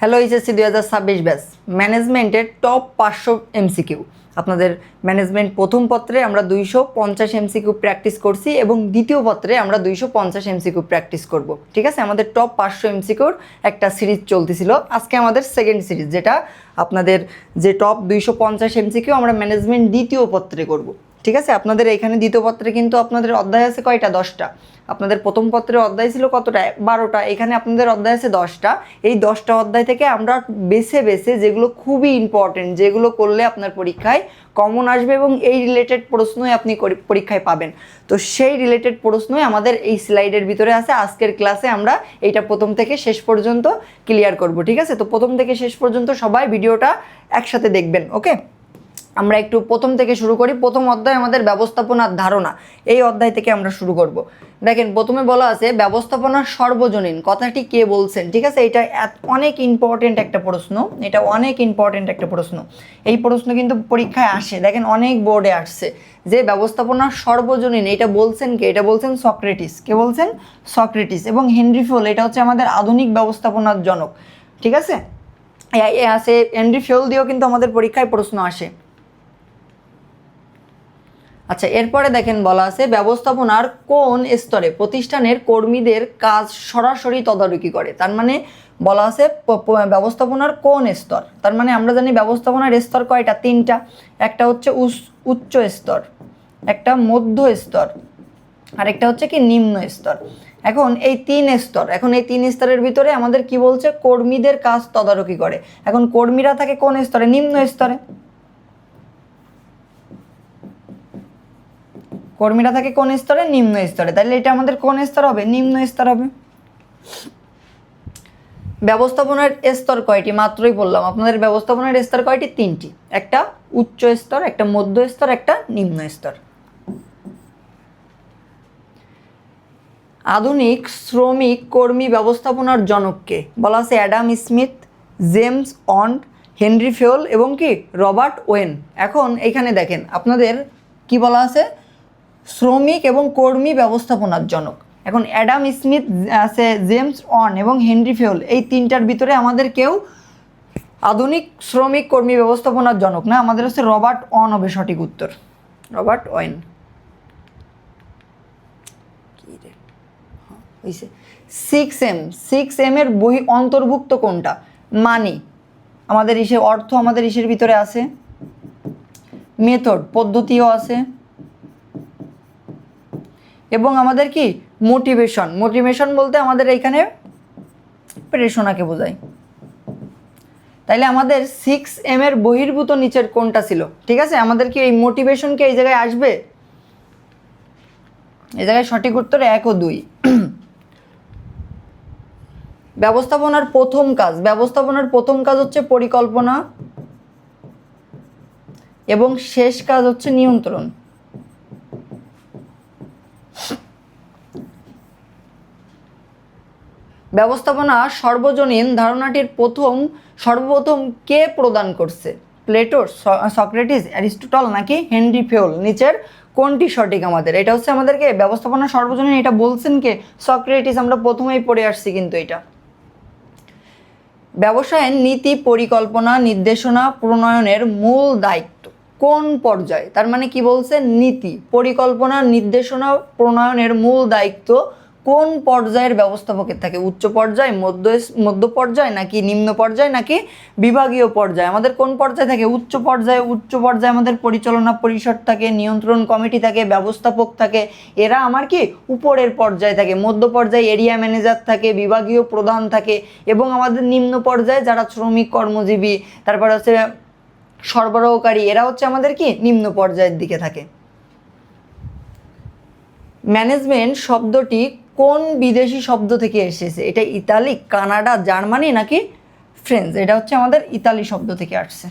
Hello HSC 2026 batch ম্যানেজমেন্টের top 500 MCQ. আপনাদের management প্রথম পত্রে আমরা 250 এমসিকিউ প্র্যাকটিস করছি এবং দ্বিতীয় পত্রে আমরা 250 এমসিকিউ প্র্যাকটিস করব। ঠিক আছে, আমাদের টপ 500 এমসিকিউর একটা সিরিজ চলতেছিল। আজকে আমাদের সেকেন্ড সিরিজ, যেটা আপনাদের যে টপ 250 এমসিকিউ আমরা ম্যানেজমেন্ট দ্বিতীয় পত্রে করব। ঠিক আছে, আপনাদের এখানে দ্বিতীয় পত্রে কিন্তু আপনাদের অধ্যায় আছে কয়টা? 10টা। আপনাদের প্রথম পত্রের অধ্যায় ছিল কতটা? 12টা। এখানে আপনাদের অধ্যায় আছে 10টা। এই 10টা অধ্যায় থেকে আমরা বেছে বেছে যেগুলো খুবই ইম্পর্টেন্ট, যেগুলো করলে আপনার পরীক্ষায় কমন আসবে এবং এই রিলেটেড প্রশ্নই আপনি পরীক্ষায় পাবেন, তো সেই রিলেটেড প্রশ্নই আমাদের এই স্লাইডের ভিতরে আছে। আজকের ক্লাসে আমরা এইটা প্রথম থেকে শেষ পর্যন্ত ক্লিয়ার করব। ঠিক আছে, তো প্রথম থেকে শেষ পর্যন্ত সবাই ভিডিওটা একসাথে দেখবেন। ওকে, আমরা একটু প্রথম থেকে শুরু করি। প্রথম অধ্যায় আমাদের ব্যবস্থাপনার ধারণা, এই অধ্যায় থেকে আমরা শুরু করব। দেখেন, প্রথমে বলা আছে ব্যবস্থাপনার সর্বজনীন কথাটি কে বলছেন। ঠিক আছে, এটা অনেক ইম্পর্টেন্ট একটা প্রশ্ন, এটা অনেক ইম্পর্টেন্ট একটা প্রশ্ন। এই প্রশ্ন কিন্তু পরীক্ষায় আসে, দেখেন অনেক বোর্ডে আসছে যে ব্যবস্থাপনার সর্বজনীন এটা বলছেন কে? এটা বলছেন সক্রেটিস। কে বলছেন? সক্রেটিস। এবং হেনরি ফিওল, এটা হচ্ছে আমাদের আধুনিক ব্যবস্থাপনার জনক। ঠিক আছে, আছে হেনরি ফিওল দিয়েও কিন্তু আমাদের পরীক্ষায় প্রশ্ন আসে। আচ্ছা, এরপরে দেখেন বলা আছে ব্যবস্থাপনার কোন স্তরে প্রতিষ্ঠানের কর্মীদের কাজ সরাসরি তদারকি করে। তার মানে বলা আছে ব্যবস্থাপনার কোন স্তর। তার মানে আমরা জানি ব্যবস্থাপনার স্তর কয়টা? 3টা। একটা হচ্ছে উচ্চ স্তর, একটা মধ্য স্তর, আর একটা হচ্ছে কি নিম্ন স্তর। এখন এই 3 স্তর, এখন এই 3 স্তরের ভিতরে আমাদের কি বলছে? কর্মীদের কাজ তদারকি করে। এখন কর্মীরা থাকে কোন স্তরে? নিম্ন স্তরে। কর্মীরা থাকে কোন স্তরে? নিম্ন স্তরে। তাহলে এটা আমাদের কোন স্তর হবে? নিম্ন স্তর হবে। ব্যবস্থাপনার স্তর কয়টি? মাত্রই বললাম আপনাদের ব্যবস্থাপনার স্তর কয়টি? 3টি। একটা উচ্চ স্তর, একটা মধ্য স্তর, একটা নিম্ন স্তর। আধুনিক শ্রমিক কর্মী ব্যবস্থাপনার জনককে বলা আছে অ্যাডাম স্মিথ, জেমস অন্ড, হেনরি ফিওল এবং কি রবার্ট ওয়েন। এখন এখানে দেখেন আপনাদের কি বলা আছে? শ্রমিক এবং কর্মী ব্যবস্থাপনার জনক। এখন অ্যাডাম স্মিথ আছে, জেমস অন এবং হেনরি ফিওল, এই 3টার ভিতরে আমাদের কেউ আধুনিক শ্রমিক কর্মী ব্যবস্থাপনার জনক না, আমাদের হচ্ছে রবার্ট অন হবে সঠিক উত্তর। Robert when. 6M এর বই অন্তর্ভুক্ত কোনটা? মানি আমাদের অর্থ আমাদের ভিতরে আছে, মেথড পদ্ধতিও আছে, এবং আমাদের কি মোটিভেশন বলতে আমাদের এইখানে প্রেরণাকে বোঝায়। তাইলে আমাদের 6M এর বহির্ভূত নিচের কোনটা ছিল? ঠিক আছে, আমাদের কি এই মোটিভেশন কি এই জায়গায় আসবে? এই জায়গায় সঠিক উত্তর 1 ও 2। ব্যবস্থাপনার প্রথম কাজ হচ্ছে পরিকল্পনা এবং শেষ কাজ হচ্ছে নিয়ন্ত্রণ। ব্যবস্থাপনা সর্বজনীন ধারণাটির সর্বপ্রথম কে প্রদান করছে? প্লেটো, সক্রেটিস, অ্যারিস্টটল নাকি হেনরি ফিওল? নিচের কোনটি সঠিক? আমাদের এটা হচ্ছে আমাদেরকে ব্যবস্থাপনা সর্বজনীন এটা বলছেন কে? সক্রেটিস। আমরা প্রথমেই পড়ে আসছি কিন্তু এটা। ব্যবসায়ের নীতি পরিকল্পনা নির্দেশনা প্রণয়নের মূল দায়িত্ব কোন পর্যায়ে? তার মানে কি বলছে? নীতি পরিকল্পনা নির্দেশনা প্রণয়নের মূল দায়িত্ব কোন পর্যায়ের ব্যবস্থাপকের থাকে? উচ্চ পর্যায়, মধ্য পর্যায়, নাকি নিম্ন পর্যায়, নাকি বিভাগীয় পর্যায়ে? আমাদের কোন পর্যায়ে থাকে? উচ্চ পর্যায়ে আমাদের পরিচালনা পরিষদ থাকে, নিয়ন্ত্রণ কমিটি থাকে, ব্যবস্থাপক থাকে, এরা আমার কি উপরের পর্যায়ে থাকে। মধ্য পর্যায়ে এরিয়া ম্যানেজার থাকে, বিভাগীয় প্রধান থাকে, এবং আমাদের নিম্ন পর্যায়ে যারা শ্রমিক কর্মজীবী, তারপর হচ্ছে সরবরাহকারী, এরা হচ্ছে আমাদের কি নিম্ন পর্যায়ের দিকে থাকে। ম্যানেজমেন্ট শব্দটি কোন বিদেশি শব্দ থেকে এসেছে? এটা ইতালি, কানাডা, জার্মানি নাকি ফ্রেঞ্চ? এটা হচ্ছে আমাদের ইতালি শব্দ থেকে আসছে।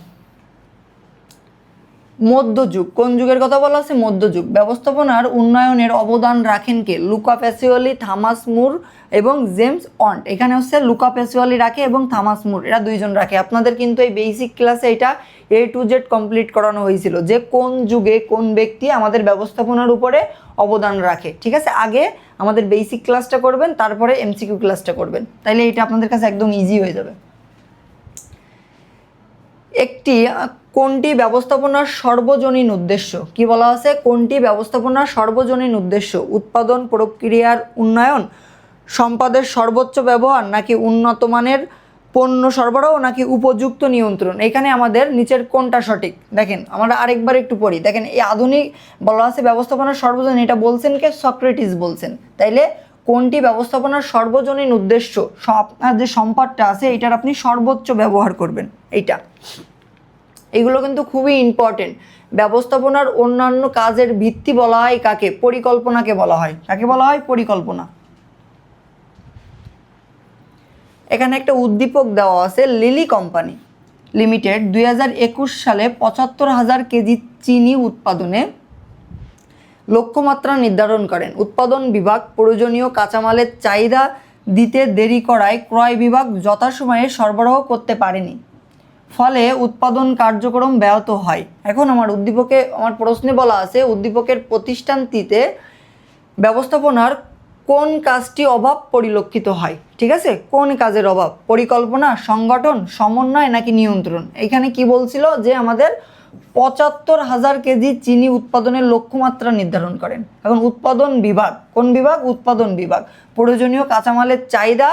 মধ্যযুগ কোন যুগের কথা বলা আছে? মধ্যযুগ। ব্যবস্থাপনার উন্নয়নের অবদান রাখেন কে? লুকা প্যাসিওলি, থমাস মুর এবং জেমস অন্ট। এখানে হচ্ছে লুকা প্যাসিওলি রাখে এবং থমাস মুর, এরা দুইজন রাখে। আপনাদের কিন্তু এই বেসিক ক্লাসে এটা A to Z কমপ্লিট করানো হয়েছিল যে কোন যুগে কোন ব্যক্তি আমাদের ব্যবস্থাপনার উপরে অবদান রাখে। ঠিক আছে, আগে আমাদের বেসিক ক্লাসটা করবেন, তারপরে MCQ ক্লাসটা করবেন, তাইলে এটা আপনাদের কাছে একদম ইজি হয়ে যাবে। কোনটি ব্যবস্থাপনার সর্বজনীন উদ্দেশ্য? কি বলা আছে? কোনটি ব্যবস্থাপনার সর্বজনীন উদ্দেশ্য? উৎপাদন প্রক্রিয়ার উন্নয়ন, সম্পদের সর্বোচ্চ ব্যবহার, নাকি উন্নত মানের পণ্য সরবরাহ, নাকি উপযুক্ত নিয়ন্ত্রণ? এখানে আমাদের নিচের কোনটা সঠিক? দেখেন আমরা আরেকবার একটু পড়ি। দেখেন এই আধুনিক বলা আছে ব্যবস্থাপনার সর্বজনীন, এটা বলছেন কে? সক্রেটিস বলছেন। তাইলে কোনটি ব্যবস্থাপনার সর্বজনীন উদ্দেশ্য? আপনার যে সম্পদটা আছে এটার আপনি সর্বোচ্চ ব্যবহার করবেন, এইটা। এগুলো কিন্তু খুবই ইম্পর্টেন্ট। ব্যবস্থাপনার অন্যান্য কাজের ভিত্তি বলা হয় কাকে? পরিকল্পনাকে বলা হয়। কাকে বলা হয়? পরিকল্পনা। এখানে একটা উদ্দীপক দেওয়া আছে। লিলি কোম্পানি লিমিটেড 2021 সালে 75,000 কেজি চিনি উৎপাদনে লক্ষ্যমাত্রা নির্ধারণ করেন। উৎপাদন বিভাগ প্রয়োজনীয় কাঁচামালের চাহিদা দিতে দেরি করায় ক্রয় বিভাগ যথাসময়ে সরবরাহ করতে পারেনি, ফলে উৎপাদন কার্যক্রম ব্যাহত হয়। এখন আমার প্রশ্নে বলা আছে উদ্দীপকের প্রতিষ্ঠানটিতে ব্যবস্থাপনার কোন কাজটি অভাব পরিলক্ষিত হয়? ঠিক আছে, কোন কাজের অভাব? পরিকল্পনা, সংগঠন, সমন্বয়, নাকি নিয়ন্ত্রণ? এখানে কি বলছিল যে আমাদের 75,000 কেজি চিনি উৎপাদনের লক্ষ্যমাত্রা নির্ধারণ করেন। এখন উৎপাদন বিভাগ, কোন বিভাগ? উৎপাদন বিভাগ প্রয়োজনীয় কাঁচামালের চাহিদা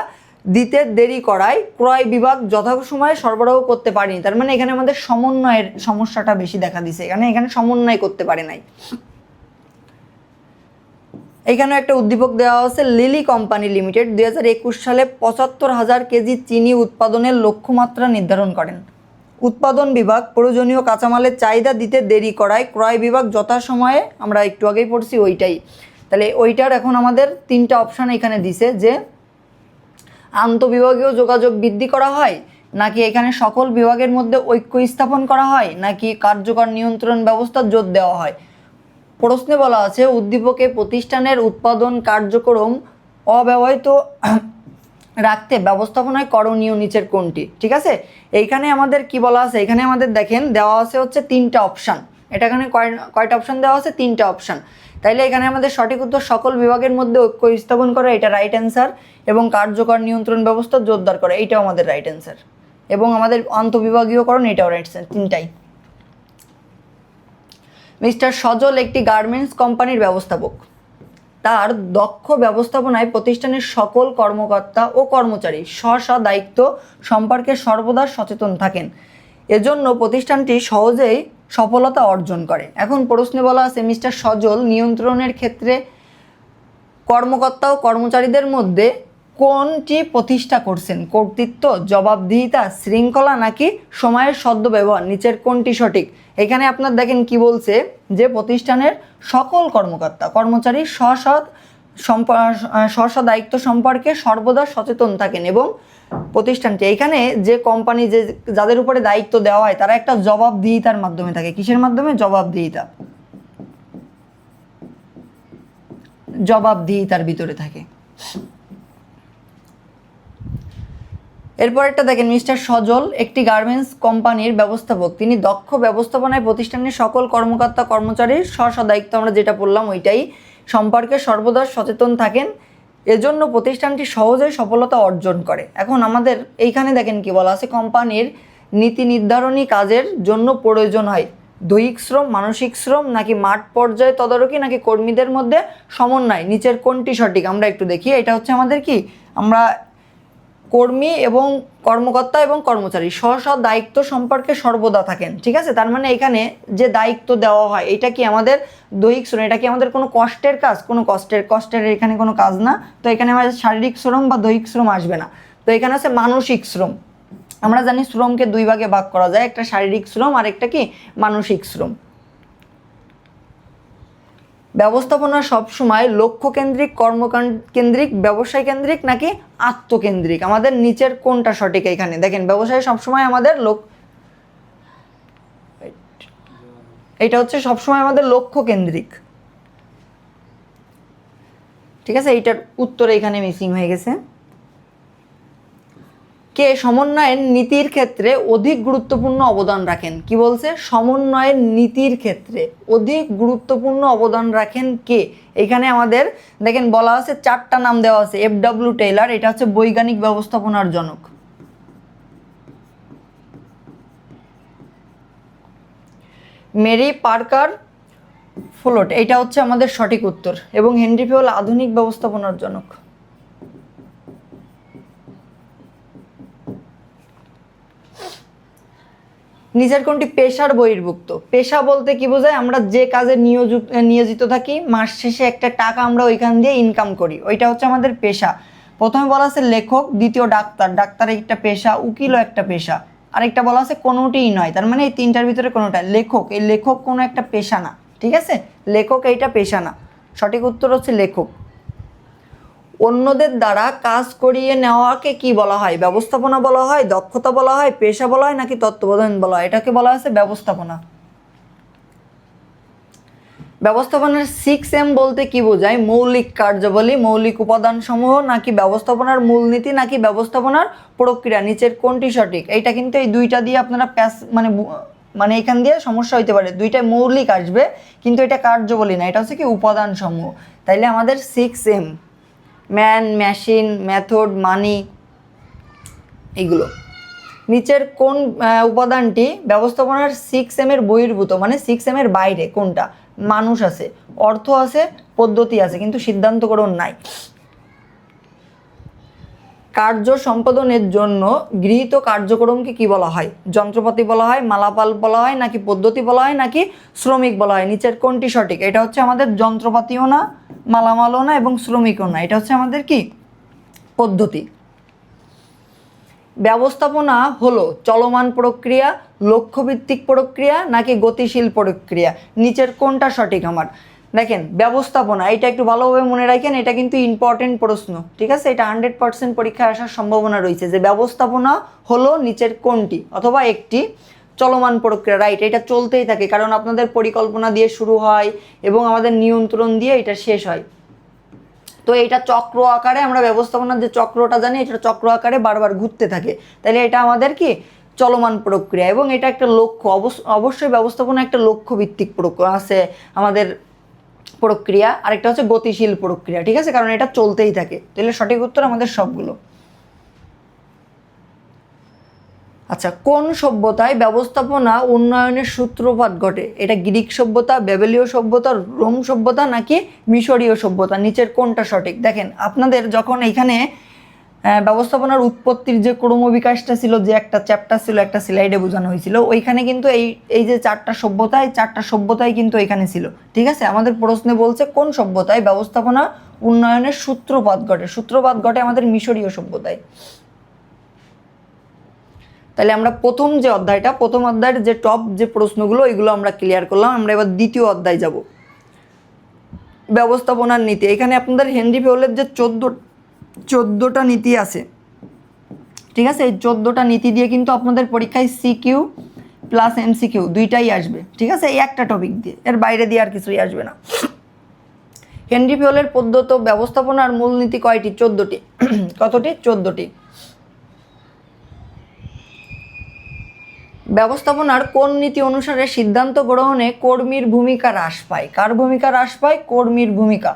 দিতে দেরি করায় ক্রয় বিভাগ যথাসময়ে সরবরাহ করতে পারেনি। তার মানে এখানে আমাদের সমন্বয়ের সমস্যাটা বেশি দেখা দিছে। এখানে সমন্বয় করতে পারে নাই। এখানেও একটা উদ্দীপক দেওয়া আছে। লিলি কোম্পানি লিমিটেড 2021 সালে 75,000 কেজি চিনি উৎপাদনের লক্ষ্যমাত্রা নির্ধারণ করেন। উৎপাদন বিভাগ প্রয়োজনীয় কাঁচামালের চাহিদা দিতে দেরি করায় ক্রয় বিভাগ যথাসময়ে, আমরা একটু আগেই পড়ছি ওইটাই। তাহলে ওইটার এখন আমাদের 3টা অপশান এখানে দিছে, যে আন্তঃবিভাগীয় যোগাযোগ বৃদ্ধি করা হয়, নাকি এখানে সকল বিভাগের মধ্যে ঐক্য স্থাপন করা হয়, নাকি কার্যকর নিয়ন্ত্রণ ব্যবস্থা জোর দেওয়া হয়। প্রশ্নে বলা আছে উদ্দীপকে প্রতিষ্ঠানের উৎপাদন কার্যক্রম অব্যবহৃত রাখতে ব্যবস্থাপনায় করণীয় নিচের কোনটি? ঠিক আছে, এইখানে আমাদের কি বলা আছে? এখানে আমাদের দেখেন দেওয়া আছে হচ্ছে 3টা অপশান। এটা এখানে কয়টা অপশান দেওয়া আছে? 3টা অপশান। তাইলে এখানে আমাদের সঠিক উত্তর সকল বিভাগের মধ্যে ঐক্য স্থাপন করা, এটা রাইট অ্যান্সার। এবং কার্যকর নিয়ন্ত্রণ ব্যবস্থা জোরদার করা, এইটাও আমাদের রাইট অ্যান্সার। এবং আমাদের আন্তঃবিভাগীয়করণ, এটাও রাইট অ্যান্সার। 3টাই। মিস্টার সজল একটি গার্মেন্টস কোম্পানির ব্যবস্থাপক। তার দক্ষ ব্যবস্থাপনায় প্রতিষ্ঠানের সকল কর্মকর্তা ও কর্মচারী স্ব দায়িত্ব সম্পর্কে সর্বদা সচেতন থাকেন। এজন্য প্রতিষ্ঠানটি সহজেই সফলতা অর্জন করে। এখন প্রশ্নে বলা আছে মিস্টার সজল নিয়ন্ত্রণের ক্ষেত্রে কর্মকর্তা ও কর্মচারীদের মধ্যে কোনটি প্রতিষ্ঠা করছেন? কর্তৃত্ব, জবাবদিহিতা, শৃঙ্খলা, নাকি সময়ের সদ্ব্যবহার? নিচের কোনটি সঠিক? এখানে আপনার দেখেন কি বলছে, যে প্রতিষ্ঠানের সকল কর্মকর্তা কর্মচারী স্ব দায়িত্ব সম্পর্কে সর্বদা সচেতন থাকেন এবং প্রতিষ্ঠানটি, এখানে যে কোম্পানি যাদের উপরে দায়িত্ব দেওয়া হয় তারা একটা জবাবদিহিতার মাধ্যমে থাকে। কিসের মাধ্যমে? জবাবদিহিতার ভিতরে থাকে। এরপর একটা দেখেন মিস্টার সজল একটি গার্মেন্টস কোম্পানির ব্যবস্থাপক। তিনি দক্ষ ব্যবস্থাপনায় প্রতিষ্ঠানের সকল কর্মকর্তা কর্মচারীর স্ব দায়িত্ব, আমরা যেটা বললাম ওইটাই, সম্পর্কে সর্বদা সচেতন থাকেন। এজন্য প্রতিষ্ঠানটি সহজেই সফলতা অর্জন করে। এখন আমাদের এইখানে দেখেন কি বলা আছে, কোম্পানির নীতি নির্ধারণী কাজের জন্য প্রয়োজন হয় দৈহিক শ্রম, মানসিক শ্রম, নাকি মাঠ পর্যায়ে তদারকি, নাকি কর্মীদের মধ্যে সমন্বয়? নিচের কোনটি সঠিক? আমরা একটু দেখি। এটা হচ্ছে আমাদের কি, আমরা কর্মী এবং কর্মকর্তা এবং কর্মচারী স্ব দায়িত্ব সম্পর্কে সর্বদা থাকেন। ঠিক আছে, তার মানে এখানে যে দায়িত্ব দেওয়া হয় এটা কি আমাদের দৈহিক শ্রম, এটা কি আমাদের কোনো কষ্টের কাজ? কোনো কষ্টের এখানে কোনো কাজ না। তো এখানে আমাদের শারীরিক শ্রম বা দৈহিক শ্রম আসবে না। তো এখানে আছে মানসিক শ্রম। আমরা জানি শ্রমকে 2 ভাগে ভাগ করা যায়, একটা শারীরিক শ্রম আর একটা কি মানসিক শ্রম। ব্যবস্থাপনা সবসময় লক্ষ্য কেন্দ্রিক, কর্মকেন্দ্রিক, ব্যবসায় কেন্দ্রিক, নাকি আত্মকেন্দ্রিক? আমাদের নিচের কোনটা সঠিক? এখানে দেখেন ব্যবসায় সবসময় আমাদের এটা হচ্ছে সবসময় আমাদের লক্ষ্য কেন্দ্রিক। ঠিক আছে, এইটার উত্তর এখানে মিসিং হয়ে গেছে। কে সমন্বয়ের নীতির ক্ষেত্রে অধিক গুরুত্বপূর্ণ অবদান রাখেন? কি বলছে? সমন্বয়ের নীতির ক্ষেত্রে অধিক গুরুত্বপূর্ণ অবদান রাখেন কে? এখানে আমাদের দেখেন বলা আছে 4টা নাম দেওয়া আছে। FW টেইলর, এটা হচ্ছে বৈজ্ঞানিক ব্যবস্থাপনার জনক। মেরি পার্কার ফ্লোট, এটা হচ্ছে আমাদের সঠিক উত্তর। এবং হেনরি ফিওল আধুনিক ব্যবস্থাপনার জনক। নিচের কোনটি পেশার বহির্ভুক্ত? পেশা বলতে কি বোঝায়? আমরা যে কাজে নিয়োজিত থাকি, মাস শেষে একটা টাকা আমরা ওইখান দিয়ে ইনকাম করি, ওইটা হচ্ছে আমাদের পেশা। প্রথমে বলা আছে লেখক, দ্বিতীয় ডাক্তার, ডাক্তার একটা পেশা, উকিলও একটা পেশা, আরেকটা বলা আছে কোনোটিই নয়। তার মানে এই তিনটার ভিতরে কোনোটা। লেখক, এই লেখক কোনো একটা পেশা না, ঠিক আছে? লেখক এইটা পেশা না, সঠিক উত্তর হচ্ছে লেখক। অন্যদের দ্বারা কাজ করিয়ে নেওয়াকে কি বলা হয়? ব্যবস্থাপনা বলা হয়, দক্ষতা বলা হয়, পেশা বলা হয়, নাকি তত্ত্বাবধান বলা হয়? এটাকে বলা হচ্ছে ব্যবস্থাপনা। ব্যবস্থাপনার 6M বলতে কি বোঝায়? মৌলিক কার্যাবলী, মৌলিক উপাদান সমূহ, নাকি ব্যবস্থাপনার মূলনীতি, নাকি ব্যবস্থাপনার প্রক্রিয়া? নিচের কোনটি সঠিক? এইটা কিন্তু এই দুইটা দিয়ে আপনারা মানে এখান দিয়ে সমস্যা হইতে পারে। দুইটাই মৌলিক আসবে, কিন্তু এটা কার্যাবলী না, এটা হচ্ছে কি উপাদান সমূহ। তাইলে আমাদের 6M, ম্যান, মেশিন, মেথড, মানি, এগুলো। নিচের কোন উপাদানটি ব্যবস্থাপনার 6M এর বহির্ভূত, মানে 6M এর বাইরে? কোনটা? মানুষ আছে, অর্থ আছে, পদ্ধতি আছে, কিন্তু সিদ্ধান্তকরণ নাই। কার্য সম্পাদনের জন্য গৃহীত কার্যক্রমকে কি বলা হয়? যন্ত্রপাতি বলা হয়, মালামাল বলা হয়, নাকি পদ্ধতি বলা হয়, নাকি শ্রমিক বলা হয়? নিচের কোনটি সঠিক? এটা হচ্ছে আমাদের যন্ত্রপাতিও না, মালামালও না, এবং শ্রমিকও না, এটা হচ্ছে আমাদের কি পদ্ধতি। ব্যবস্থাপনা হলো চলমান প্রক্রিয়া, লক্ষ্যভিত্তিক প্রক্রিয়া, নাকি গতিশীল প্রক্রিয়া? নিচের কোনটা সঠিক আমার? দেখেন, ব্যবস্থাপনা, এটা একটু ভালোভাবে মনে রাখেন, এটা কিন্তু ইম্পর্টেন্ট প্রশ্ন, ঠিক আছে? এটা 100% পরীক্ষায় আসার সম্ভাবনা রয়েছে যে ব্যবস্থাপনা হলো নিচের কোনটি অথবা একটি চলমান প্রক্রিয়া। রাইট, এটা চলতেই থাকে, কারণ আপনাদের পরিকল্পনা দিয়ে শুরু হয় এবং আমাদের নিয়ন্ত্রণ দিয়ে এটা শেষ হয়। তো এটা চক্র আকারে, আমরা ব্যবস্থাপনার যে চক্রটা জানি, এটা চক্র আকারে বারবার ঘুরতে থাকে। তাহলে এটা আমাদের কি চলমান প্রক্রিয়া, এবং এটা একটা লক্ষ্য। অবশ্যই ব্যবস্থাপনা একটা লক্ষ্য ভিত্তিক প্রক্রিয়া আছে আমাদের প্রক্রিয়া, আরেকটা হচ্ছে গতিশীল প্রক্রিয়া, ঠিক আছে? কারণ এটা চলতেই থাকে। তাহলে সঠিক উত্তর আমাদের সবগুলো। আচ্ছা, কোন সভ্যতায় ব্যবস্থাপনা উন্নয়নের সূত্রপাত ঘটে? এটা গ্রিক সভ্যতা, ব্যাবিলীয় সভ্যতা, রোম সভ্যতা, নাকি মিশরীয় সভ্যতা? নিচের কোনটা সঠিক? দেখেন, আপনাদের যখন এইখানে ব্যবস্থাপনার উৎপত্তির যে ক্রমবিকাশটা ছিল, যে একটা চ্যাপ্টার ছিল, একটা স্লাইডে বোঝানো হয়েছিল, ওইখানে কিন্তু এই যে চারটা সভ্যতা, এই চারটা সভ্যতাই কিন্তু এখানে ছিল, ঠিক আছে? আমাদের প্রশ্নে বলছে কোন সভ্যতায় ব্যবস্থাপনা উন্নয়নের সূত্রপাত ঘটে? সূত্রপাত ঘটে আমাদের মিশরীয় সভ্যতায়। তাহলে আমরা প্রথম অধ্যায়ের যে টপ যে প্রশ্নগুলো, এগুলো আমরা ক্লিয়ার করলাম। আমরা এবার দ্বিতীয় অধ্যায় যাব, ব্যবস্থাপনার নীতি। এখানে আপনাদের হেনরি ফিওলের যে 14টা নীতি আছে, ঠিক আছে? এই 14টা নীতি দিয়ে কিন্তু আপনাদের পরীক্ষায় সিকিউ প্লাস এমসিকিউ দুইটাই আসবে, ঠিক আছে? এই একটা টপিক দিয়ে, এর বাইরে দিয়ে আর কিছুই আসবে না। হেনরি ফিওলের প্রদত্ত ব্যবস্থাপনার মূলনীতি কয়টি? 14টি। কতটি? 14টি। ব্যবস্থাপনার কোন নীতি অনুসারে সিদ্ধান্ত গ্রহণে কর্মীর ভূমিকা হ্রাস পায়? কার ভূমিকা হ্রাস পায়? কর্মীর ভূমিকা।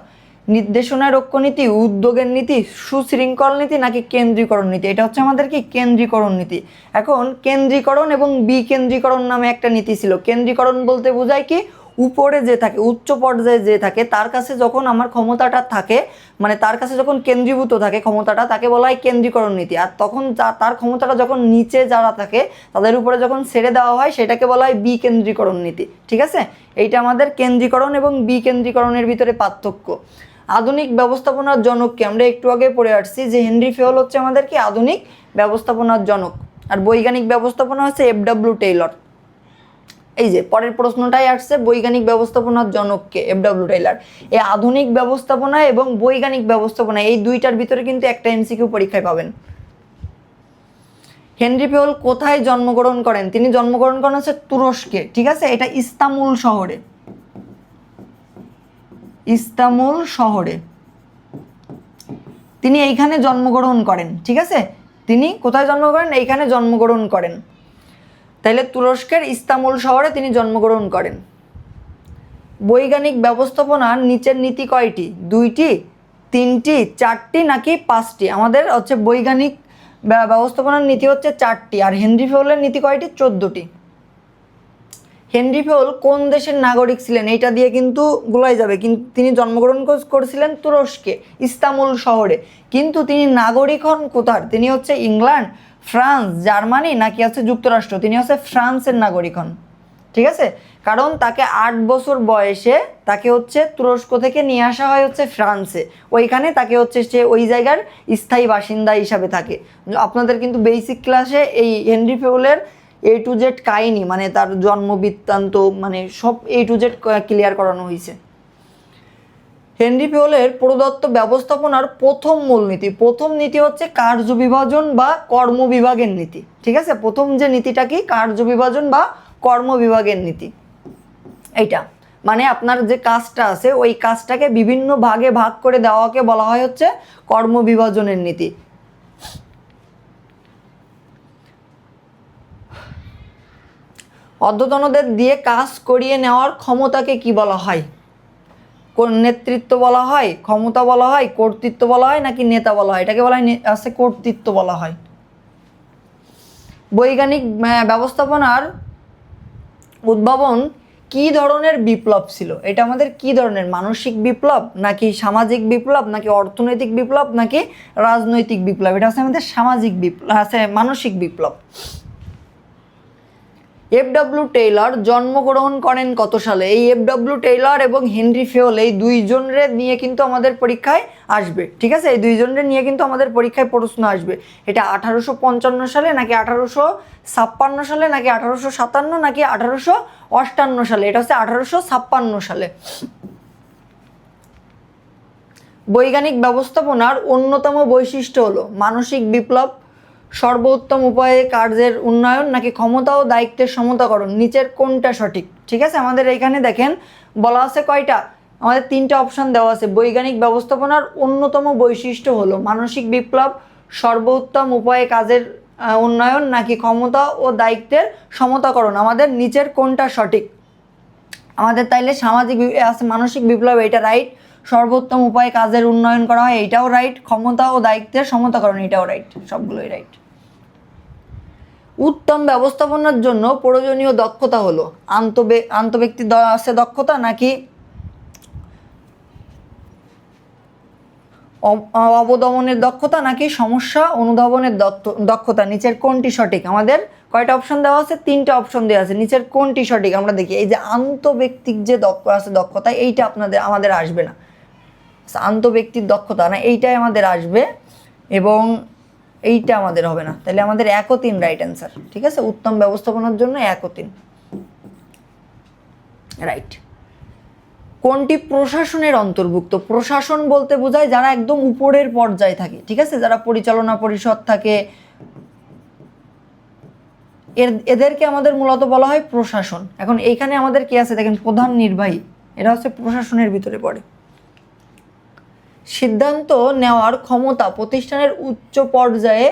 নির্দেশনা রক্ষণ নীতি, উদ্যোগের নীতি, সুশৃঙ্খল নীতি, নাকি কেন্দ্রীকরণ নীতি? এটা হচ্ছে আমাদের কি কেন্দ্রীকরণ নীতি। এখন কেন্দ্রীকরণ এবং বিকেন্দ্রীকরণ নামে একটা নীতি ছিল। কেন্দ্রীকরণ বলতে বোঝায় কি, উপরে যে থাকে, উচ্চ পর্যায়ে যে থাকে, তার কাছে যখন আমার ক্ষমতাটা থাকে, মানে তার কাছে যখন কেন্দ্রীভূত থাকে ক্ষমতাটা, তাকে বলা হয় কেন্দ্রীকরণ নীতি। আর তখন তার ক্ষমতাটা যখন নিচে যারা থাকে তাদের উপরে যখন ছেড়ে দেওয়া হয়, সেটাকে বলা হয় বিকেন্দ্রীকরণ নীতি, ঠিক আছে? এইটা আমাদের কেন্দ্রীকরণ এবং বিকেন্দ্রীকরণের ভিতরে পার্থক্য। আধুনিক ব্যবস্থাপনার জনককে আমরা একটু আগে পড়ে আসছি যে হেনরি ফিওল হচ্ছে আমাদের কি আধুনিক ব্যবস্থাপনার জনক। আর বৈজ্ঞানিক ব্যবস্থাপনা হচ্ছে এফ.ডব্লিউ. টেইলর। এই যে পরের প্রশ্নটাই আসছে, বৈজ্ঞানিক ব্যবস্থাপনার জনককে? এফ.ডব্লিউ. টেইলর। এই আধুনিক ব্যবস্থাপনা এবং বৈজ্ঞানিক ব্যবস্থাপনা, এই দুইটার ভিতরে কিন্তু একটা এমসিকিউ পরীক্ষায় পাবেন। হেনরি ফিওল কোথায় জন্মগ্রহণ করেন? তিনি জন্মগ্রহণ করেন হচ্ছে তুরস্কে, ঠিক আছে? এটা ইস্তাম্বুল শহরে। ইস্তাম্বুল শহরে তিনি এইখানে জন্মগ্রহণ করেন, ঠিক আছে? তিনি কোথায় জন্মগ্রহণ করেন? এইখানে জন্মগ্রহণ করেন। তাইলে তুরস্কের ইস্তাম্বুল শহরে তিনি জন্মগ্রহণ করেন। বৈজ্ঞানিক ব্যবস্থাপনার নিচের নীতি কয়টি? 2টি, 3টি, 4টি, নাকি 5টি? আমাদের হচ্ছে বৈজ্ঞানিক ব্যবস্থাপনার নীতি হচ্ছে 4টি, আর হেনরি ফিওলের নীতি কয়টি? 14টি। হেনরি ফেওল কোন দেশের নাগরিক ছিলেন এইটা দিয়ে কিন্তু গোলাই যাবে, কিন্তু তিনি জন্মগ্রহণ করেছিলেন তুরস্কে, ইস্তাম্বুল শহরে, কিন্তু তিনি নাগরিক হন কোথার? তিনি হচ্ছে ইংল্যান্ড, ফ্রান্স, জার্মানি নাকি হচ্ছে যুক্তরাষ্ট্র? তিনি হচ্ছে ফ্রান্সের নাগরিক হন। ঠিক আছে, কারণ তাকে 8 বছর বয়সে তাকে হচ্ছে তুরস্ক থেকে নিয়ে আসা হয় হচ্ছে ফ্রান্সে, ওইখানে তাকে হচ্ছে সে ওই জায়গার স্থায়ী বাসিন্দা হিসাবে থাকে। আপনাদের কিন্তু বেসিক ক্লাসে এই হেনরি ফেওলের A to Z কাহিনী, মানে তার জন্ম বৃত্তান্ত, মানে সব A to Z ক্লিয়ার করানো হয়েছে। হেনরি ফেওলের প্রদত্ত ব্যবস্থাপনার প্রথম মূলনীতি, প্রথম নীতি হচ্ছে কার্য বিভাজন বা কর্ম বিভাগের নীতি। ঠিক আছে, প্রথম যে নীতিটা কি? কার্য বিভাজন বা কর্ম বিভাগের নীতি। এইটা মানে আপনার যে কাজটা আছে ওই কাজটাকে বিভিন্ন ভাগে ভাগ করে দেওয়াকে বলা হয় হচ্ছে কর্ম বিভাজনের নীতি। অধ্যতনদের দিয়ে কাজ করিয়ে নেওয়ার ক্ষমতাকে কি বলা হয়? কোন নেতৃত্ব বলা হয়, ক্ষমতা বলা হয়, কর্তৃত্ব বলা হয় নাকি নেতা বলা হয়? এটাকে বলা হয় আছে কর্তৃত্ব বলা হয়। বৈজ্ঞানিক ব্যবস্থাপনার উদ্ভাবন কি ধরনের বিপ্লব ছিল? এটা আমাদের কি ধরনের, মানসিক বিপ্লব নাকি সামাজিক বিপ্লব নাকি অর্থনৈতিক বিপ্লব নাকি রাজনৈতিক বিপ্লব? এটা হচ্ছে আমাদের সামাজিক বিপ্লব, আছে মানসিক বিপ্লব। F.W. টেইলর জন্মগ্রহণ করেন কত সালে? এই F.W. টেইলর এবং হেনরি ফেওল এই দুইজনের নিয়ে কিন্তু আমাদের পরীক্ষায় আসবে। ঠিক আছে, এই দুইজনের নিয়ে কিন্তু আমাদের পরীক্ষায় প্রশ্ন আসবে। এটা 1855 সালে নাকি 1856 সালে নাকি 1857 নাকি 1858 সালে? এটা হচ্ছে 1856 সালে। বৈজ্ঞানিক ব্যবস্থাপনার অন্যতম বৈশিষ্ট্য হলো মানসিক বিপ্লব, সর্বোত্তম উপায়ে কার্যের উন্নয়ন নাকি ক্ষমতা ও দায়িত্বের সমতাকরণ? নিচের কোনটা সঠিক? ঠিক আছে, আমাদের এখানে দেখেন বলা আছে কয়টা, আমাদের 3টা অপশন দেওয়া আছে। বৈজ্ঞানিক ব্যবস্থাপনার অন্যতম বৈশিষ্ট্য হলো মানসিক বিপ্লব, সর্বোত্তম উপায়ে কাজের উন্নয়ন নাকি ক্ষমতা ও দায়িত্বের সমতাকরণ? আমাদের নিচের কোনটা সঠিক? আমাদের তাইলে সামাজিক আছে মানসিক বিপ্লব, এটা রাইট। সর্বোত্তম উপায়ে কাজের উন্নয়ন করা হয়, এইটাও রাইট। ক্ষমতা ও দায়িত্বের সমতাকরণ, এটাও রাইট, সবগুলোই রাইট। উত্তম ব্যবস্থাপনার জন্য প্রয়োজনীয় দক্ষতা হলো আন্তঃব্যক্তি আছে দক্ষতা নাকি অবদমনের দক্ষতা নাকি সমস্যা অনুধাবনের দক্ষতা? নিচের কোনটি সঠিক? আমাদের কয়টা অপশন দেওয়া আছে? 3টা অপশন দেওয়া আছে। নিচের কোনটি সঠিক আমরা দেখি। এই যে আন্তঃব্যক্তিক যে দক্ষতা, এইটা আমাদের আসবে না। আন্তঃব্যক্তির দক্ষতা না, এইটাই আমাদের আসবে এবং এইটা আমাদের হবে না। তাহলে আমাদের 1 ও 3 রাইট অ্যান্সার। ঠিক আছে, উত্তম ব্যবস্থাপনার জন্য 1 ও 3 রাইট। কোনটি প্রশাসনের অন্তর্ভুক্ত? প্রশাসন বলতে বোঝায় যারা একদম উপরের পর্যায়ে থাকে। ঠিক আছে, যারা পরিচালনা পরিষদ থাকে, এদেরকে আমাদের মূলত বলা হয় প্রশাসন। এখন এইখানে আমাদের কি আছে দেখেন, প্রধান নির্বাহী, এরা হচ্ছে প্রশাসনের ভিতরে পড়ে। সিদ্ধান্ত নেওয়ার ক্ষমতা প্রতিষ্ঠানের উচ্চ পর্যায়ে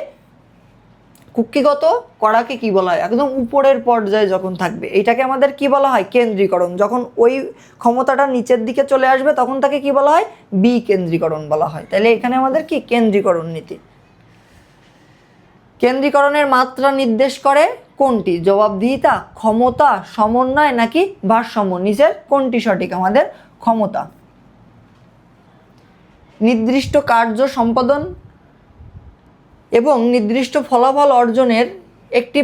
কুক্ষিগত করাকে কি বলা হয়? একদম উপরের পর্যায়ে যখন থাকবে এটাকে আমাদের কি বলা হয়? কেন্দ্রীকরণ। যখন ওই ক্ষমতাটা নিচের দিকে চলে আসবে তখন তাকে কি বলা হয়? বিকেন্দ্রীকরণ বলা হয়। তাহলে এখানে আমাদের কি কেন্দ্রীকরণ নীতি। কেন্দ্রীকরণের মাত্রা নির্দেশ করে কোনটি? জবাবদিহিতা, ক্ষমতা, সমন্বয় নাকি ভারসাম্য? নিচের কোনটি সঠিক? আমাদের ক্ষমতা। নির্দিষ্ট কার্য সম্পাদন এবং নির্দিষ্ট ফলাফল অর্জনের একটি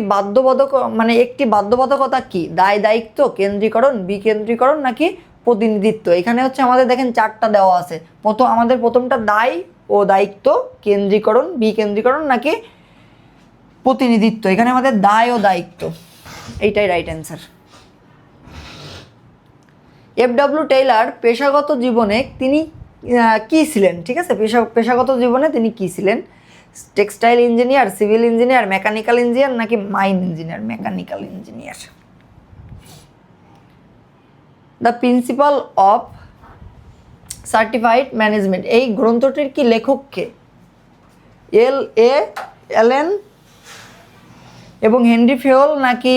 বাধ্যবাধকতা কি? দায় দায়িত্ব, কেন্দ্রীকরণ, বিকেন্দ্রীকরণ নাকি প্রতিনিধিত্ব? এখানে হচ্ছে আমাদের দেখেন 4টা দেওয়া আছে। আমাদের প্রথমটা দায় ও দায়িত্ব, কেন্দ্রীকরণ, বিকেন্দ্রীকরণ নাকি প্রতিনিধিত্ব? এখানে আমাদের দায় ও দায়িত্ব, এইটাই রাইট অ্যান্সার। F.W. টেইলর পেশাগত জীবনে তিনি কি ছিলেন? ঠিক আছে, পেশাগত জীবনে তিনি কি ছিলেন? Textile engineer, civil engineer, mechanical engineer নাকি mine engineer? Mechanical engineer. The principle of certified management এই গ্রন্থটির কি লেখককে? L.A. অ্যালেন এবং হেনরি ফেওল নাকি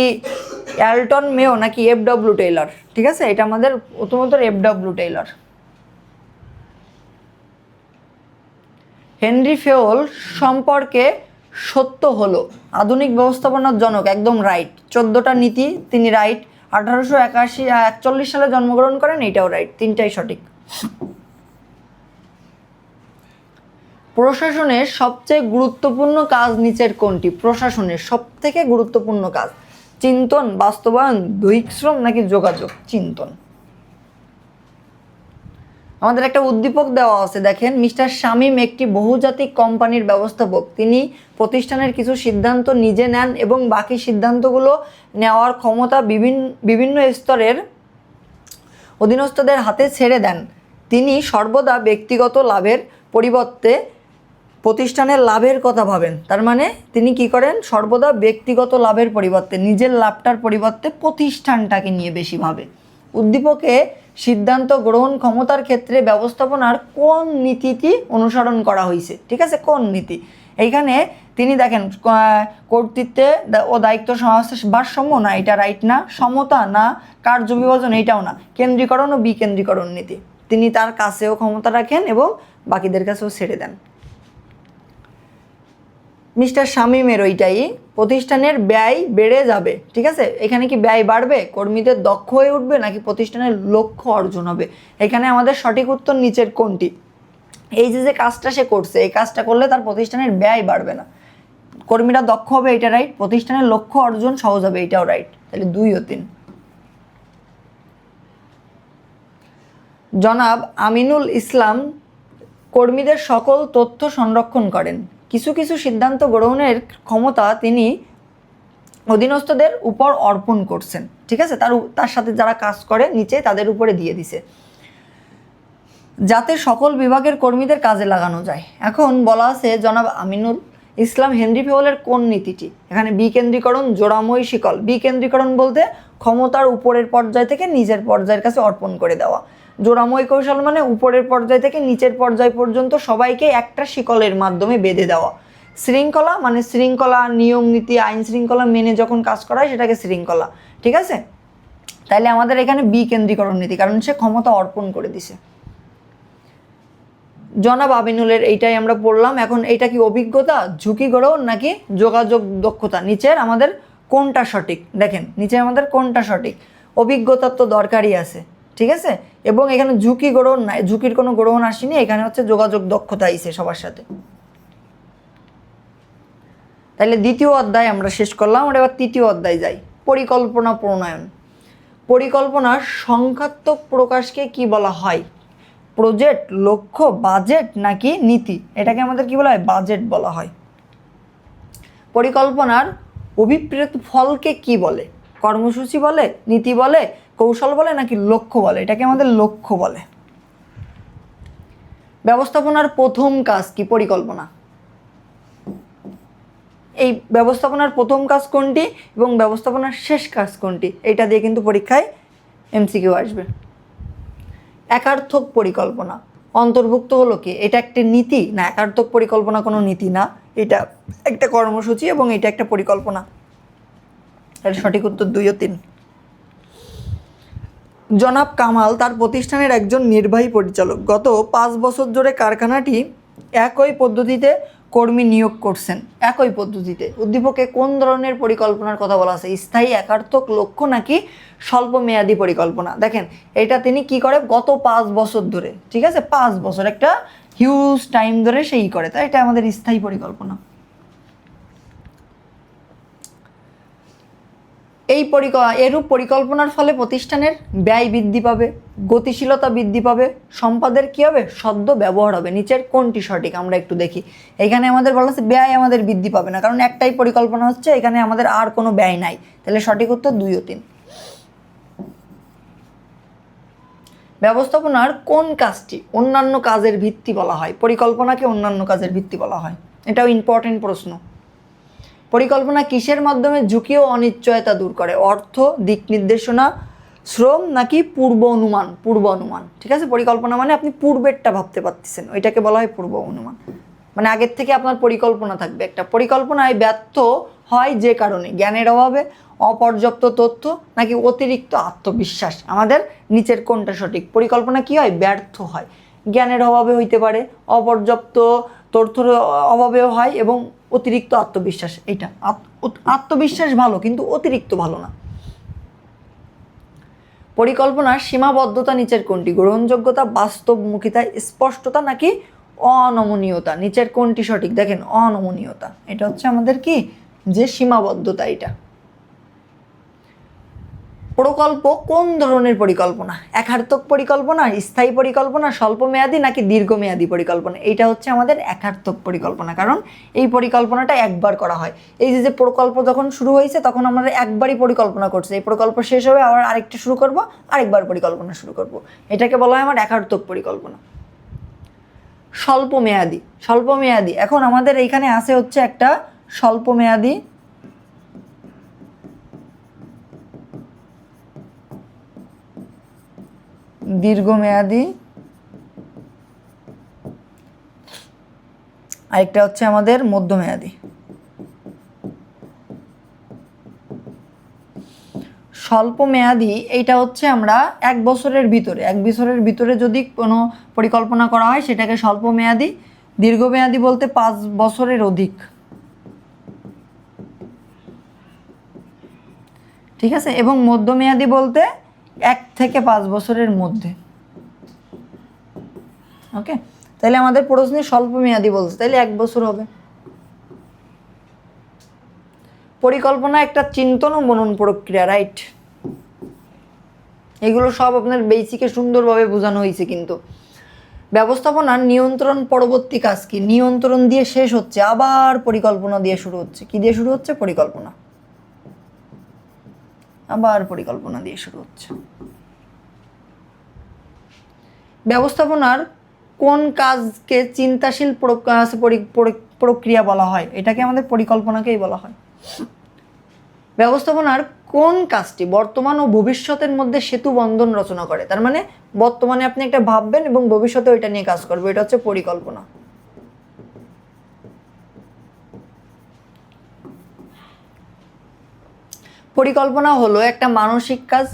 অ্যালটন মেও নাকি F.W. টেইলর? ঠিক আছে, এটা আমাদের প্রথমত F.W. টেইলর। হেনরি ফেওল সম্পর্কে সত্য হলো আধুনিক ব্যবস্থাপনার জনক, একদম রাইট। 14টা নীতি তিনি রাইট। 1841 সালে জন্মগ্রহণ করেন, এটাও রাইট, তিনটাই সঠিক। প্রশাসনের সবচেয়ে গুরুত্বপূর্ণ কাজ নিচের কোনটি? প্রশাসনের সবথেকে গুরুত্বপূর্ণ কাজ চিন্তন, বাস্তবায়ন, দৈহিক শ্রম নাকি যোগাযোগ? চিন্তন। আমাদের একটা উদ্দীপক দেওয়া আছে, দেখেন, মিস্টার শামীম একটি বহুজাতিক কোম্পানির ব্যবস্থাপক। তিনি প্রতিষ্ঠানের কিছু সিদ্ধান্ত নিজে নেন এবং বাকি সিদ্ধান্তগুলো নেওয়ার ক্ষমতা বিভিন্ন স্তরের অধীনস্থদের হাতে ছেড়ে দেন। তিনি সর্বদা ব্যক্তিগত লাভের পরিবর্তে প্রতিষ্ঠানের লাভের কথা ভাবেন। তার মানে তিনি কি করেন? সর্বদা ব্যক্তিগত লাভের পরিবর্তে, নিজের লাভটার পরিবর্তে প্রতিষ্ঠানটাকে নিয়ে বেশি ভাবে। উদ্দীপকে সিদ্ধান্ত গ্রহণ ক্ষমতার ক্ষেত্রে ব্যবস্থাপনার কোন নীতিটি অনুসরণ করা হয়েছে? ঠিক আছে, কোন নীতি? এইখানে তিনি দেখেন কর্তৃত্বে ও দায়িত্ব ভারসাম্য না, এটা রাইট না। সমতা না, কার্য বিভাজন, এইটাও না। কেন্দ্রীকরণ ও বিকেন্দ্রীকরণ নীতি। তিনি তার কাছেও ক্ষমতা রাখেন এবং বাকিদের কাছেও ছেড়ে দেন। মিস্টার শামীমের ওইটাই, প্রতিষ্ঠানের ব্যয় বেড়ে যাবে। ঠিক আছে, এখানে কি ব্যয় বাড়বে, কর্মীদের দক্ষ হয়ে উঠবে নাকি প্রতিষ্ঠানের লক্ষ্য অর্জন হবে? এখানে আমাদের সঠিক উত্তর নিচের কোনটি? এই যে কাজটা সে করছে, এই কাজটা করলে তার প্রতিষ্ঠানের ব্যয় বাড়বে না, কর্মীরা দক্ষ হবে, এটা রাইট। প্রতিষ্ঠানের লক্ষ্য অর্জন সহজ হবে, এটাও রাইট। তাহলে 2 ও 3। জনাব আমিনুল ইসলাম কর্মীদের সকল তথ্য সংরক্ষণ করেন। কিছু কিছু সিদ্ধান্ত গ্রহণের ক্ষমতা তিনি অধীনস্থদের উপর অর্পণ করছেন। ঠিক আছে, তার সাথে যারা কাজ করে নিচে তাদের উপরে দিয়ে দিছে, যাতে সকল বিভাগের কর্মীদের কাজে লাগানো যায়। এখন বলা আছে জনাব আমিনুল ইসলাম হেনরি ফেওলের কোন নীতিটি? এখানে বিকেন্দ্রীকরণ, জোড়াময় শিকল। বিকেন্দ্রীকরণ বলতে ক্ষমতার উপরের পর্যায় থেকে নিচের পর্যায়ের কাছে অর্পণ করে দেওয়া। জোড়াময় কৌশল মানে উপরের পর্যায় থেকে নিচের পর্যায় পর্যন্ত সবাইকে একটা শিকলের মাধ্যমে বেঁধে দেওয়া। শৃঙ্খলা মানে শৃঙ্খলা, নিয়ম নীতি, আইন শৃঙ্খলা মেনে যখন কাজ করা হয় সেটাকে শৃঙ্খলা। ঠিক আছে, তাইলে আমাদের এখানে বিকেন্দ্রীকরণ নীতি, কারণ সে ক্ষমতা অর্পণ করে দিছে। জনাব আমিনুলের এইটাই আমরা পড়লাম। এখন এইটা কি অভিজ্ঞতা, ঝুঁকি গ্রহণ নাকি যোগাযোগ দক্ষতা? নিচের আমাদের কোনটা সঠিক? দেখেন নিচে আমাদের কোনটা সঠিক? অভিজ্ঞতার তো দরকারই আছে, ঠিক আছে, এবং এখানে ঝুঁকি গ্রহণ নাই, ঝুঁকির কোনো গ্রহণ আসেনি, এখানে হচ্ছে যোগাযোগ দক্ষতা আইছে সবার সাথে। তাহলে 2য় অধ্যায় আমরা শেষ করলাম, আমরা এবার 3য় অধ্যায় যাই। পরিকল্পনা প্রণয়ন। পরিকল্পনার সংখ্যাত্মক প্রকাশকে কি বলা হয়? প্রজেক্ট, লক্ষ্য, বাজেট নাকি নীতি? এটাকে আমাদের কি বলা হয়? বাজেট বলা হয়। পরিকল্পনার অভিপ্রেত ফলকে কি বলে? কর্মসূচি বলে, নীতি বলে, কৌশল বলে নাকি লক্ষ্য বলে? এটাকে আমাদের লক্ষ্য বলে। ব্যবস্থাপনার প্রথম কাজ কি? পরিকল্পনা। এই ব্যবস্থাপনার প্রথম কাজ কোনটি এবং ব্যবস্থাপনার শেষ কাজ কোনটি? এটা দিয়ে কিন্তু পরীক্ষায় এমসিকিউ আসবে। একার্থক পরিকল্পনা অন্তর্ভুক্ত হলো কি? এটা একটা নীতি না? একার্থক পরিকল্পনা কোনো নীতি না, এটা একটা কর্মসূচি এবং এটা একটা পরিকল্পনা। এর সঠিক উত্তর 2 ও 3। জনাব কামাল তার প্রতিষ্ঠানের একজন নির্বাহী পরিচালক। গত 5 বছর ধরে কারখানাটি একই পদ্ধতিতে কর্মী নিয়োগ করছেন। একই পদ্ধতিতে। উদ্দীপকে কোন ধরনের পরিকল্পনার কথা বলা আছে? স্থায়ী, একার্থক, লক্ষ্য নাকি স্বল্প মেয়াদী পরিকল্পনা? দেখেন এটা তিনি কি করে? গত 5 বছর ধরে, ঠিক আছে, 5 বছর একটা হিউজ টাইম ধরে সেই করে, তাই এটা আমাদের স্থায়ী পরিকল্পনা। এরূপ পরিকল্পনার ফলে প্রতিষ্ঠানের ব্যয় বৃদ্ধি পাবে, গতিশীলতা বৃদ্ধি পাবে, সম্পদের কী হবে? সদ্য ব্যবহার হবে। নিচের কোনটি সঠিক আমরা একটু দেখি। এখানে আমাদের বলা আছে ব্যয় আমাদের বৃদ্ধি পাবে না, কারণ একটাই পরিকল্পনা হচ্ছে, এখানে আমাদের আর কোনো ব্যয় নাই। তাহলে সঠিক উত্তর 2 ও 3। ব্যবস্থাপনার কোন কাজটি অন্যান্য কাজের ভিত্তি বলা হয়? পরিকল্পনাকে অন্যান্য কাজের ভিত্তি বলা হয়, এটাও ইম্পর্টেন্ট প্রশ্ন। পরিকল্পনা কিসের মাধ্যমে ঝুঁকি ও অনিশ্চয়তা দূর করে? অর্থ, দিক নির্দেশনা, শ্রম নাকি পূর্ব অনুমান? পূর্ব অনুমান। ঠিক আছে, পরিকল্পনা মানে আপনি পূর্বেরটা ভাবতে পারতেছেন, ওইটাকে বলা হয় পূর্ব অনুমান। মানে আগের থেকে আপনার পরিকল্পনা থাকবে। একটা পরিকল্পনায় ব্যর্থ হয় যে কারণে জ্ঞানের অভাবে, অপর্যাপ্ত তথ্য নাকি অতিরিক্ত আত্মবিশ্বাস? আমাদের নিচের কোনটা সঠিক? পরিকল্পনা কি হয়? ব্যর্থ হয়। জ্ঞানের অভাবে হইতে পারে, অপর্যাপ্ত তথ্যের অভাবেও হয় এবং অতিরিক্ত আত্মবিশ্বাস। এইটা আত্মবিশ্বাস ভালো কিন্তু অতিরিক্ত ভালো না। পরিকল্পনার সীমাবদ্ধতা নিচের কোনটি? গ্রহণযোগ্যতা, বাস্তবমুখিতা, স্পষ্টতা নাকি অনমনীয়তা? নিচের কোনটি সঠিক? দেখেন অনমনীয়তা, এটা হচ্ছে আমাদের কি যে সীমাবদ্ধতা। এটা প্রকল্প কোন ধরনের পরিকল্পনা? একার্থক পরিকল্পনা, স্থায়ী পরিকল্পনা, স্বল্পমেয়াদী নাকি দীর্ঘমেয়াদী পরিকল্পনা? এইটা হচ্ছে আমাদের একার্থক পরিকল্পনা, কারণ এই পরিকল্পনাটা একবার করা হয়। এই যে প্রকল্প যখন শুরু হয়েছে তখন আমরা একবারই পরিকল্পনা করছি, এই প্রকল্প শেষ হবে আবার আরেকটা শুরু করব, আরেকবার পরিকল্পনা শুরু করব, এটাকে বলা হয় আমার একার্থক পরিকল্পনা। স্বল্পমেয়াদী, স্বল্পমেয়াদী এখন আমাদের এইখানে আছে হচ্ছে একটা স্বল্পমেয়াদী, দীর্ঘমেয়াদী, আরেকটা হচ্ছে আমাদের মধ্যমেয়াদী। স্বল্পমেয়াদী এইটা হচ্ছে আমরা এক বছরের ভিতরে যদি কোনো পরিকল্পনা করা হয় সেটাকে স্বল্পমেয়াদী। দীর্ঘমেয়াদী বলতে 5 বছরের অধিক, ঠিক আছে। এবং মধ্যমেয়াদী বলতে 1 থেকে 5 বছরের মধ্যে। ওকে, তাহলে আমাদের প্রশ্নে স্বল্পমেয়াদী বলছে, তাহলে 1 বছর হবে। পরিকল্পনা একটা চিন্তন ও মনন প্রক্রিয়া, রাইট। এগুলো সব আপনার বেসিকে সুন্দরভাবে বোঝানো হয়েছে। কিন্তু ব্যবস্থাপনার নিয়ন্ত্রণ পরবর্তী কাজ কি? নিয়ন্ত্রণ দিয়ে শেষ হচ্ছে, আবার পরিকল্পনা দিয়ে শুরু হচ্ছে। কি দিয়ে শুরু হচ্ছে? পরিকল্পনা, আবার পরিকল্পনা দিয়ে শুরু হচ্ছে। ব্যবস্থাপনার কোন কাজকে চিন্তাশীল প্রক্রিয়া বলা হয়? এটাকে আমাদের পরিকল্পনাকেই বলা হয়। ব্যবস্থাপনার কোন কাজটি বর্তমান ও ভবিষ্যতের মধ্যে সেতু বন্ধন রচনা করে? তার মানে বর্তমানে আপনি একটা ভাববেন এবং ভবিষ্যতে ওইটা নিয়ে কাজ করবে, এটা হচ্ছে পরিকল্পনা। পরিকল্পনা হলো একটা মানসিক কাজ,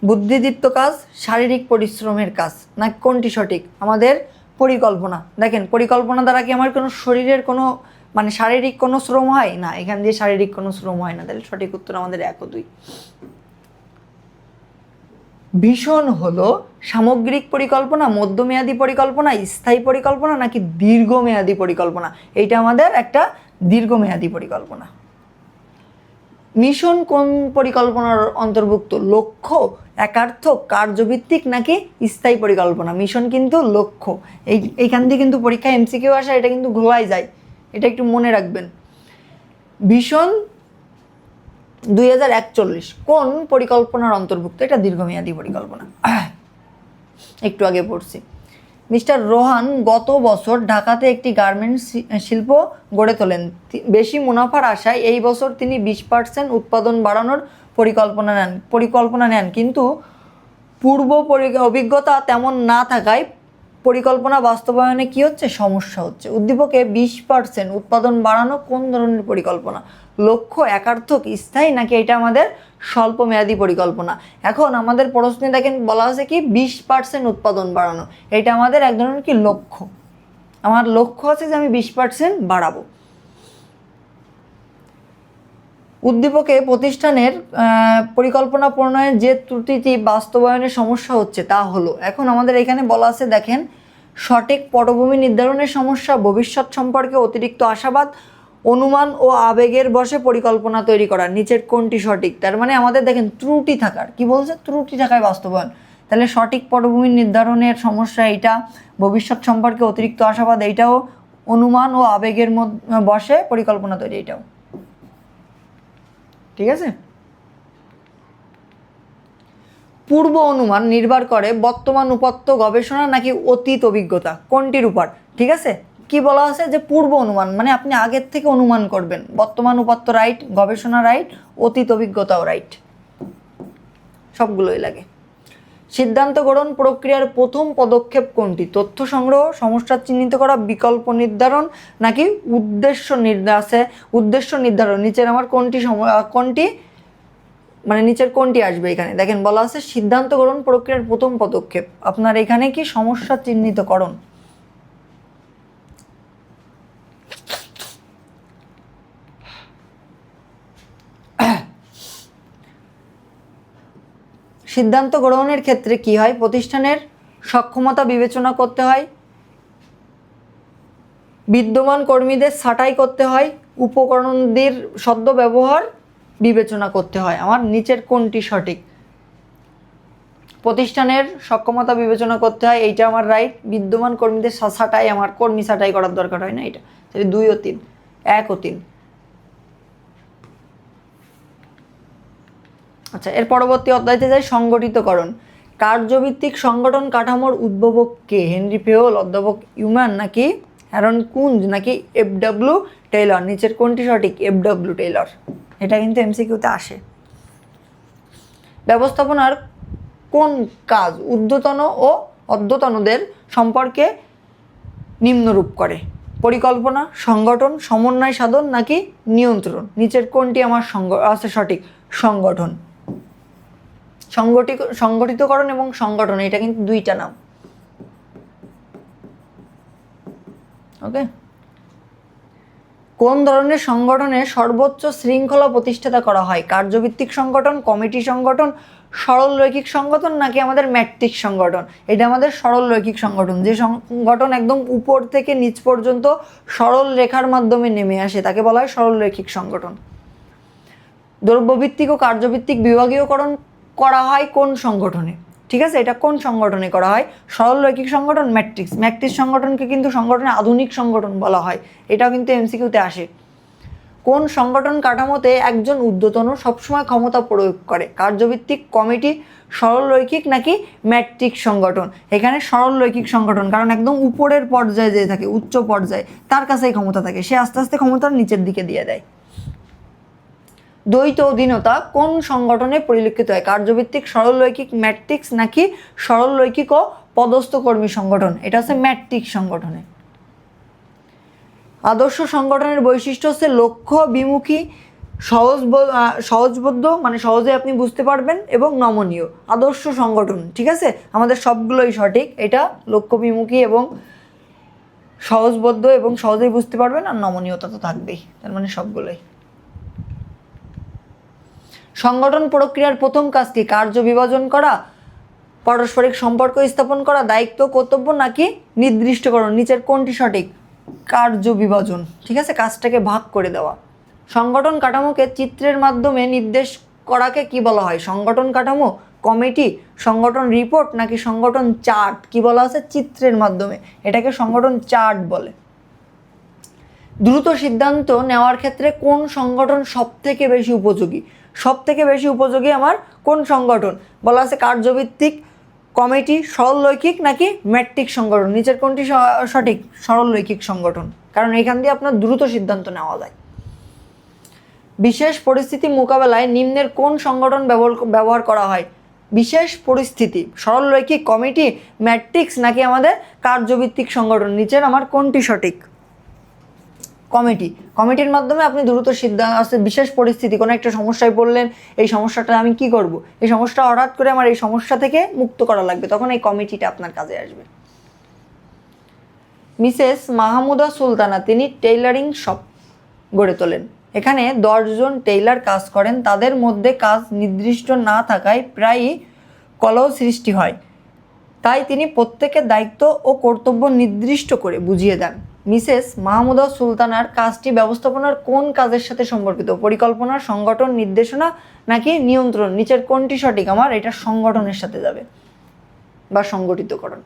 বুদ্ধিদীপ্ত কাজ, শারীরিক পরিশ্রমের কাজ, না কোনটি সঠিক? আমাদের পরিকল্পনা। দেখেন পরিকল্পনা দ্বারা কি আমার কোনো শরীরের কোনো মানে শারীরিক কোনো শ্রম হয় না? এখান দিয়ে শারীরিক কোনো শ্রম হয় না, তাহলে সঠিক উত্তর আমাদের 1 ও 2। ভীষণ হলো সামগ্রিক পরিকল্পনা, মধ্যমেয়াদী পরিকল্পনা, স্থায়ী পরিকল্পনা নাকি দীর্ঘমেয়াদী পরিকল্পনা? এইটা আমাদের একটা দীর্ঘমেয়াদী পরিকল্পনা। মিশন কোন পরিকল্পনার অন্তর্ভুক্ত? লক্ষ্য, একার্থক, কার্যভিত্তিক নাকি স্থায়ী পরিকল্পনা? মিশন কিন্তু লক্ষ্য। এইখান দিয়ে কিন্তু পরীক্ষা এমসিকিউ আসা, এটা কিন্তু ঘোলাই যায়, এটা একটু মনে রাখবেন। ভিশন 2041 কোন পরিকল্পনার অন্তর্ভুক্ত? এটা দীর্ঘমেয়াদী পরিকল্পনা, একটু আগে পড়ছি। মিস্টার রোহান গত বছর ঢাকাতে একটি গার্মেন্টস শিল্প গড়ে তোলেন। বেশি মুনাফার আশায় এই বছর তিনি 20% উৎপাদন বাড়ানোর পরিকল্পনা নেন, কিন্তু পূর্ব অভিজ্ঞতা তেমন না থাকায় পরিকল্পনা বাস্তবায়নে কি হচ্ছে? সমস্যা হচ্ছে। উদ্দীপকে 20% উৎপাদন বাড়ানো কোন ধরনের পরিকল্পনা? লক্ষ্য, একার্থক, স্থায়ী নাকি এটা আমাদের স্বল্পমেয়াদী পরিকল্পনা? এখন আমাদের প্রশ্নে দেখেন বলা আছে কি 20% উৎপাদন বাড়ানো, এটা আমাদের এক ধরনের কি লক্ষ্য। আমার লক্ষ্য আছে যে আমি 20% বাড়াবো। উদ্দীপকে প্রতিষ্ঠানের পরিকল্পনা প্রণয়নের যে ত্রুটিটি বাস্তবায়নের সমস্যা হচ্ছে তা হলো। এখন আমাদের এখানে বলা আছে দেখেন সঠিক পটভূমি নির্ধারণের সমস্যা, ভবিষ্যৎ সম্পর্কে অতিরিক্ত আশাবাদ, অনুমান ও আবেগের বশে পরিকল্পনা তৈরি করা। নিচের কোনটি সঠিক? তার মানে আমাদের দেখেন ত্রুটি থাকার, কি বলছে? ত্রুটি থাকায় বাস্তবায়ন। তাহলে সঠিক পটভূমি নির্ধারণের সমস্যা এইটা, ভবিষ্যৎ সম্পর্কে অতিরিক্ত আশাবাদ এইটাও, অনুমান ও আবেগের বশে পরিকল্পনা তৈরি এইটাও। ঠিক আছে। পূর্ব অনুমান নির্ভর করে বর্তমান উপাত্ত গবেষণা নাকি অতীত অভিজ্ঞতা? কোনটির উপর? ঠিক আছে, কি বলা আছে যে পূর্ব অনুমান মানে আপনি আগের থেকে অনুমান করবেন। বর্তমান উপাত্ত রাইট, গবেষণা রাইট, অতীত অভিজ্ঞতাও রাইট, সবগুলোই লাগে। সিদ্ধান্ত গ্রহণ প্রক্রিয়ার প্রথম পদক্ষেপ কোনটি? তথ্য সংগ্রহ, সমস্যা চিহ্নিত করা, বিকল্প নির্ধারণ নাকি উদ্দেশ্য নির্ধারণ? নিচের আমার কোনটি মানে নিচের কোনটি আসবে? এখানে দেখেন বলা আছে সিদ্ধান্ত গ্রহণ প্রক্রিয়ার প্রথম পদক্ষেপ, আপনার এখানে কি সমস্যা চিহ্নিতকরণ। সিদ্ধান্ত গ্রহণের ক্ষেত্রে কি হয়, প্রতিষ্ঠানের সক্ষমতা বিবেচনা করতে হয়, বিদ্যমান কর্মীদের ছাঁটাই করতে হয়, উপকরণদের সদ্য ব্যবহার বিবেচনা করতে হয়। আমার নিচের কোনটি সঠিক? প্রতিষ্ঠানের সক্ষমতা বিবেচনা করতে হয়, এইটা আমার রাইট। বিদ্যমান কর্মীদের ছাঁটাই, আমার কর্মী ছাঁটাই করার দরকার হয় না, এটা। তাহলে 2 ও 3, 1 ও 3। আচ্ছা, এর পরবর্তী অধ্যায়তে যাই, সংগঠিতকরণ। কার্যভিত্তিক সংগঠন কাঠামোর উদ্ভাবক কে? হেনরি ফেওল, অধ্যাপক ইউম্যান, নাকি অ্যারন কুঞ্জ, নাকি এফ.ডব্লিউ. টেইলর? নিচের কোনটি সঠিক? এফ.ডব্লিউ. টেইলর। এটা কিন্তু এমসিকিউতে আসে। ব্যবস্থাপনার কোন কাজ ঊর্ধ্বতন ও অধস্তনদের সম্পর্কে নিম্নরূপ করে? পরিকল্পনা, সংগঠন, সমন্বয় সাধন, নাকি নিয়ন্ত্রণ? নিচের কোনটি আমার সঠিক? সংগঠন। সংগঠিতকরণ এবং সংগঠন, এটা কিন্তু 2টা নাম। ওকে। কোন ধরনের সংগঠনে সর্বোচ্চ শৃঙ্খলা প্রতিষ্ঠাতা করা হয়? কার্যভিত্তিক সংগঠন, কমিটি সংগঠন, সরল রৈখিক সংগঠন, নাকি আমাদের ম্যাট্রিক্স সংগঠন? এটা আমাদের সরল রৈখিক সংগঠন। যে সংগঠন একদম উপর থেকে নিচ পর্যন্ত সরল রেখার মাধ্যমে নেমে আসে তাকে বলা হয় সরল রৈখিক সংগঠন। দ্রব্যভিত্তিক ও কার্যভিত্তিক বিভাগীয়করণ করা হয় কোন সংগঠনে? ঠিক আছে, এটা কোন সংগঠনে করা হয়? সরল রৈখিক সংগঠন, ম্যাট্রিক্স সংগঠনকে কিন্তু সংগঠনের আধুনিক সংগঠন বলা হয়। এটাও কিন্তু এমসিকিউতে আসে। কোন সংগঠন কাঠামোতে একজন ঊর্ধ্বতন সবসময় ক্ষমতা প্রয়োগ করে? কার্যভিত্তিক, কমিটি, সরল রৈখিক, নাকি ম্যাট্রিক্স সংগঠন? এখানে সরল রৈখিক সংগঠন, কারণ একদম উপরের পর্যায়ে যে থাকে, উচ্চ পর্যায়ে, তার কাছেই ক্ষমতা থাকে, সে আস্তে আস্তে ক্ষমতার নিচের দিকে দিয়ে দেয়। দ্বৈত অধীনতা কোন সংগঠনে পরিলক্ষিত হয়? কার্যভিত্তিক, সরল রৈখিক, ম্যাট্রিক্স, নাকি সরল রৈখিক ও পদস্থ কর্মী সংগঠন? এটা হচ্ছে ম্যাট্রিক্স সংগঠনে। আদর্শ সংগঠনের বৈশিষ্ট্য হচ্ছে লক্ষ্য বিমুখী, সহজবোধ্য, মানে সহজে আপনি বুঝতে পারবেন, এবং নমনীয়। আদর্শ সংগঠন, ঠিক আছে, আমাদের সবগুলোই সঠিক। এটা লক্ষ্য বিমুখী এবং সহজবোধ্য এবং সহজেই বুঝতে পারবেন, আর নমনীয়তা তো থাকবেই, তার মানে সবগুলোই। সংগঠন প্রক্রিয়ার প্রথম কাজ কি? কার্য বিভাজন করা, পারস্পরিক সম্পর্ক স্থাপন করা, দায়িত্ব কর্তব্য, নাকি নির্দিষ্টকরণ? নিচের কোনটি সঠিক? কার্য বিভাজন, ঠিক আছে, কাজটাকে ভাগ করে দেওয়া। সংগঠন কাঠামোকে চিত্রের মাধ্যমে নির্দেশ করাকে কি বলা হয়? সংগঠন কাঠামো, কমিটি, সংগঠন রিপোর্ট, নাকি সংগঠন চার্ট? কি বলা আছে? চিত্রের মাধ্যমে, এটাকে সংগঠন চার্ট বলে। দ্রুত সিদ্ধান্ত নেওয়ার ক্ষেত্রে কোন সংগঠন সবথেকে বেশি উপযোগী? সবথেকে বেশি উপযোগী আমার কোন সংগঠন? বলা আছে কার্যভিত্তিক, কমিটি, সরল রৈখিক, নাকি ম্যাট্রিক্স সংগঠন? নিচের কোনটি সঠিক? সরল রৈখিক সংগঠন, কারণ এখান দিয়ে আপনার দ্রুত সিদ্ধান্ত নেওয়া যায়। বিশেষ পরিস্থিতি মোকাবেলায় নিম্নের কোন সংগঠন ব্যবহার করা হয়? বিশেষ পরিস্থিতি, সরল রৈখিক, কমিটি, ম্যাট্রিক্স, নাকি আমাদের কার্যভিত্তিক সংগঠন? নিচের আমার কোনটি সঠিক? কমিটি। কমিটির মাধ্যমে আপনি দ্রুত সিদ্ধান্ত আসছে। বিশেষ পরিস্থিতি, কোনো একটা সমস্যায় পড়লেন, এই সমস্যাটা আমি কি করব, এই সমস্যা হঠাৎ করে আমার এই সমস্যা থেকে মুক্ত করা লাগবে, তখন এই কমিটিটা আপনার কাজে আসবে। মিসেস মাহমুদা সুলতানা তিনি টেইলারিং শপ গড়ে তোলেন। এখানে 10 জন টেইলার কাজ করেন, তাদের মধ্যে কাজ নির্দিষ্ট না থাকায় প্রায়ই কলহ সৃষ্টি হয়, তাই তিনি প্রত্যেকের দায়িত্ব ও কর্তব্য নির্দিষ্ট করে বুঝিয়ে দেন। মিসেস মাহমুদা সুলতানার কাজটি ব্যবস্থাপনার কোন কাজের সাথে সম্পর্কিত? পরিকল্পনা, সংগঠন, নির্দেশনা, নাকি নিয়ন্ত্রণ? নিচের কোনটি সঠিক? আমার এটা সংগঠনের সাথে যাবে, বা সংগঠিতকরণ।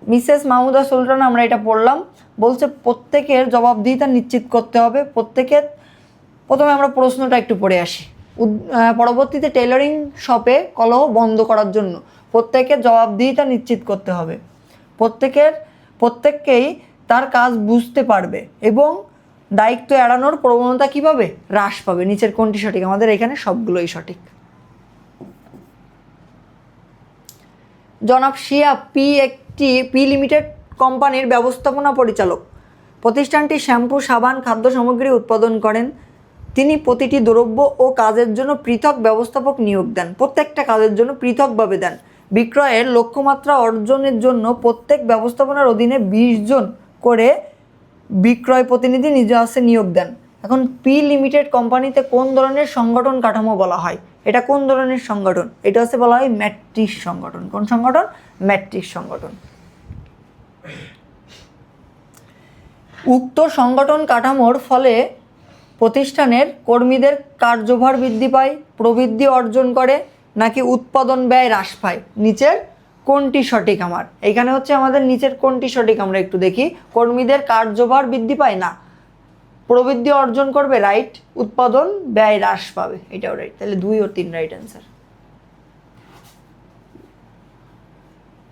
মিসেস মাহমুদা সুলতানা, আমরা এটা পড়লাম, বলছে প্রত্যেকের জবাবদিহিতা নিশ্চিত করতে হবে। প্রত্যেকের, প্রথমে আমরা প্রশ্নটা একটু পড়ে আসি। পরবর্তীতে টেইলরিং শপে কলহ বন্ধ করার জন্য প্রত্যেকের জবাবদিহিতা নিশ্চিত করতে হবে। প্রত্যেককেই তার কাজ বুঝতে পারবে এবং দায়িত্ব এড়ানোর প্রবণতা কীভাবে হ্রাস পাবে। নিচের কোনটি সঠিক? আমাদের এখানে সবগুলোই সঠিক। জনাব শিয়া একটি লিমিটেড কোম্পানির ব্যবস্থাপনা পরিচালক। প্রতিষ্ঠানটি শ্যাম্পু, সাবান, খাদ্য সামগ্রী উৎপাদন করেন। তিনি প্রতিটি দ্রব্য ও কাজের জন্য পৃথক ব্যবস্থাপক নিয়োগ দেন, প্রত্যেকটা কাজের জন্য পৃথকভাবে দেন। বিক্রয়ের লক্ষ্যমাত্রা অর্জনের জন্য প্রত্যেক ব্যবস্থাপনার অধীনে 20 জন করে বিক্রয় প্রতিনিধি নিজ নিয়োগ দেন। এখন পি লিমিটেড কোম্পানিতে কোন ধরনের সংগঠন কাঠামো বলা হয়? এটা কোন ধরনের সংগঠন? এটা হচ্ছে বলা হয় ম্যাট্রিক্স সংগঠন। কোন সংগঠন? ম্যাট্রিক্স সংগঠন। উক্ত সংগঠন কাঠামোর ফলে প্রতিষ্ঠানের কর্মীদের কার্যভার বৃদ্ধি পায়, প্রবৃদ্ধি অর্জন করে, নাকি উৎপাদন ব্যয় হ্রাস পায়? নিচের কোনটি সঠিক? আমার এখানে হচ্ছে আমাদের নিচের কোনটি সঠিক আমরা একটু দেখি। কর্মীদের কার্যভার বৃদ্ধি পায় না, প্রবৃদ্ধি অর্জন করবে, রাইট, উৎপাদন ব্যয় হ্রাস পাবে, এটাও রাইট। তাহলে 2 ও 3 রাইট অ্যান্সার।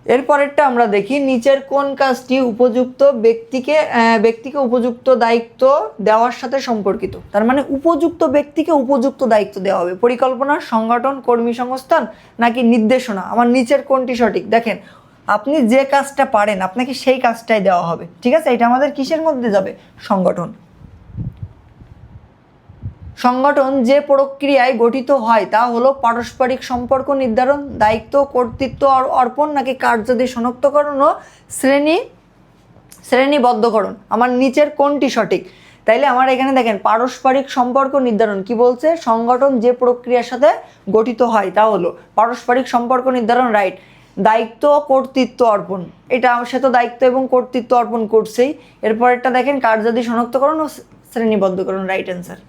এরপরেরটা আমরা দেখি, নিচের কোন কাজটি উপযুক্ত ব্যক্তিকে উপযুক্ত দায়িত্ব দেওয়ার সাথে সম্পর্কিত? তার মানে উপযুক্ত ব্যক্তিকে উপযুক্ত দায়িত্ব দেওয়া হবে। পরিকল্পনা, সংগঠন, কর্মী সংস্থান, নাকি নির্দেশনা? আমার নিচের কোনটি সঠিক? দেখেন, আপনি যে কাজটা পারেন আপনাকে সেই কাজটাই দেওয়া হবে, ঠিক আছে? এটা আমাদের কিসের মধ্যে যাবে? সংগঠন। সংগঠন যে প্রক্রিয়ায় গঠিত হয় তা হলো পারস্পরিক সম্পর্ক নির্ধারণ, দায়িত্ব, কর্তৃত্ব অর্পণ, নাকি কার্যাদি শনাক্তকরণ ও শ্রেণীবদ্ধকরণ? আমার নিচের কোনটি সঠিক? তাইলে আমার এখানে দেখেন পারস্পরিক সম্পর্ক নির্ধারণ কি বলছে? সংগঠন যে প্রক্রিয়ার সাথে গঠিত হয় তা হলো পারস্পরিক সম্পর্ক নির্ধারণ, রাইট। দায়িত্ব ও কর্তৃত্ব অর্পণ, এটা সে তো দায়িত্ব এবং কর্তৃত্ব অর্পণ করছেই। এরপরেরটা দেখেন কার্যাদি শনাক্তকরণ ও শ্রেণীবদ্ধকরণ, রাইট অ্যান্সার।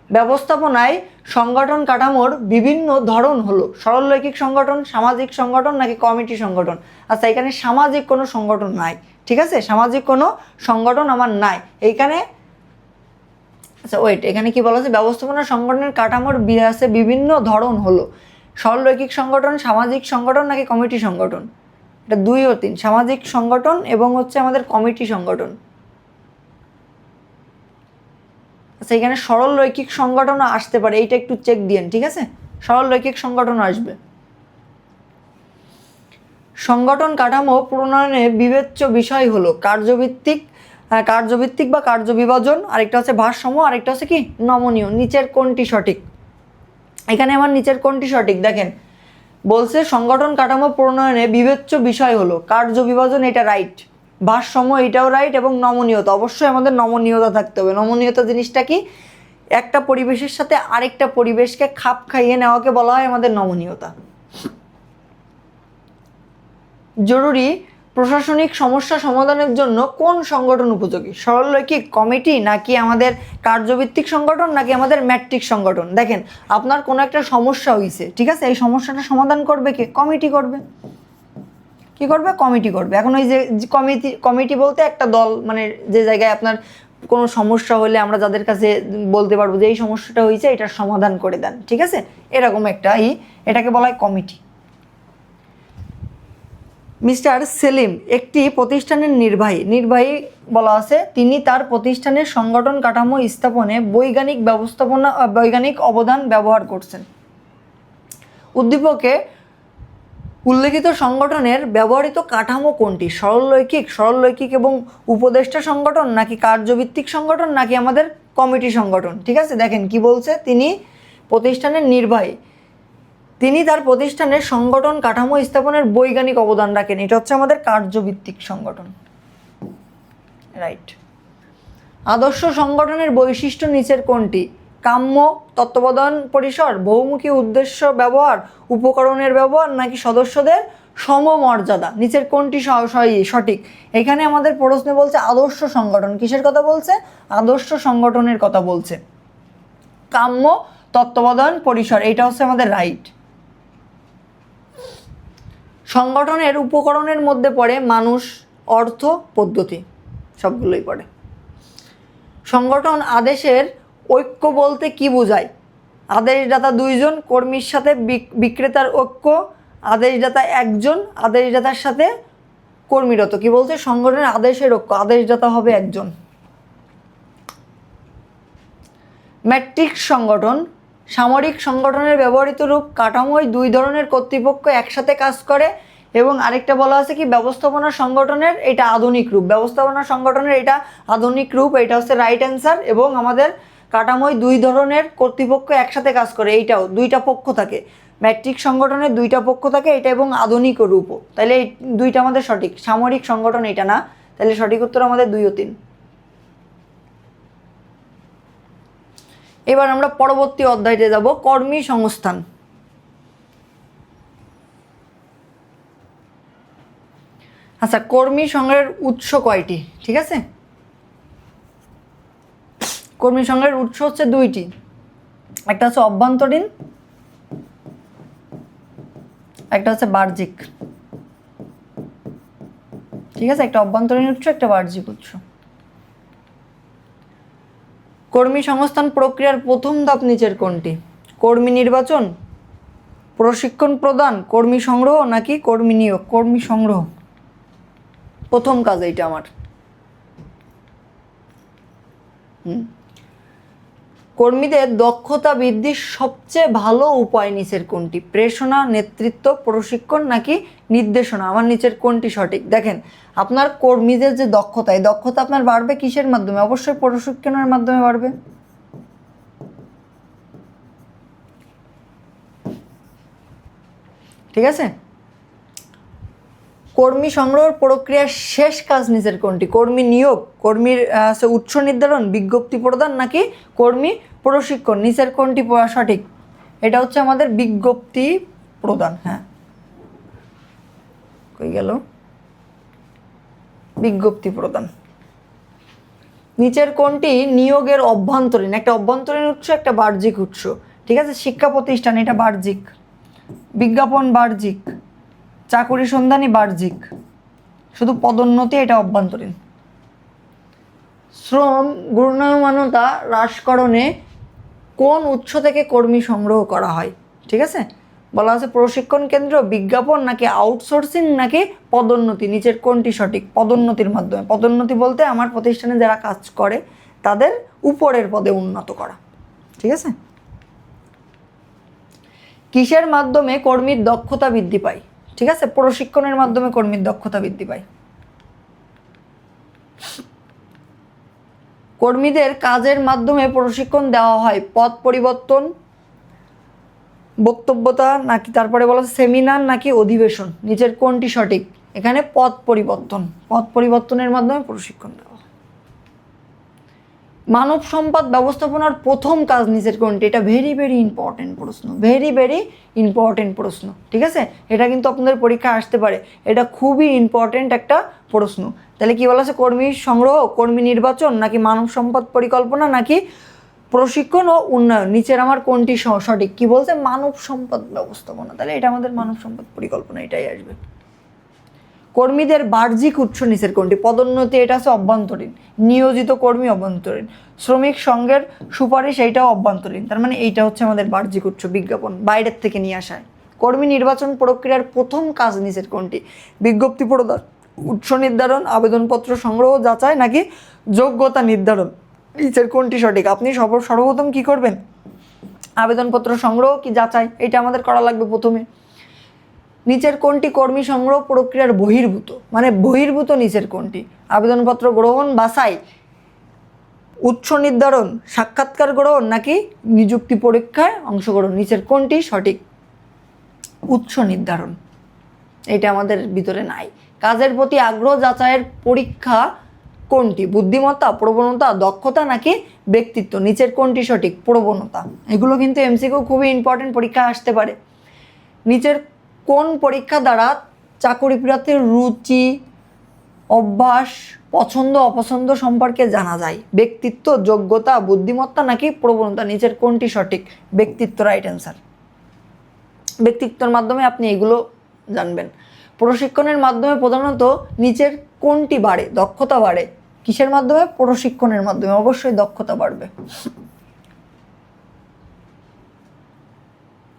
ব্যবস্থাপনায় সংগঠন কাঠামোর বিভিন্ন ধরন হলো সরলরৈখিক সংগঠন, সামাজিক সংগঠন, নাকি কমিটি সংগঠন? আচ্ছা, এখানে সামাজিক কোনো সংগঠন নাই, ঠিক আছে? সামাজিক কোনো সংগঠন আমার নাই এইখানে। আচ্ছা ওয়েট, এখানে কি বলা আছে? ব্যবস্থাপনা সংগঠনের কাঠামোর আছে বিভিন্ন ধরন হলো সরলরৈখিক সংগঠন, সামাজিক সংগঠন, নাকি কমিটি সংগঠন? এটা 2 ও 3, সামাজিক সংগঠন এবং হচ্ছে আমাদের কমিটি সংগঠন। আচ্ছা, এখানে সরল রৈখিক সংগঠনও আসতে পারে, এইটা একটু চেক দিয়েন, ঠিক আছে? সরল রৈখিক সংগঠন আসবে। সংগঠন কাঠামো প্রণয়নে বিবেচ্য বিষয় হলো কার্যভিত্তিক বা কার্য বিভাজন, আরেকটা হচ্ছে ভারসাম্য, আরেকটা হচ্ছে কি নমনীয়। নিচের কোনটি সঠিক? এখানে আমার নিচের কোনটি সঠিক দেখেন, বলছে সংগঠন কাঠামো প্রণয়নে বিবেচ্য বিষয় হলো কার্য বিভাজন, এটা রাইট। ভারসাম্য, এটাও রাইট। এবং নমনীয়তা, অবশ্যই আমাদের নমনীয়তা থাকতে হবে। নমনীয়তা জিনিসটা কি? একটা পরিবেশের সাথে আরেকটা পরিবেশকে খাপ খাইয়ে নেওয়াকে বলা হয় আমাদের নমনীয়তা। জরুরি প্রশাসনিক সমস্যা সমাধানের জন্য কোন সংগঠন উপযোগী? সরলরৈখিক, কমিটি, নাকি আমাদের কার্যভিত্তিক সংগঠন, নাকি আমাদের ম্যাট্রিক্স সংগঠন? দেখেন, আপনার কোনো একটা সমস্যা হয়েছে, ঠিক আছে? এই সমস্যাটা সমাধান করবে কে? কমিটি করবে। কি করবে? কমিটি করবে। এখন ওই যে কমিটি বলতে একটা দল, মানে যে জায়গায় আপনার কোনো সমস্যা হলে আমরা যাদের কাছে বলতে পারবো যে এই সমস্যাটা হয়েছে, এটার সমাধান করে দেন, ঠিক আছে? এরকম একটা এটাকে বলা হয় কমিটি। মিস্টার সেলিম একটি প্রতিষ্ঠানের নির্বাহী বলা আছে। তিনি তার প্রতিষ্ঠানের সংগঠন কাঠামো স্থাপনে বৈজ্ঞানিক অবদান ব্যবহার করছেন। উদ্দীপকে উল্লেখিত সংগঠনের ব্যবহৃত কাঠামো কোনটি? সরলরৈখিক এবং উপদেষ্টা সংগঠন, নাকি কার্যভিত্তিক সংগঠন, নাকি আমাদের কমিটি সংগঠন? ঠিক আছে, দেখেন কি বলছে, তিনি প্রতিষ্ঠানের নির্বাহী, তিনি তার প্রতিষ্ঠানের সংগঠন কাঠামো স্থাপনের বৈজ্ঞানিক অবদান রাখেন, এটা হচ্ছে আমাদের কার্যভিত্তিক সংগঠন, রাইট। আদর্শ সংগঠনের বৈশিষ্ট্য নিচের কোনটি? কাম্য তত্ত্বাবধান পরিসর, বহুমুখী উদ্দেশ্য ব্যবহার, উপকরণের ব্যবহার, নাকি সদস্যদের সমমর্যাদা? নিচের কোনটি সঠিক? এখানে আমাদের প্রশ্নে বলছে আদর্শ সংগঠন। কিসের কথা বলছে? আদর্শ সংগঠনের কথা বলছে। কাম্য তত্ত্বাবধান পরিসর, এটা হচ্ছে আমাদের রাইট। সংগঠনের উপকরণের মধ্যে পড়ে মানুষ, অর্থ, পদ্ধতি, সবগুলোই পড়ে। সংগঠন আদেশের ঐক্য বলতে কি বোঝায়? আদেশদাতা 2 জন, কর্মীর সাথে বিক্রেতার ঐক্য, আদেশদাতা 1 জন, আদেশদাতার সাথে কর্মীরত। কি বলছে? সংগঠনের আদেশের ঐক্য, আদেশদাতা হবে 1 জন। ম্যাট্রিক্স সংগঠন সামরিক সংগঠনের ব্যবহৃত রূপ। কাঠামোয় 2 ধরনের কর্তৃপক্ষ একসাথে কাজ করে। এবং আরেকটা বলা আছে কি ব্যবস্থাপনা সংগঠনের এটা আধুনিক রূপ। ব্যবস্থাপনা সংগঠনের এটা আধুনিক রূপ, এটা হচ্ছে রাইট অ্যান্সার। এবং আমাদের কাঠামোয় 2 ধরনের কর্তৃপক্ষ একসাথে কাজ করে, এইটাও 2টা পক্ষ থাকে। ম্যাট্রিক্স সংগঠনের 2টা পক্ষ থাকে, এটা এবং আধুনিক রূপও। তাহলে এই 2টা আমাদের সঠিক। সামরিক সংগঠন এটা না, তাহলে সঠিক উত্তর আমাদের 2 ও 3। এবার আমরা পরবর্তী অধ্যায়তে যাব, কর্মী সংস্থান। আচ্ছা, কর্মী সংঘের উৎস কয়টি? ঠিক আছে, কর্মী সংঘের উৎস হচ্ছে দুইটি, একটা হচ্ছে অভ্যন্তরীণ, একটা হচ্ছে বাহ্যিক। ঠিক আছে, একটা অভ্যন্তরীণ উৎস, একটা বাহ্যিক উৎস। কর্মী সংস্থান প্রক্রিয়ার প্রথম ধাপ নিচের কোনটি? কর্মী নির্বাচন, প্রশিক্ষণ প্রদান, কর্মী সংগ্রহ নাকি কর্মী নিয়োগ? কর্মী সংগ্রহ প্রথম কাজ এইটা আমার। কর্মীদের দক্ষতা বৃদ্ধির সবচেয়ে ভালো উপায় নিচের কোনটি? প্রেরণা, নেতৃত্ব, প্রশিক্ষণ নাকি নির্দেশনা? আমার নিচের কোনটি সঠিক? দেখেন, আপনার কর্মীদের যে দক্ষতা, এই দক্ষতা আপনার বাড়বে কিসের মাধ্যমে? অবশ্যই প্রশিক্ষণের মাধ্যমে বাড়বে। ঠিক আছে, কর্মী সংগ্রহ প্রক্রিয়ার শেষ কাজ নিচের কোনটি? কর্মী নিয়োগ, কর্মীর উৎস নির্ধারণ, বিজ্ঞপ্তি প্রদান নাকি কর্মী প্রশিক্ষণ? নিচের কোনটি সঠিক? এটা হচ্ছে আমাদের বিজ্ঞপ্তি প্রদান। হ্যাঁ, কই গেল? বিজ্ঞপ্তি প্রদান। নিচের কোনটি নিয়োগের অভ্যন্তরীণ? একটা অভ্যন্তরীণ উৎস, একটা বাহ্যিক উৎস। ঠিক আছে, শিক্ষা প্রতিষ্ঠান এটা বাহ্যিক, বিজ্ঞাপন বাহ্যিক, চাকুরি সন্ধানী বাহ্যিক, শুধু পদোন্নতি এটা অভ্যন্তরীণ। শ্রম গুণমানতা হ্রাসকরণে কোন উৎস থেকে কর্মী সংগ্রহ করা হয়? ঠিক আছে, বলা আছে প্রশিক্ষণ কেন্দ্র, বিজ্ঞাপন নাকি আউটসোর্সিং নাকি পদোন্নতি? নিচের কোনটি সঠিক? পদোন্নতির মাধ্যমে। পদোন্নতি বলতে আমার প্রতিষ্ঠানে যারা কাজ করে তাদের উপরের পদে উন্নত করা। ঠিক আছে, কিসের মাধ্যমে কর্মীর দক্ষতা বৃদ্ধি পায়? ঠিক আছে, প্রশিক্ষণের মাধ্যমে কর্মীর দক্ষতা বৃদ্ধি পায়। কর্মীদের কাজের মাধ্যমে প্রশিক্ষণ দেওয়া হয় পদ পরিবর্তন, বক্তব্যতা নাকি তারপরে বলা সেমিনার নাকি অধিবেশন? নিচের কোনটি সঠিক? এখানে পদ পরিবর্তন, পদ পরিবর্তনের মাধ্যমে প্রশিক্ষণ দেওয়া। মানব সম্পদ ব্যবস্থাপনার প্রথম কাজ নিচের কোনটি? এটা ভেরি ভেরি ইম্পর্টেন্ট প্রশ্ন, ভেরি ভেরি ইম্পর্টেন্ট প্রশ্ন। ঠিক আছে, এটা কিন্তু আপনাদের পরীক্ষায় আসতে পারে, এটা খুবই ইম্পর্টেন্ট একটা প্রশ্ন। তাহলে কি বলা আছে? কর্মী সংগ্রহ, কর্মী নির্বাচন নাকি মানব সম্পদ পরিকল্পনা নাকি প্রশিক্ষণ ও উন্নয়ন? নিচের আমার কোনটি সঠিক? কি বলছে? মানব সম্পদ ব্যবস্থাপনা। তাহলে এটা আমাদের মানব সম্পদ পরিকল্পনা, এটাই আসবে। কর্মীদের বাহ্যিক উৎস নিচের কোনটি? পদোন্নতি এটা হচ্ছে অভ্যন্তরীণ, নিয়োজিত কর্মী অভ্যন্তরীণ, শ্রমিক সংঘের সুপারিশ এইটাও অভ্যন্তরীণ। তার মানে এইটা হচ্ছে আমাদের বাহ্যিক উৎস, বিজ্ঞাপন বাইরের থেকে নিয়ে আসায়। কর্মী নির্বাচন প্রক্রিয়ার প্রথম কাজ নিচের কোনটি? বিজ্ঞপ্তি প্রদান, উৎস নির্ধারণ, আবেদনপত্র সংগ্রহ যাচাই নাকি যোগ্যতা নির্ধারণ? নিচের কোনটি সঠিক? আপনি সর্বপ্রথম কি করবেন? আবেদনপত্র সংগ্রহ কি যাচাই, এটা আমাদের করা লাগবে প্রথমে। নিচের কোনটি কর্মী সংগ্রহ প্রক্রিয়ার বহির্ভূত? মানে বহির্ভূত নিচের কোনটি? আবেদনপত্র গ্রহণ, বাছাই, উৎস নির্ধারণ, সাক্ষাৎকার গ্রহণ নাকি নিযুক্তি পরীক্ষায় অংশগ্রহণ? নিচের কোনটি সঠিক? উৎস নির্ধারণ, এটা আমাদের ভিতরে নাই। কাজের প্রতি আগ্রহ যাচাইয়ের পরীক্ষা কোনটি? বুদ্ধিমত্তা, প্রবণতা, দক্ষতা নাকি ব্যক্তিত্ব? নিচের কোনটি সঠিক? প্রবণতা। এগুলো কিন্তু এমসিকিউ খুবই ইম্পর্টেন্ট, পরীক্ষা আসতে পারে। নিচের কোন পরীক্ষা দ্বারা চাকরি প্রার্থীর রুচি, অভ্যাস, পছন্দ অপছন্দ সম্পর্কে জানা যায়? ব্যক্তিত্ব, যোগ্যতা, বুদ্ধিমত্তা নাকি প্রবণতা? নিচের কোনটি সঠিক? ব্যক্তিত্ব, রাইট অ্যান্সার। ব্যক্তিত্বের মাধ্যমে আপনি এগুলো জানবেন। প্রশিক্ষণের মাধ্যমে প্রধানত নিচের কোনটি বাড়ে? দক্ষতা বাড়ে। কিসের মাধ্যমে? প্রশিক্ষণের মাধ্যমে, অবশ্যই দক্ষতা বাড়বে।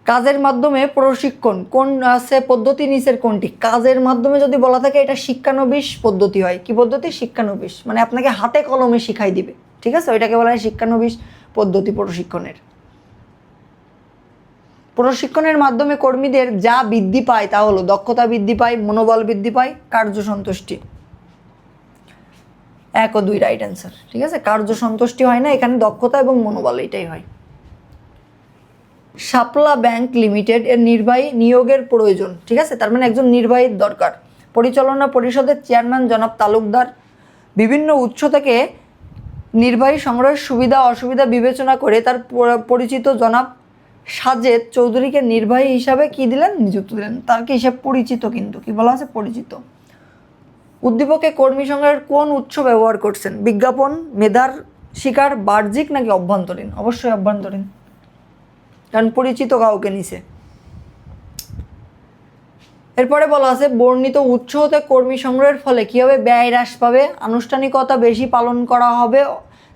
কাজের মাধ্যমে প্রশিক্ষণ কোন আছে পদ্ধতি? নিচের কোনটি? কাজের মাধ্যমে যদি বলা থাকে এটা শিক্ষানবিশ পদ্ধতি হয়। কি পদ্ধতি? শিক্ষানবিশ, মানে আপনাকে হাতে কলমে শিখাই দিবে। ঠিক আছে, ওইটাকে বলা হয় শিক্ষানবিশ পদ্ধতি প্রশিক্ষণের। প্রশিক্ষণের মাধ্যমে কর্মীদের যা বৃদ্ধি পায় তা হলো দক্ষতা বৃদ্ধি পায়, মনোবল বৃদ্ধি পায়, কার্যসন্তুষ্টি। 1 ও 2 রাইট অ্যান্সার। ঠিক আছে, কার্যসন্তুষ্টি হয় না, এখানে দক্ষতা এবং মনোবল এটাই হয়। শাপলা ব্যাংক লিমিটেড এর নির্বাহী নিয়োগের প্রয়োজন। ঠিক আছে, তার মানে একজন নির্বাহীর দরকার। পরিচালনা পরিষদের চেয়ারম্যান জনাব তালুকদার বিভিন্ন উৎস থেকে নির্বাহী সংগ্রহের সুবিধা অসুবিধা বিবেচনা করে তার পরিচিত জনাব সাজেদ চৌধুরীকে নির্বাহী হিসাবে কি দিলেন, নিযুক্ত দিলেন। তার কি হিসাব পরিচিত, কিন্তু কি বলা আছে, পরিচিত। উদ্দীপকে কর্মী সংগ্রহের কোন উৎস ব্যবহার করছেন? বিজ্ঞাপন, মেধার শিকার, বাহ্যিক নাকি অভ্যন্তরীণ? অবশ্যই অভ্যন্তরীণ, কারণ পরিচিত কাউকে নিছে। এরপরে বলা আছে বর্ণিত উৎস হতে কর্মী সংগ্রহের ফলে কী হবে, ব্যয় হ্রাস পাবে, আনুষ্ঠানিকতা বেশি পালন করা হবে,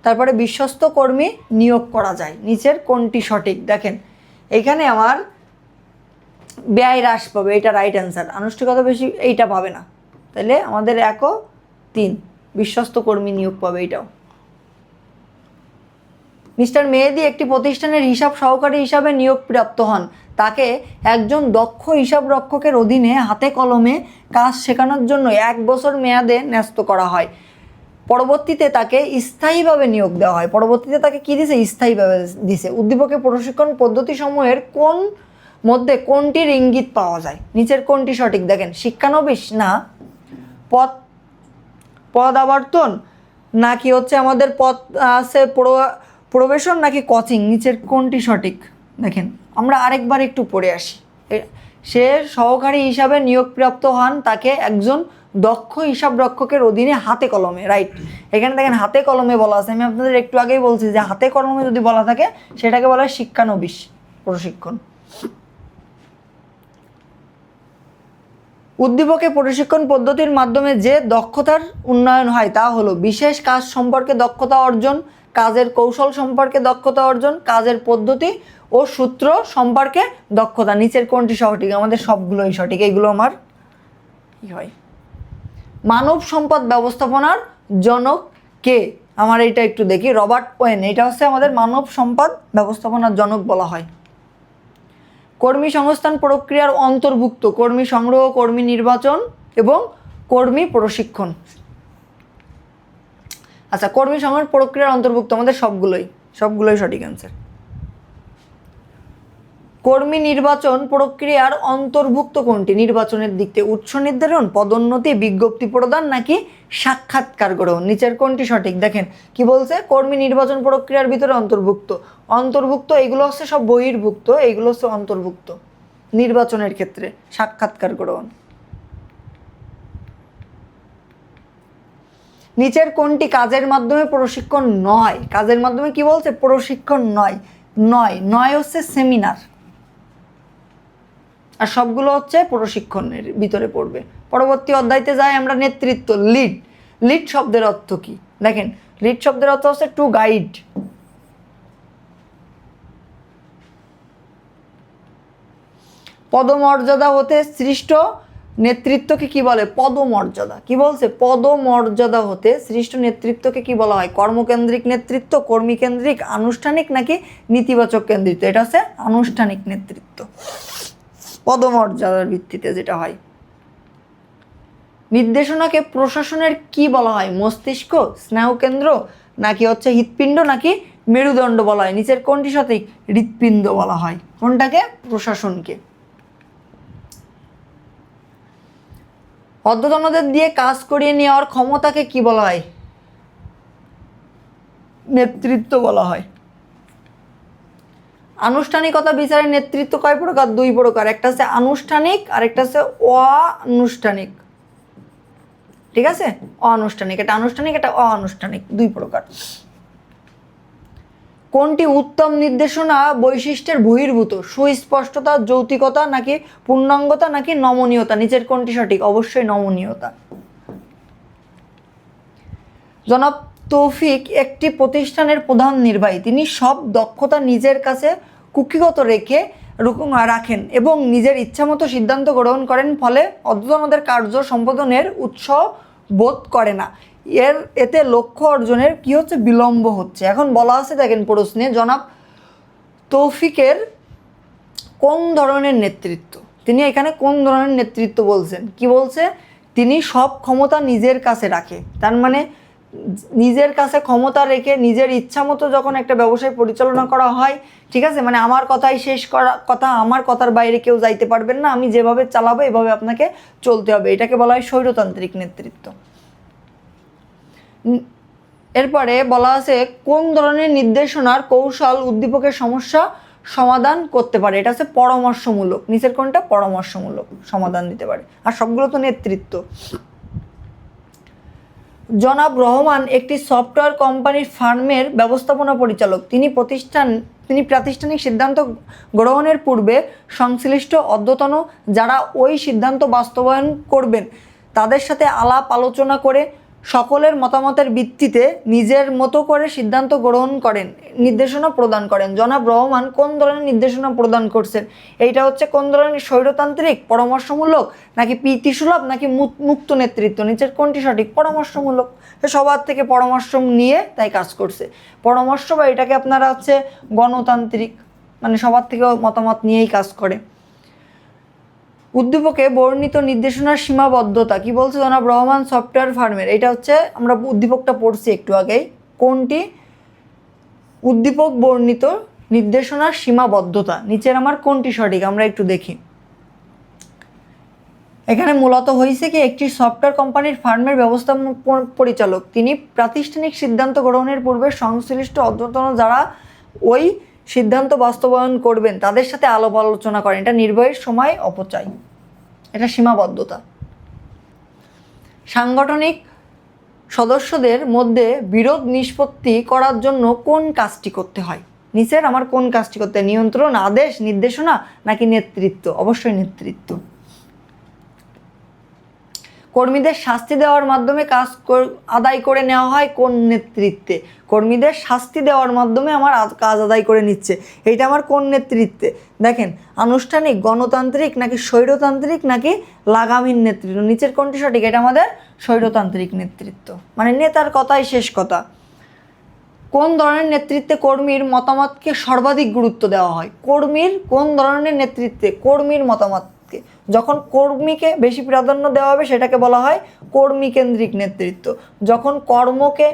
তারপরে বিশ্বস্ত কর্মী নিয়োগ করা যায়। নিচের কোনটি সঠিক? দেখেন এখানে আমার ব্যয় হ্রাস পাবে, এটা রাইট অ্যান্সার। আনুষ্ঠানিকতা বেশি, এইটা পাবে না, তাহলে আমাদের 1 ও 3 বিশ্বস্ত কর্মী নিয়োগ পাবে, এইটাও। মিস্টার মেহেদি একটি প্রতিষ্ঠানের হিসাব সহকারী হিসাবে নিয়োগপ্রাপ্ত হন। তাকে একজন দক্ষ হিসাবরক্ষকের অধীনে হাতে কলমে কাজ শেখানোর জন্য 1 বছর মেয়াদে ন্যস্ত করা হয়। পরবর্তীতে তাকে স্থায়ীভাবে নিয়োগ দেওয়া হয়। পরবর্তীতে তাকে কী দিছে? স্থায়ীভাবে দিছে। উদ্দীপকের প্রশিক্ষণ পদ্ধতিসমূহের মধ্যে কোনটির ইঙ্গিত পাওয়া যায়? নিচের কোনটি সঠিক? দেখেন শিক্ষানবিশ না পদ আবর্তন নাকি হচ্ছে আমাদের পদ আছে প্রবেশন নাকি কোচিং? নিচের কোনটি সঠিক? দেখেন আমরা আরেকবার একটু পড়ে আসি। সে সহকারী হিসাবে নিয়োগপ্রাপ্ত হন, তাকে একজন দক্ষ হিসাবরক্ষকের অধীনে হাতে কলমে, রাইট। এখানে দেখেন হাতে কলমে বলা আছে, আমি আপনাদের একটু আগেই বলছি যে হাতে কলমে যদি বলা থাকে সেটাকে বলা হয় শিক্ষানবিশ প্রশিক্ষণ। উদ্দীপকে প্রশিক্ষণ পদ্ধতির মাধ্যমে যে দক্ষতার উন্নয়ন হয় তা হলো বিশেষ কাজ সম্পর্কে দক্ষতা অর্জন, কাজের কৌশল সম্পর্কে দক্ষতা অর্জন, কাজের পদ্ধতি ও সূত্র সম্পর্কে দক্ষতা। নিচের কোনটি সঠিক? আমাদের সবগুলোই সঠিক, এইগুলো আমার কি হয়। মানব সম্পদ ব্যবস্থাপনার জনক কে? আমার এইটা একটু দেখি, রবার্ট ওয়েন, এটা হচ্ছে আমাদের মানব সম্পদ ব্যবস্থাপনার জনক বলা হয়। কর্মী সংস্থান প্রক্রিয়ার অন্তর্ভুক্ত কর্মী সংগ্রহ, কর্মী নির্বাচন এবং কর্মী প্রশিক্ষণ। আচ্ছা, কর্মী সংগ্রহ প্রক্রিয়ার অন্তর্ভুক্ত আমাদের সবগুলোই সঠিক অ্যান্সার। কর্মী নির্বাচন প্রক্রিয়ার অন্তর্ভুক্ত কোনটি? নির্বাচনের দিক থেকে উৎস নির্ধারণ, পদোন্নতি, বিজ্ঞপ্তি প্রদান নাকি সাক্ষাৎকার গ্রহণ? নিচের কোনটি সঠিক? দেখেন কি বলছে, কর্মী নির্বাচন প্রক্রিয়ার ভিতরে অন্তর্ভুক্ত এগুলো হচ্ছে সব বহির্ভুক্ত, এইগুলো হচ্ছে অন্তর্ভুক্ত নির্বাচনের ক্ষেত্রে, সাক্ষাৎকার গ্রহণ। নিচের কোনটি কাজের মাধ্যমে প্রশিক্ষণ নয়? কাজের মাধ্যমে কি বলছে? প্রশিক্ষণ নয় হচ্ছে সেমিনার, আর সবগুলো হচ্ছে প্রশিক্ষণের ভিতরে পড়বে। পরবর্তী অধ্যায়তে যাই আমরা, নেতৃত্ব, লিড শব্দের অর্থ কি? দেখেন লিড শব্দের অর্থ হচ্ছে টু গাইড। পদমর্যাদা হতে সৃষ্ট নেতৃত্বকে কি বলে? পদমর্যাদা। কি বলছে? পদমর্যাদা হতে সৃষ্ট নেতৃত্বকে কি বলা হয়? কর্মকেন্দ্রিক নেতৃত্ব, কর্মীকেন্দ্রিক, আনুষ্ঠানিক নাকি নেতিবাচক কেন্দ্রিত? এটা হচ্ছে আনুষ্ঠানিক নেতৃত্ব, পদমর্যাদার ভিত্তিতে যেটা হয়। নির্দেশনাকে প্রশাসনের কি বলা হয়? মস্তিষ্ক, স্নায়ুকেন্দ্র নাকি হচ্ছে হৃৎপিণ্ড নাকি মেরুদণ্ড বলা হয়? নিচের কোনটি সঠিক? হৃৎপিণ্ড বলা হয়। কোনটাকে? প্রশাসনকে। অধ্যতনদের দিয়ে কাজ করিয়ে নেওয়ার ক্ষমতাকে কি বলা হয়? নেতৃত্ব বলা হয়। আনুষ্ঠানিকতা বিচারের নেতৃত্ব কয় প্রকার? 2 প্রকার, একটা হচ্ছে আনুষ্ঠানিক আর একটা হচ্ছে অআনুষ্ঠানিক। ঠিক আছে, অআনুষ্ঠানিক, এটা আনুষ্ঠানিক, এটা অআনুষ্ঠানিক, 2 প্রকার। কোনটি উত্তম নির্দেশনা বৈশিষ্ট্যের বহির্ভূত? সুস্পষ্টতা, যৌক্তিকতা নাকি পূর্ণাঙ্গতা নাকি নমনীয়তা? নিচের কোনটি সঠিক? অবশ্যই নমনীয়তা। জনাব তৌফিক একটি প্রতিষ্ঠানের প্রধান নির্বাহী, তিনি সব দক্ষতা নিজের কাছে কুক্ষিগত রাখেন এবং নিজের ইচ্ছামতো সিদ্ধান্ত গ্রহণ করেন, ফলে অধ্যতনদের কার্য সম্পাদনের উৎসাহ বোধ করে না। এতে লক্ষ্য অর্জনের কি হচ্ছে? বিলম্ব হচ্ছে। এখন বলা আছে দেখেন প্রশ্নে, জনাব তৌফিকের কোন ধরনের নেতৃত্ব? তিনি এখানে কোন ধরনের নেতৃত্ব বলছেন? কি বলছে? তিনি সব ক্ষমতা নিজের কাছে রাখে, তার মানে নিজের কাছে ক্ষমতা রেখে নিজের ইচ্ছা মতো যখন একটা ব্যবসায় পরিচালনা করা হয়, ঠিক আছে, মানে আমার কথাই শেষ কথা, আমার কথার বাইরে কেউ যাইতে পারবেন না, আমি যেভাবে চালাবো এভাবে আপনাকে চলতে হবে, এটাকে বলা হয় স্বৈরতান্ত্রিক নেতৃত্ব। এরপরে বলা আছে কোন ধরনের নির্দেশনার কৌশল উদ্দীপকের সমস্যা সমাধান করতে পারে। এটা হচ্ছে পরামর্শমূলক। নিচের কোনটা পরামর্শমূলক সমাধান দিতে পারে, আর সবগুলো তো নেতৃত্ব। জনাব রহমান একটি সফটওয়্যার কোম্পানির ফার্মের ব্যবস্থাপনা পরিচালক। তিনি প্রাতিষ্ঠানিক সিদ্ধান্ত গ্রহণের পূর্বে সংশ্লিষ্ট অদ্যতন যারা ওই সিদ্ধান্ত বাস্তবায়ন করবেন তাদের সাথে আলাপ আলোচনা করে সকলের মতামতের ভিত্তিতে নিজের মতো করে সিদ্ধান্ত গ্রহণ করেন, নির্দেশনা প্রদান করেন। জনাব রহমান কোন ধরনের নির্দেশনা প্রদান করছেন? এইটা হচ্ছে কোন ধরনের স্বৈরতান্ত্রিক, পরামর্শমূলক, নাকি প্রীতিসুলভ, নাকি মুক্ত নেতৃত্ব? নিচের কোনটি সঠিক? পরামর্শমূলক। সবার থেকে পরামর্শ নিয়ে তাই কাজ করছে। পরামর্শ বা এটাকে আপনারা হচ্ছে গণতান্ত্রিক, মানে সবার থেকে মতামত নিয়েই কাজ করে। উদ্দীপকে বর্ণিত নির্দেশনার সীমাবদ্ধতা কি বলছে? জনাব রহমান সফটওয়্যার ফার্মের, এটা হচ্ছে আমরা উদ্দীপকটা পড়ছি একটু আগেই। কোনটি? উদ্দীপক বর্ণিত নির্দেশনার সীমাবদ্ধতা। নিচের আমার কোনটি সঠিক আমরা একটু দেখি। এখানে মূলত হয়েছে কি, একটি সফটওয়্যার কোম্পানির ফার্মের ব্যবস্থাপনা পরিচালক তিনি প্রাতিষ্ঠানিক সিদ্ধান্ত গ্রহণের পূর্বে সংশ্লিষ্ট অদ্যতন যারা ওই সিদ্ধান্ত বাস্তবায়ন করবেন তাদের সাথে আলাপ আলোচনা করেন। এটা নির্বাহীর সময় অপচয়, এটা সীমাবদ্ধতা। সাংগঠনিক সদস্যদের মধ্যে বিরোধ নিষ্পত্তি করার জন্য কোন কাজটি করতে হয়? নিচের আমার কোন কাজটি করতে হয়? নিয়ন্ত্রণ, আদেশ, নির্দেশনা, নাকি নেতৃত্ব? অবশ্যই নেতৃত্ব। কর্মীদের শাস্তি দেওয়ার মাধ্যমে কাজ আদায় করে নেওয়া হয় কোন নেতৃত্বে? কর্মীদের শাস্তি দেওয়ার মাধ্যমে আমার কাজ আদায় করে নিচ্ছে, এইটা আমার কোন নেতৃত্বে? দেখেন, আনুষ্ঠানিক, গণতান্ত্রিক, নাকি স্বৈরতান্ত্রিক, নাকি লাগামহীন নেতৃত্ব? নিচের কোনটি সঠিক? এটা আমাদের স্বৈরতান্ত্রিক নেতৃত্ব, মানে নেতার কথাই শেষ কথা। কোন ধরনের নেতৃত্বে কর্মীর মতামতকে সর্বাধিক গুরুত্ব দেওয়া হয়? কর্মীর কোন ধরনের নেতৃত্বে কর্মীর মতামতকে যখন কর্মীকে বেশি প্রাধান্য দেওয়া হবে সেটাকে বলা হয় কর্মী কেন্দ্রিক নেতৃত্ব। যখন কর্মকে,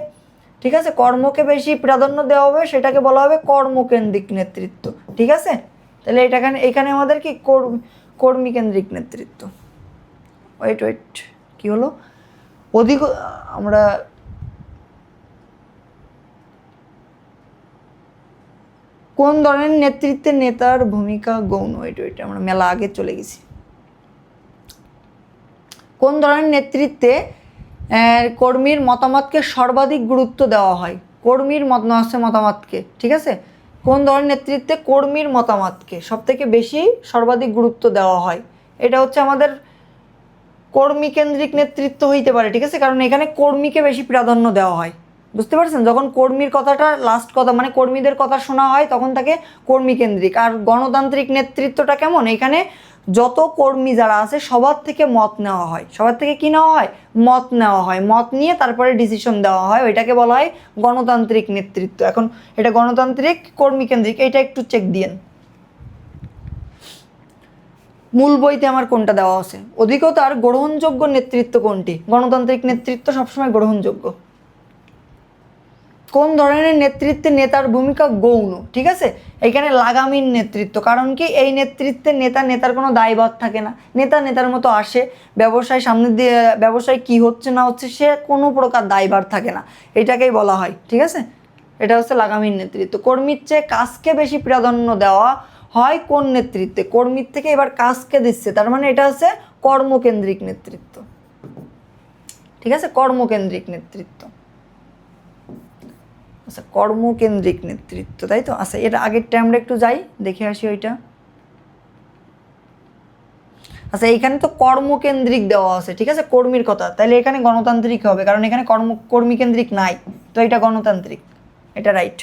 ঠিক আছে, কর্মকে বেশি প্রাধান্য দেওয়া হবে সেটাকে বলা হবে কর্মকেন্দ্রিক নেতৃত্ব। ঠিক আছে, তাহলে এখানে আমাদের কি কর্মী কেন্দ্রিক নেতৃত্ব। ওয়েট কি হলো? আমরা কোন ধরনের নেতৃত্বে নেতার ভূমিকা গৌণ? ওইটা আমরা মেলা আগে চলে গেছি। কোন ধরনের নেতৃত্বে কর্মীর মতামতকে সর্বাধিক গুরুত্ব দেওয়া হয়? কর্মীর মতামতকে, ঠিক আছে, কোন ধরনের নেতৃত্বে কর্মীর মতামতকে সবথেকে বেশি সর্বাধিক গুরুত্ব দেওয়া হয়? এটা হচ্ছে আমাদের কর্মী কেন্দ্রিক নেতৃত্ব হইতে পারে, ঠিক আছে, কারণ এখানে কর্মীকে বেশি প্রাধান্য দেওয়া হয়। বুঝতে পারছেন? যখন কর্মীর কথাটা লাস্ট কথা, মানে কর্মীদের কথা শোনা হয় তখন তাকে কর্মী কেন্দ্রিক। আর গণতান্ত্রিক নেতৃত্বটা কেমন? এখানে যত কর্মী যারা আছে সবার থেকে মত নেওয়া হয়। সবার থেকে কি নেওয়া হয়? মত নেওয়া হয়। মত নিয়ে তারপরে ডিসিশন দেওয়া হয়, ওইটাকে বলা হয় গণতান্ত্রিক নেতৃত্ব। এখন এটা গণতান্ত্রিক, কর্মী কেন্দ্রিক, এটা একটু চেক দিয়েন। মূল বইতে আমার কোনটা দেওয়া আছে? অধিকতর গ্রহণযোগ্য নেতৃত্ব কোনটি? গণতান্ত্রিক নেতৃত্ব সবসময় গ্রহণযোগ্য। কোন ধরনের নেতৃত্বে নেতার ভূমিকা গৌণ? ঠিক আছে, এইখানে লাগামহীন নেতৃত্ব। কারণ কি? এই নেতৃত্বে নেতার কোনো দায়ভার থাকে না। নেতার মতো আসে, ব্যবসায় সামনে দিয়ে ব্যবসায় কি হচ্ছে না হচ্ছে সে কোনো প্রকার দায়ভার থাকে না, এটাকেই বলা হয়। ঠিক আছে, এটা হচ্ছে লাগামহীন নেতৃত্ব। কর্মীর চেয়ে কাজকে বেশি প্রাধান্য দেওয়া হয় কোন নেতৃত্বে? কর্মীর থেকে এবার কাজকে দিচ্ছে, তার মানে এটা হচ্ছে কর্মকেন্দ্রিক নেতৃত্ব। ঠিক আছে, কর্মকেন্দ্রিক নেতৃত্ব। আচ্ছা, কর্মকেন্দ্রিক নেতৃত্ব, তাই তো? আচ্ছা, এর আগেরটা আমরা একটু যাই, দেখে আসি ওইটা। আচ্ছা, এইখানে তো কর্মকেন্দ্রিক দেওয়া আছে, ঠিক আছে, কর্মীর কথা, তাহলে এখানে গণতান্ত্রিক হবে, কারণ এখানে কর্মীকেন্দ্রিক নাই, তো এটা গণতান্ত্রিক, এটা রাইট।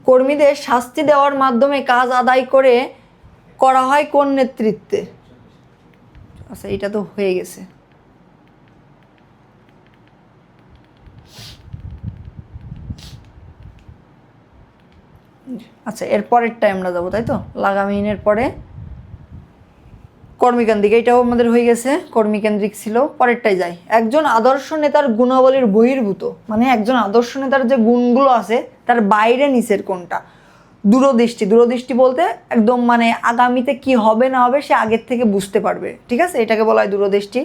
কর্মীদের শাস্তি দেওয়ার মাধ্যমে কাজ আদায় করা হয় কোন নেতৃত্বে? আচ্ছা, এটা তো হয়ে গেছে। আচ্ছা, এর পরেরটাই আমরা যাবো, তাই তো? লাগামহীনের পরে কর্মীকেন্দ্রিক, এইটাও আমাদের হয়ে গেছে, কর্মীকেন্দ্রিক ছিল। পরেরটাই যাই। একজন আদর্শ নেতার গুণাবলীর বহির্ভূত, মানে একজন আদর্শ নেতার যে গুণগুলো আছে তার বাইরে নিচের কোনটা? দূরদৃষ্টি, দূরদৃষ্টি বলতে একদম মানে আগামীতে কি হবে না হবে সে আগের থেকে বুঝতে পারবে, ঠিক আছে, এটাকে বলা হয় দূরদৃষ্টি।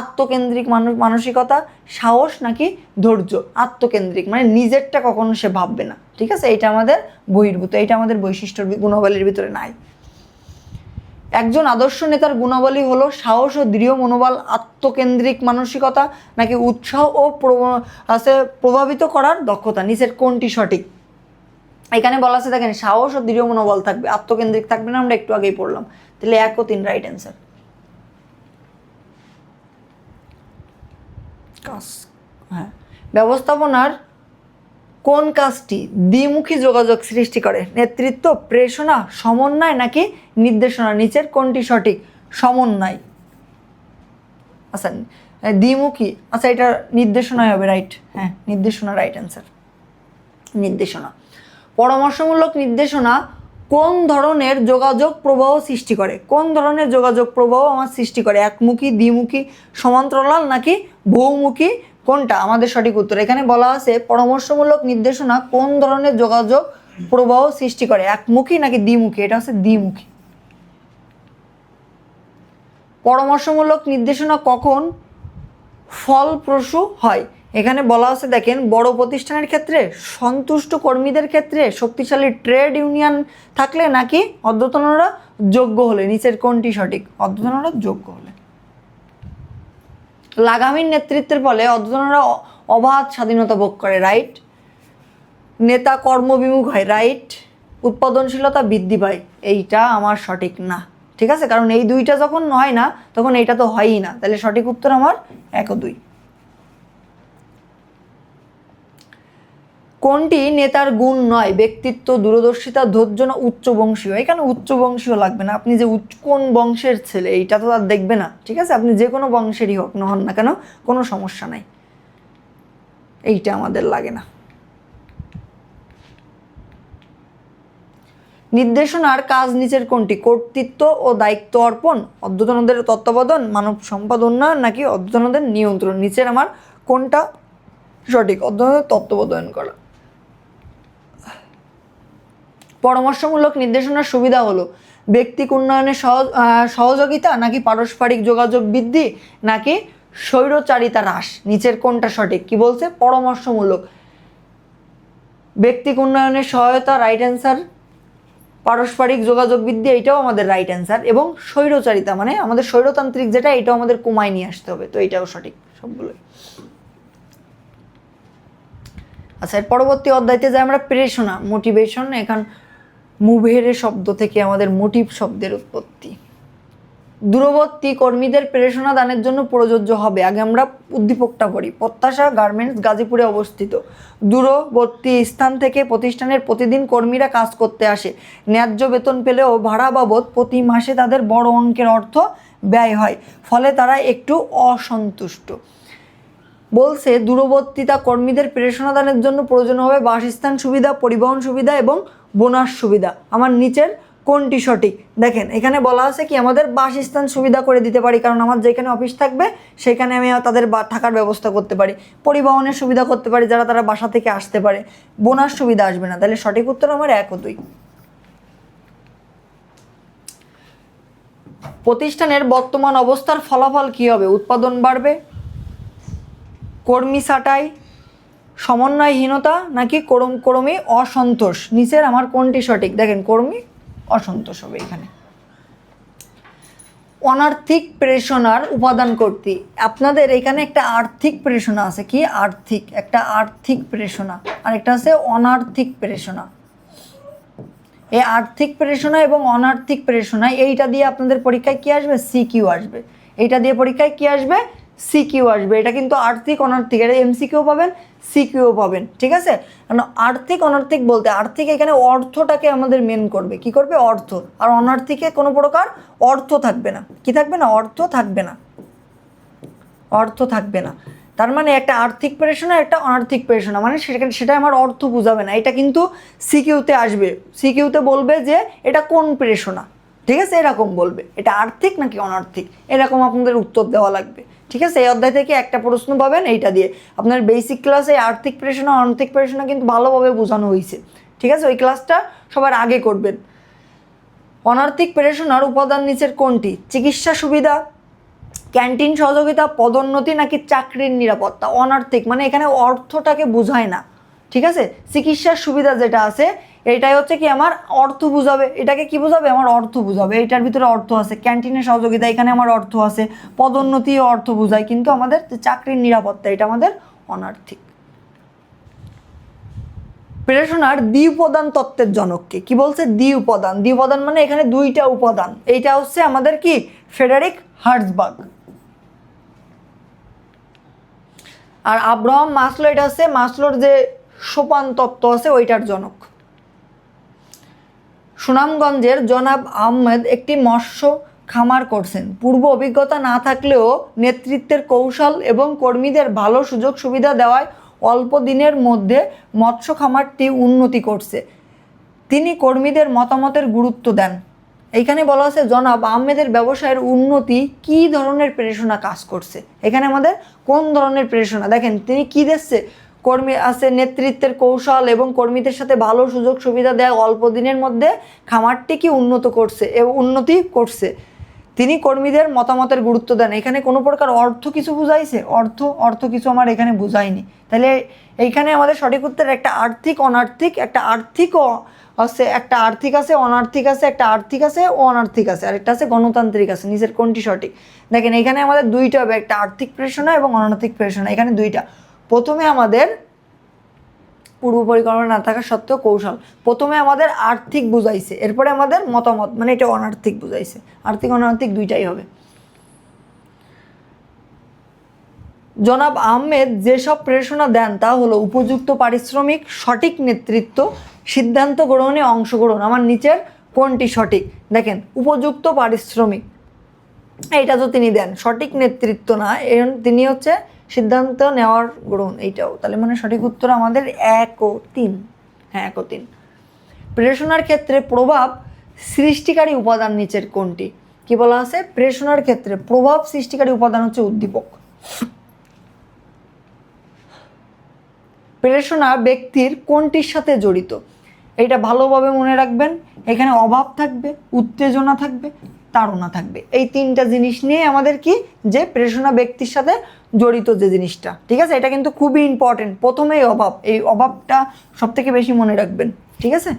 আত্মকেন্দ্রিক মানসিকতা, সাহস নাকি ধৈর্য। আত্মকেন্দ্রিক মানে নিজেরটা কখনো সে ভাববে না, ঠিক আছে, এটা আমাদের বহির্ভূত, এটা আমাদের বৈশিষ্ট্যর গুণাবলীর ভিতরে নাই। একজন আদর্শ নেতার গুণাবলী হলো সাহস ও দৃঢ় মনোবল, আত্মকেন্দ্রিক মানসিকতা নাকি উৎসাহ ও প্রভাবিত করার দক্ষতা। নিচের কোনটি সঠিক? এখানে বলা আছে দেখেন সাহস ও দৃঢ় মনোবল থাকবে, আত্মকেন্দ্রিক থাকবে না, আমরা একটু আগেই পড়লাম। তাহলে 1 ও 3 রাইট অ্যান্সার। কাজ, হ্যাঁ, ব্যবস্থাপনার কোন কাজটি দ্বিমুখী যোগাযোগ সৃষ্টি করে? নেতৃত্ব, প্রেরণা, সমন্বয় নাকি নির্দেশনা। নিচের কোনটি সঠিক? সমন্বয়। আচ্ছা দ্বিমুখী, আচ্ছা এটা নির্দেশনায় হবে, রাইট, হ্যাঁ নির্দেশনা রাইট অ্যান্সার। নির্দেশনা। পরামর্শমূলক নির্দেশনা কোন ধরনের যোগাযোগ প্রবাহ সৃষ্টি করে? কোন ধরনের যোগাযোগ প্রবাহ আমার সৃষ্টি করে? একমুখী, দ্বিমুখী, সমান্তরাল নাকি বহুমুখী? কোনটা আমাদের সঠিক উত্তর? এখানে বলা আছে পরামর্শমূলক নির্দেশনা কোন ধরনের যোগাযোগ প্রবাহ সৃষ্টি করে, একমুখী নাকি দ্বিমুখী? এটা হচ্ছে দ্বিমুখী। পরামর্শমূলক নির্দেশনা কখন ফলপ্রসূ হয়? এখানে বলা আছে দেখেন বড় প্রতিষ্ঠানের ক্ষেত্রে, সন্তুষ্ট কর্মীদের ক্ষেত্রে, শক্তিশালী ট্রেড ইউনিয়ন থাকলে নাকি অধ্যতনরা যোগ্য হলে। নিচের কোনটি সঠিক? অধ্যতনরা যোগ্য হলে। লাগামীর নেতৃত্বের ফলে অধ্যতনরা অবাধ স্বাধীনতা ভোগ করে, রাইট। নেতা কর্মবিমুখ হয়, রাইট। উৎপাদনশীলতা বৃদ্ধি পায়, এইটা আমার সঠিক না, ঠিক আছে, কারণ এই দুইটা যখন হয় না তখন এইটা তো হয়ই না, তাহলে সঠিক উত্তর আমার 1 ও 2। কোনটি নেতার গুণ নয়? ব্যক্তিত্ব, দূরদর্শিতা, ধৈর্য না উচ্চবংশীয়? এখানে উচ্চবংশীয় লাগবে না, আপনি যে কোন বংশের ছেলে এইটা তো আর দেখবে না, ঠিক আছে, আপনি যে কোনো বংশেরই হোক না হন না কেন কোনো সমস্যা নাই, এইটা আমাদের লাগে না। নির্দেশনার কাজ নিচের কোনটি? কর্তৃত্ব ও দায়িত্ব অর্পণ, অধ্যতনদের তত্ত্বাবধান, মানব সম্পদ উন্নয়ন নাকি অধ্যতনদের নিয়ন্ত্রণ। নিচের আমার কোনটা সঠিক? অধ্যতনদের তত্ত্বাবধান করা। পরামর্শমূলক নির্দেশনার সুবিধা হলো ব্যক্তিক উন্নয়নে সহযোগিতা নাকি পারস্পরিক যোগাযোগ বৃদ্ধি নাকি স্বৈরচারিতা হ্রাস। নিচের কোনটা সঠিক? কি বলছে? পরামর্শমূলক। ব্যক্তিক উন্নয়নের সহায়তা, রাইট অ্যান্সার। পারস্পরিক যোগাযোগ বৃদ্ধি, এটাও আমাদের রাইট অ্যান্সার। এবং স্বৈরচারিতা মানে আমাদের স্বৈরতান্ত্রিক যেটা, এটাও আমাদের কমায় নিয়ে আসতে হবে, তো এটাও সঠিক সবগুলোই। আচ্ছা এর পরবর্তী অধ্যায়তে যাই আমরা প্রেরণা, মোটিভেশন। এখন মুভের শব্দ থেকে আমাদের মোটিভ শব্দের উৎপত্তি। দূরবর্তী কর্মীদের প্রেরণা দানের জন্য প্রযোজ্য হবে। আগে আমরা উদ্দীপকটা পড়ি। প্রত্যাশা গার্মেন্টস গাজীপুরে অবস্থিত। দূরবর্তী স্থান থেকে প্রতিষ্ঠানের প্রতিদিন কর্মীরা কাজ করতে আসে। ন্যায্য বেতন পেলেও ভাড়া বাবদ প্রতি মাসে তাদের বড় অঙ্কের অর্থ ব্যয় হয়, ফলে তারা একটু অসন্তুষ্ট। বলছে দূরবর্তীতা কর্মীদের প্রেরণা দানের জন্য প্রয়োজন হবে বাসস্থান সুবিধা, পরিবহন সুবিধা এবং বোনাস সুবিধা। আমার নিচের কোনটি সঠিক? দেখেন এখানে বলা আছে কি আমাদের বাসস্থান সুবিধা করে দিতে পারি, কারণ আমার যেখানে অফিস থাকবে সেখানে আমি তাদের থাকার ব্যবস্থা করতে পারি। পরিবহনের সুবিধা করতে পারি, যারা তারা বাসা থেকে আসতে পারে। বোনাস সুবিধা আসবে না, তাহলে সঠিক উত্তর আমার 1 ও 2। প্রতিষ্ঠানের বর্তমান অবস্থার ফলাফল কি হবে? উৎপাদন বাড়বে, কর্মী ছাঁটাই, সমন্বয়হীনতা নাকি কর্মী অসন্তোষ। নিচের আমার কোনটি সঠিক? দেখেন কর্মী অসন্তোষ হবে এখানে। অনার্থিক প্রেরণার উপাদান করতে আপনাদের এখানে একটা আর্থিক প্রেরণা আছে। কি আর্থিক? একটা আর্থিক প্রেরণা আর একটা আছে অনার্থিক প্রেরণা। এই আর্থিক প্রেরণা এবং অনার্থিক প্রেরণা, এইটা দিয়ে আপনাদের পরীক্ষায় কি আসবে? সিকিউ আসবে। এইটা দিয়ে পরীক্ষায় কি আসবে? সিকিউ আসবে। এটা কিন্তু আর্থিক অনার্থিক, এটা এমসিকিউ পাবেন, সিকিউ পাবেন, ঠিক আছে। কারণ আর্থিক অনার্থিক বলতে আর্থিক এখানে অর্থটাকে আমাদের মেন করবে, কি করবে? অর্থ। আর অনার্থিকে কোনো প্রকার অর্থ থাকবে না। কি থাকবে না? অর্থ থাকবে না, অর্থ থাকবে না। তার মানে একটা আর্থিক প্রেরণা, একটা অনার্থিক প্রেরণা, মানে সেটা আমার অর্থ বোঝাবে না। এটা কিন্তু সিকিউতে আসবে, সিকিউতে বলবে যে এটা কোন প্রেরণা, ঠিক আছে, এরকম বলবে এটা আর্থিক নাকি অনার্থিক, এরকম আপনাদের উত্তর দেওয়া লাগবে, ঠিক আছে। এই অধ্যায় থেকে একটা প্রশ্ন পাবেন এইটা দিয়ে। আপনার বেসিক ক্লাসে আর্থিক প্রেরণা অনার্থিক প্রেরণা কিন্তু ভালোভাবে বোঝানো হয়েছে, ঠিক ঠিক আছে, ওই ক্লাসটা সবার আগে করবেন। অনার্থিক প্রেরণার উপাদান নিচের কোনটি? চিকিৎসা সুবিধা, ক্যান্টিন সহযোগিতা, পদোন্নতি নাকি চাকরির নিরাপত্তা? অনার্থিক মানে এখানে অর্থটাকে বোঝায় না, ঠিক আছে। চিকিৎসার সুবিধা যেটা আছে এটাই হচ্ছে কি আমার অর্থ বুঝাবে, এটাকে কি বোঝাবে? আমার অর্থ বুঝাবে, এটার ভিতরে অর্থ আছে। ক্যান্টিনের সহযোগিতা এখানে আমার অর্থ আছে, পদোন্নতি অর্থ বোঝায়, কিন্তু আমাদের চাকরির নিরাপত্তা এটা আমাদের অনার্থিক। প্রেরণার দ্বি উপাদান তত্ত্বের জনককে কি বলছে? দ্বি উপাদান। দ্বি উপাদান মানে এখানে দুইটা উপাদান, এইটা হচ্ছে আমাদের কি ফ্রেডারিক হার্জবার্গ। আর আব্রাহাম মাসলো এটা হচ্ছে মাসলোর যে সোপান তত্ত্ব আছে ওইটার জনক। সুনামগঞ্জের জনাব আহমেদ একটি মৎস্য খামার করছেন। পূর্ব অভিজ্ঞতা না থাকলেও নেতৃত্বের কৌশল এবং কর্মীদের ভালো সুযোগ সুবিধা দেওয়ায় অল্প দিনের মধ্যে মৎস্য খামারটি উন্নতি করছে। তিনি কর্মীদের মতামতের গুরুত্ব দেন। এইখানে বলা আছে জনাব আহমেদের ব্যবসায়ের উন্নতি কী ধরনের প্রেরণা কাজ করছে। এখানে আমাদের কোন ধরনের প্রেরণা দেখেন, তিনি কি দিচ্ছে? কর্মী আছে, নেতৃত্বের কৌশল এবং কর্মীদের সাথে ভালো সুযোগ সুবিধা দেয়, অল্প দিনের মধ্যে খামারটি কি উন্নত করছে এবং উন্নতি করছে। তিনি কর্মীদের মতামতের গুরুত্ব দেন। এখানে কোনো প্রকার অর্থ কিছু বুঝাইছে? অর্থ কিছু আমার এখানে বুঝায়নি। তাহলে এইখানে আমাদের সঠিক উত্তর একটা আর্থিক অনার্থিক, একটা আর্থিকও আছে, একটা আর্থিক আছে, অনার্থিক আছে, একটা আর্থিক আছে, অনার্থিক আছে, আর একটা আছে গণতান্ত্রিক আছে। নিচের কোনটি সঠিক? দেখেন এখানে আমাদের দুইটা হবে, একটা আর্থিক প্রেরণা এবং অনার্থিক প্রেরণা, এখানে দুইটা। প্রথমে আমাদের পূর্ব পরিকল্পনা না থাকা সত্ত্বেও কৌশল, প্রথমে আমাদের আর্থিক বুঝাইছে, এরপরে আমাদের মতামত মানে এটা অনার্থিক বুঝাইছে। আর্থিক অনার্থিক দুইটাই হবে। জনাব আহমেদ যেসব প্রেরণা দেন তা হলো উপযুক্ত পারিশ্রমিক, সঠিক নেতৃত্ব, সিদ্ধান্ত গ্রহণে অংশগ্রহণ। আমার নিচের কোনটি সঠিক? দেখেন উপযুক্ত পারিশ্রমিক এইটা তো তিনি দেন, সঠিক নেতৃত্ব না, তিনি হচ্ছে সিদ্ধান্ত নেওয়ার গ্রহণ, এইটাও। তাহলে মানে সঠিক উত্তর আমাদের 1 ও 3। হ্যাঁ 1 ও 3। প্রেরণার ক্ষেত্রে প্রভাব সৃষ্টিকারী উপাদান নিচের কোনটি? কি বলা আছে? প্রেরণার ক্ষেত্রে প্রভাব সৃষ্টিকারী উপাদান হচ্ছে উদ্দীপক। প্রেরণা ব্যক্তির কোনটির সাথে জড়িত? এইটা ভালোভাবে মনে রাখবেন। এখানে অভাব থাকবে, উত্তেজনা থাকবে, তাড়না থাকবে, এই তিনটা জিনিস নিয়ে আমাদের কি যে প্রেরণা ব্যক্তির সাথে জড়িত যে জিনিসটা, ঠিক আছে। এটা কিন্তু খুবই ইম্পর্টেন্ট। প্রথমেই অভাব, এই অভাবটা সব থেকে বেশি মনে রাখবেন, ঠিক আছে।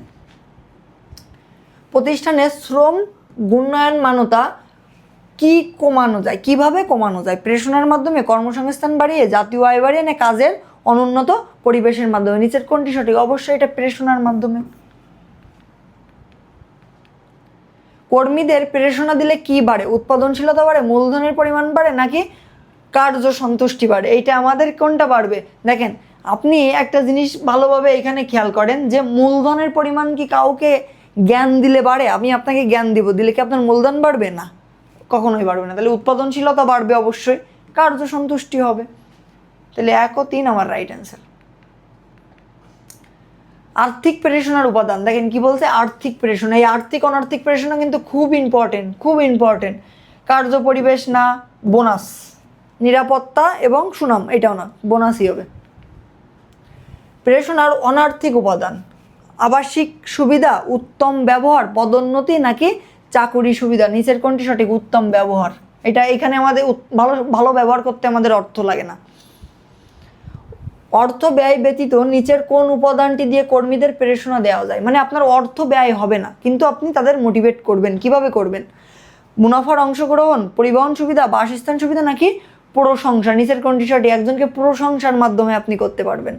প্রতিষ্ঠানে শ্রম গুণায়ন মানতা কি কমানো যায়, কিভাবে কমানো যায়? প্রেরণার মাধ্যমে, কর্মসংস্থান বাড়িয়ে, জাতীয় আয় বাড়িয়ে, না কাজের অনুন্নত পরিবেশের মাধ্যমে? নিচের কোনটি সঠিক? অবশ্যই এটা প্রেরণার মাধ্যমে। কর্মীদের প্রেরণা দিলে কি বাড়ে? উৎপাদনশীলতা বাড়ে, মূলধনের পরিমাণ বাড়ে, নাকি কার্য সন্তুষ্টি বাড়ে? এইটা আমাদের কোনটা বাড়বে? দেখেন আপনি একটা জিনিস ভালোভাবে এখানে খেয়াল করেন যে মূলধনের পরিমাণ কি কাউকে জ্ঞান দিলে বাড়ে? আমি আপনাকে জ্ঞান দিব, দিলে কি আপনার মূলধন বাড়বে? না, কখনোই বাড়বে না। তাহলে উৎপাদনশীলতা বাড়বে অবশ্যই, কার্য সন্তুষ্টি হবে। তাহলে 1 ও 3 আমার রাইট অ্যান্সার। আর্থিক প্রেরণার উপাদান দেখেন কি বলছে? আর্থিক প্রেরণা। এই আর্থিক অনার্থিক প্রেরণা কিন্তু খুব ইম্পর্টেন্ট, খুব ইম্পর্টেন্ট। কার্য পরিবেশ না, বোনাস, নিরাপত্তা এবং সুনাম, এটাও না, বোনাসই হবে। প্রেরণার অনার্থিক উপাদান আবাসিক সুবিধা, উত্তম ব্যবহার, পদোন্নতি, নাকি চাকুরি সুবিধা? নিচের কোনটি সঠিক? উত্তম ব্যবহার। এটা এখানে আমাদের ভালো ভালো ব্যবহার করতে আমাদের অর্থ লাগে না। অর্থ ব্যয় ব্যতীত নিচের কোন উপাদানটি দিয়ে কর্মীদের প্রেরণা দেওয়া যায়? মানে আপনার অর্থ ব্যয় হবে না, কিন্তু আপনি তাদের মোটিভেট করবেন। কিভাবে করবেন? মুনাফার অংশগ্রহণ, পরিবহন সুবিধা, বাসস্থান সুবিধা, নাকি প্রশংসা? নিচের কোনটি সঠিক? একজনকে প্রশংসার মাধ্যমে আপনি করতে পারবেন।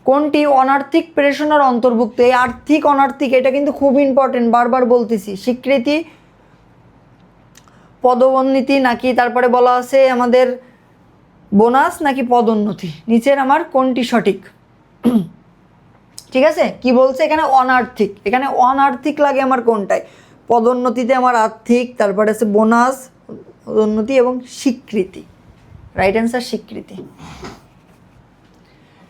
কোনটি অনার্থিক প্রেরণার অন্তর্ভুক্ত? এই আর্থিক অনার্থিক এটা কিন্তু খুব ইম্পর্টেন্ট, বারবার বলতেছি। স্বীকৃতি, পদোন্নতি, নাকি তারপরে বলা আছে আমাদের বোনাস, নাকি পদোন্নতি? নিচের আমার কোনটি সঠিক? ঠিক আছে, কি বলছে এখানে? অনার্থিক। এখানে অনার্থিক লাগে আমার কোনটায়? পদোন্নতিতে আমার আর্থিক, তারপরে আছে বোনাস, পদোন্নতি এবং স্বীকৃতি। রাইট অ্যান্সার স্বীকৃতি।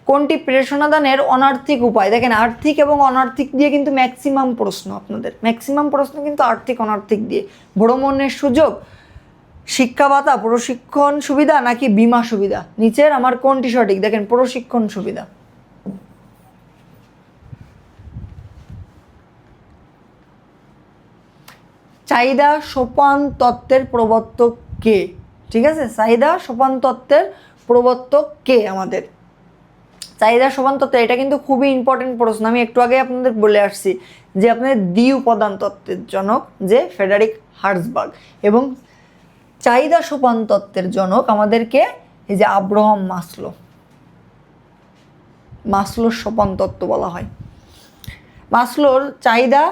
কোনটি প্রেরণাদানের অনার্থিক উপায়? দেখেন আর্থিক এবং অনার্থিক দিয়ে কিন্তু ম্যাক্সিমাম প্রশ্ন, আপনাদের ম্যাক্সিমাম প্রশ্ন কিন্তু আর্থিক অনার্থিক দিয়ে। ভ্রমণের সুযোগ, শিক্ষা ভাতা, প্রশিক্ষণ সুবিধা, নাকি বীমা সুবিধা? নিচের আমার কোনটি সঠিক? দেখেন প্রশিক্ষণ সুবিধা। চাহিদা সোপান তত্ত্বের প্রবর্তক কে? ঠিক আছে, চাহিদা সোপান তত্ত্বের প্রবর্তক কে আমাদের? চাহিদা সোপান তত্ত্ব, এটা কিন্তু খুবই ইম্পর্টেন্ট প্রশ্ন। আমি একটু আগে আপনাদের বলে আসছি যে আপনাদের দ্বি উপাদান তত্ত্বের জনক যে ফ্রেডারিক হার্জবার্গ, এবং চাহিদা সোপান তত্ত্বের জনক আমাদেরকে এই যে আব্রাহাম মাসলো, মাসলোর সোপান তত্ত্ব বলা হয়। মাসলোর চাহিদা,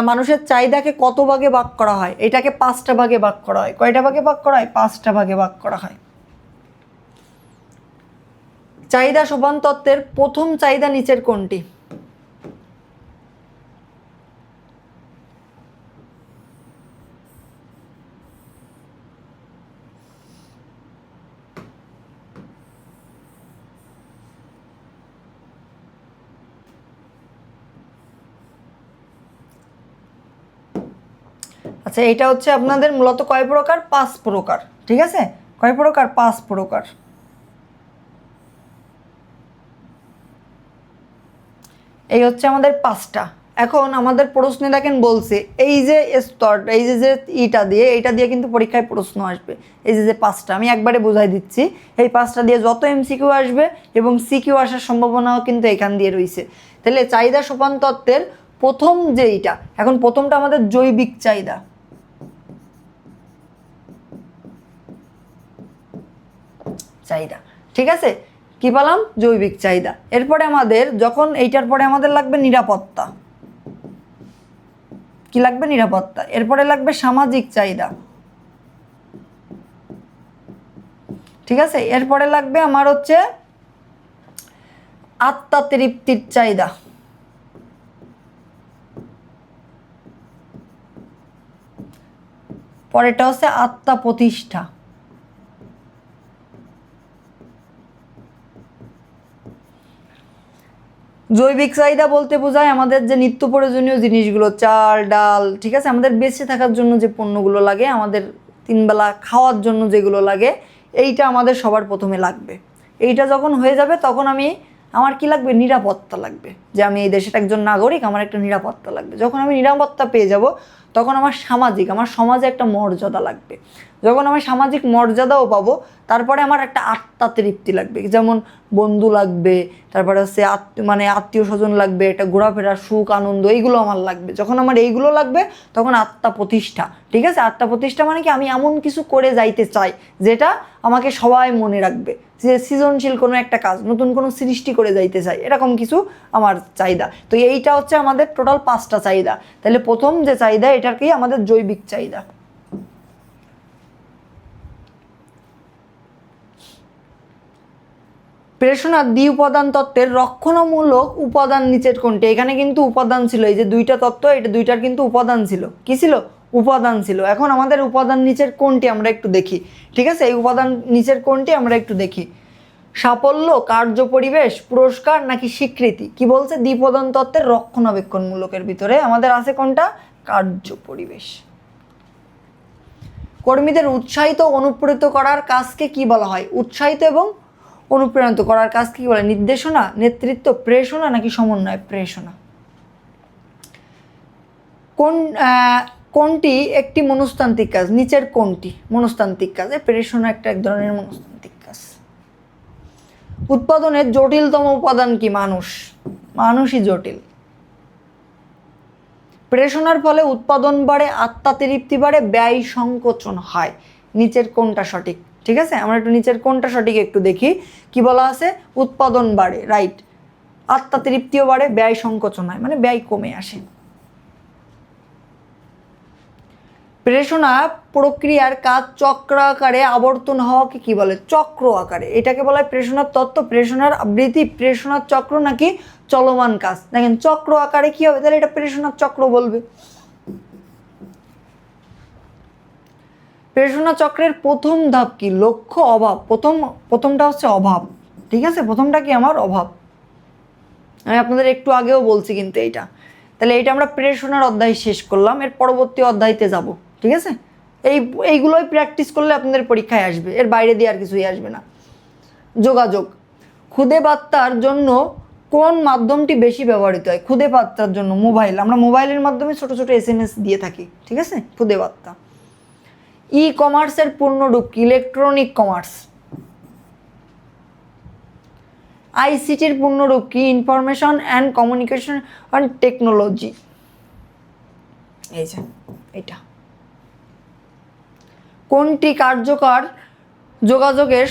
মানুষের চাহিদাকে কত ভাগে ভাগ করা হয়? এটাকে 5টা ভাগে ভাগ করা হয়। কয়টা ভাগে ভাগ করা হয়? 5টা ভাগে ভাগ করা হয়। চাহিদা সোপান তত্ত্বের প্রথম চাহিদা নিচের কোনটি? আচ্ছা, এটা হচ্ছে আপনাদের মূলত কয় প্রকার? 5 প্রকার। ঠিক আছে, কয় প্রকার? 5 প্রকার। এই হচ্ছে আমাদের 5টা। এখন আমাদের প্রশ্নে দেখেন বলছে এই যে স্তরটা, এই যে এইটা দিয়ে কিন্তু পরীক্ষায় প্রশ্ন আসবে। এই যে 5টা আমি একবারে বুঝাই দিচ্ছি, এই 5টা দিয়ে যত এমসিকিউ আসবে এবং সিকিউ আসার সম্ভাবনাও কিন্তু এখান দিয়ে রয়েছে। তাহলে চাহিদা সোপান তত্ত্বের প্রথম যে এইটা, এখন প্রথমটা আমাদের জৈবিক চাহিদা। চাহিদা, ঠিক আছে, কি পেলাম? জৈবিক চাহিদা। এরপরে আমাদের যখন এইটার পরে আমাদের লাগবে নিরাপত্তা। কি লাগবে? নিরাপত্তা। এরপরে লাগবে সামাজিক চাহিদা। ঠিক আছে, এরপরে লাগবে আমার হচ্ছে আত্মা তৃপ্তির চাহিদা। পরেরটা হচ্ছে আত্মা প্রতিষ্ঠা। জৈবিক চাহিদা বলতে বোঝায় আমাদের যে নিত্য প্রয়োজনীয় জিনিসগুলো, চাল ডাল, ঠিক আছে, আমাদের বেঁচে থাকার জন্য যে পণ্যগুলো লাগে, আমাদের 3 বেলা খাওয়ার জন্য যেগুলো লাগে, এইটা আমাদের সবার প্রথমে লাগবে। এইটা যখন হয়ে যাবে তখন আমার কি লাগবে? নিরাপত্তা লাগবে, যে আমি এই দেশের একজন নাগরিক, আমার একটা নিরাপত্তা লাগবে। যখন আমি নিরাপত্তা পেয়ে যাব তখন আমার সমাজে একটা মর্যাদা লাগবে। যখন আমি সামাজিক মর্যাদাও পাবো, তারপরে আমার একটা আত্মা তৃপ্তি লাগবে, যেমন বন্ধু লাগবে, তারপরে হচ্ছে আত্মীয় স্বজন লাগবে, একটা ঘোরাফেরা সুখ আনন্দ, এইগুলো আমার লাগবে। যখন আমার এইগুলো লাগবে তখন আত্মা প্রতিষ্ঠা। ঠিক আছে, আত্মা প্রতিষ্ঠা মানে কি? আমি এমন কিছু করে যাইতে চাই যেটা আমাকে সবাই মনে রাখবে, যে সৃজনশীল কোনো একটা কাজ, নতুন কোনো সৃষ্টি করে যাইতে চাই, এরকম কিছু আমার চাহিদা। তো এইটা হচ্ছে আমাদের টোটাল 5টা চাহিদা। তাহলে প্রথম যে চাহিদা, এটাকেই আমাদের জৈবিক চাহিদা। প্রেষণার দ্বি উপাদান তত্ত্বের রক্ষণামূলক উপাদান নিচের কোনটি? এখানে কিন্তু উপাদান ছিল, এই যে 2টা তত্ত্ব, এটা 2টার কিন্তু উপাদান ছিল। কি ছিল? উপাদান ছিল। এখন আমাদের উপাদান নিচের কোনটি আমরা একটু দেখি। ঠিক আছে, এই উপাদান নিচের কোনটি আমরা একটু দেখি। সাফল্য, কার্য পরিবেশ, পুরস্কার নাকি স্বীকৃতি? কি বলছে? দ্বি উপাদান তত্ত্বের রক্ষণাবেক্ষণমূলকের ভিতরে আমাদের আছে কোনটা? কার্য পরিবেশ। কর্মীদের উৎসাহিত অনুপ্রেরিত করার কাজকে কি বলা হয়? উৎসাহিত এবং অনুপ্রাণিত করার কাজকে কি বলে? নির্দেশনা, নেতৃত্ব, প্রেরণা নাকি সমন্বয়? প্রেরণা। কোনটি একটি মনস্তান্ত্রিক কাজ? নিচের কোনটি মনস্তান্ত্রিক কাজ? প্রেরণা একটা এক ধরনের মনস্তান্ত্রিক কাজ। উৎপাদনের জটিলতম উপাদান কি? মানুষই জটিল। প্রেরণার ফলে উৎপাদন বাড়ে, আত্মা তৃপ্তি বাড়ে, ব্যয় সংকোচন হয়। নিচের কোনটা সঠিক? ঠিক আছে, আমরা একটু নিচের কোনটা সঠিক একটু দেখি। কি বলা আছে? উৎপাদন বাড়ে, রাইট। আত্মা তৃপ্তিও বাড়ে, ব্যয় সংকোচন হয়, মানে ব্যয় কমে আসে। প্রেষণা প্রক্রিয়ার কাজ চক্র আকারে আবর্তন হওয়াকে কি বলে? চক্র আকারে। এটাকে বলা হয় প্রেষণার তত্ত্ব, প্রেষণার আবৃত্তি, প্রেষণার চক্র নাকি চলমান কাজ? দেখেন চক্র আকারে কি হবে, তাহলে এটা প্রেষণার চক্র বলবে। প্রেষণা চক্রের প্রথম ধাপ কি? লক্ষ্য, অভাব। প্রথমটা হচ্ছে অভাব। ঠিক আছে, প্রথমটা কি? আমার অভাব। আমি আপনাদের একটু আগেও বলছি কিন্তু এইটা। তাহলে এইটা আমরা প্রেষণার অধ্যায় শেষ করলাম, এর পরবর্তী অধ্যায়তে যাব। ঠিক আছে, এইগুলোই প্র্যাকটিস করলে আপনাদের পরীক্ষায় আসবে, এর বাইরে দিয়ে আর কিছুই আসবে না। যোগাযোগ, খুদে বার্তার জন্য কোন মাধ্যমটি বেশি ব্যবহৃত হয়? খুদে বার্তার জন্য মোবাইল, আমরা মোবাইলের মাধ্যমে ছোট ছোট SMS দিয়ে থাকি, ঠিক আছে, খুদে বার্তা। ই কমার্সের পূর্ণরূপ কি? Electronic commerce. আইসিটির পূর্ণরূপ কি? Information and communication and technology. এই যে এটা। কোনটি কার্যকর যোগাযোগের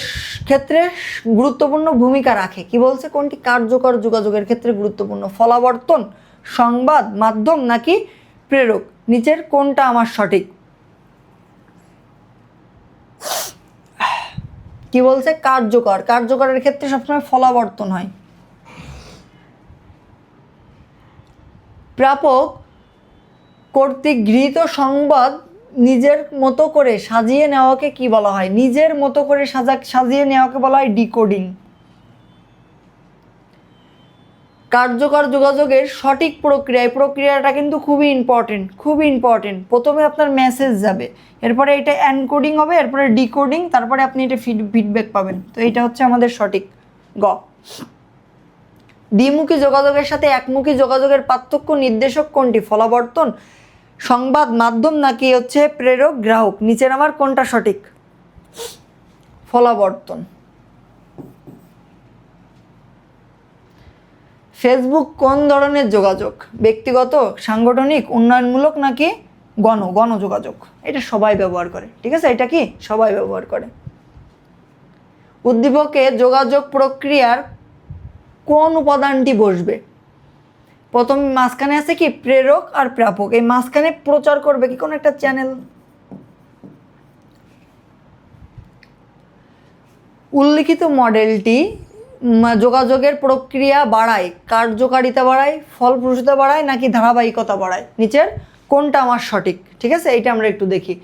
ক্ষেত্রে গুরুত্বপূর্ণ ভূমিকা রাখে? কি বলছে? কোনটি কার্যকর যোগাযোগের ক্ষেত্রে গুরুত্বপূর্ণ? ফলাবর্তন, সংবাদ মাধ্যম নাকি প্রেরক? নিচের কোনটা আমার সঠিক? কি বলছে? কার্যকর। কার্যকরের ক্ষেত্রে সবসময় ফলাবর্তন হয়। প্রাপক কর্তৃক গৃহীত সংবাদ নিজের মতো করে সাজিয়ে নেওয়াকে কি বলা হয়? নিজের মতো করে সাজিয়ে নেওয়াকে বলা হয় ডিকোডিং। কার্যকর যোগাযোগের সঠিক প্রক্রিয়া, এই প্রক্রিয়াটা কিন্তু খুবই ইম্পর্টেন্ট, খুবই ইম্পর্টেন্ট। প্রথমে আপনার মেসেজ যাবে, এরপরে এটা এনকোডিং হবে, এরপরে ডিকোডিং, তারপরে আপনি এটা ফিডব্যাক পাবেন। তো এটা হচ্ছে আমাদের সঠিক গ। দ্বিমুখী যোগাযোগের সাথে একমুখী যোগাযোগের পার্থক্য নির্দেশক কোনটি? ফলাবর্তন, সংবাদ মাধ্যম নাকি হচ্ছে প্রেরক গ্রাহক? নিচের আমার কোনটা সঠিক? ফলাবর্তন। ফেসবুক কোন ধরনের যোগাযোগ? ব্যক্তিগত, সাংগঠনিক, উন্নয়নমূলক নাকি গণযোগাযোগ? এটা সবাই ব্যবহার করে, ঠিক আছে, এটা কি সবাই ব্যবহার করে। উদ্দীপকে যোগাযোগ প্রক্রিয়ার কোন উপাদানটি বসবে? প্রথম মাঝখানে আছে কি? প্রেরক আর প্রাপক। এই মাঝখানে প্রচার করবে কি কোন একটা চ্যানেল। উল্লিখিত মডেলটি যোগাযোগের প্রক্রিয়া বাড়ায়, কার্যকারিতা বাড়ায়, ফলপ্রসূতা বাড়ায় নাকি ধারাবাহিকতা বাড়ায়? নিচের কোনটা আমার সঠিক? ঠিক আছে, এইটা আমরা একটু দেখি।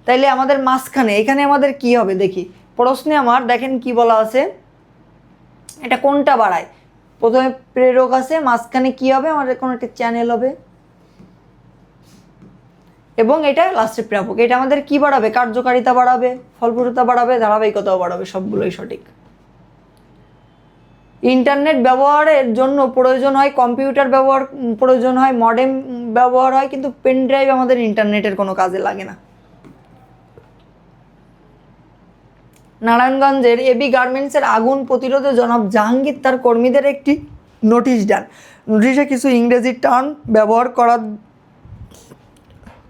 তাইলে আমাদের মাঝখানে এখানে আমাদের কি হবে দেখি। প্রশ্নে আমার দেখেন কি বলা আছে, এটা কোনটা বাড়ায়? প্রথমে প্রেরক আছে, মাঝখানে কি হবে? আমাদের কোনো একটা চ্যানেল হবে, এবং এটা লাস্টে প্রাপক। এটা আমাদের কি বাড়াবে? কার্যকারিতা বাড়াবে, ফলপ্রসূতা বাড়াবে, ধারাবাহিকতাও বাড়াবে, সবগুলোই সঠিক। ইন্টারনেট ব্যবহারের জন্য প্রয়োজন হয় কম্পিউটার ব্যবহার, প্রয়োজন হয় মডেম ব্যবহার হয়, কিন্তু পেন ড্রাইভ আমাদের ইন্টারনেটের কোনো কাজে লাগে না। নারায়ণগঞ্জের এবি গার্মেন্টসের আগুন প্রতিরোধে জনাব জাহাঙ্গীর তার কর্মীদের একটি নোটিশ দেন। নোটিশে কিছু ইংরেজি টার্ম ব্যবহার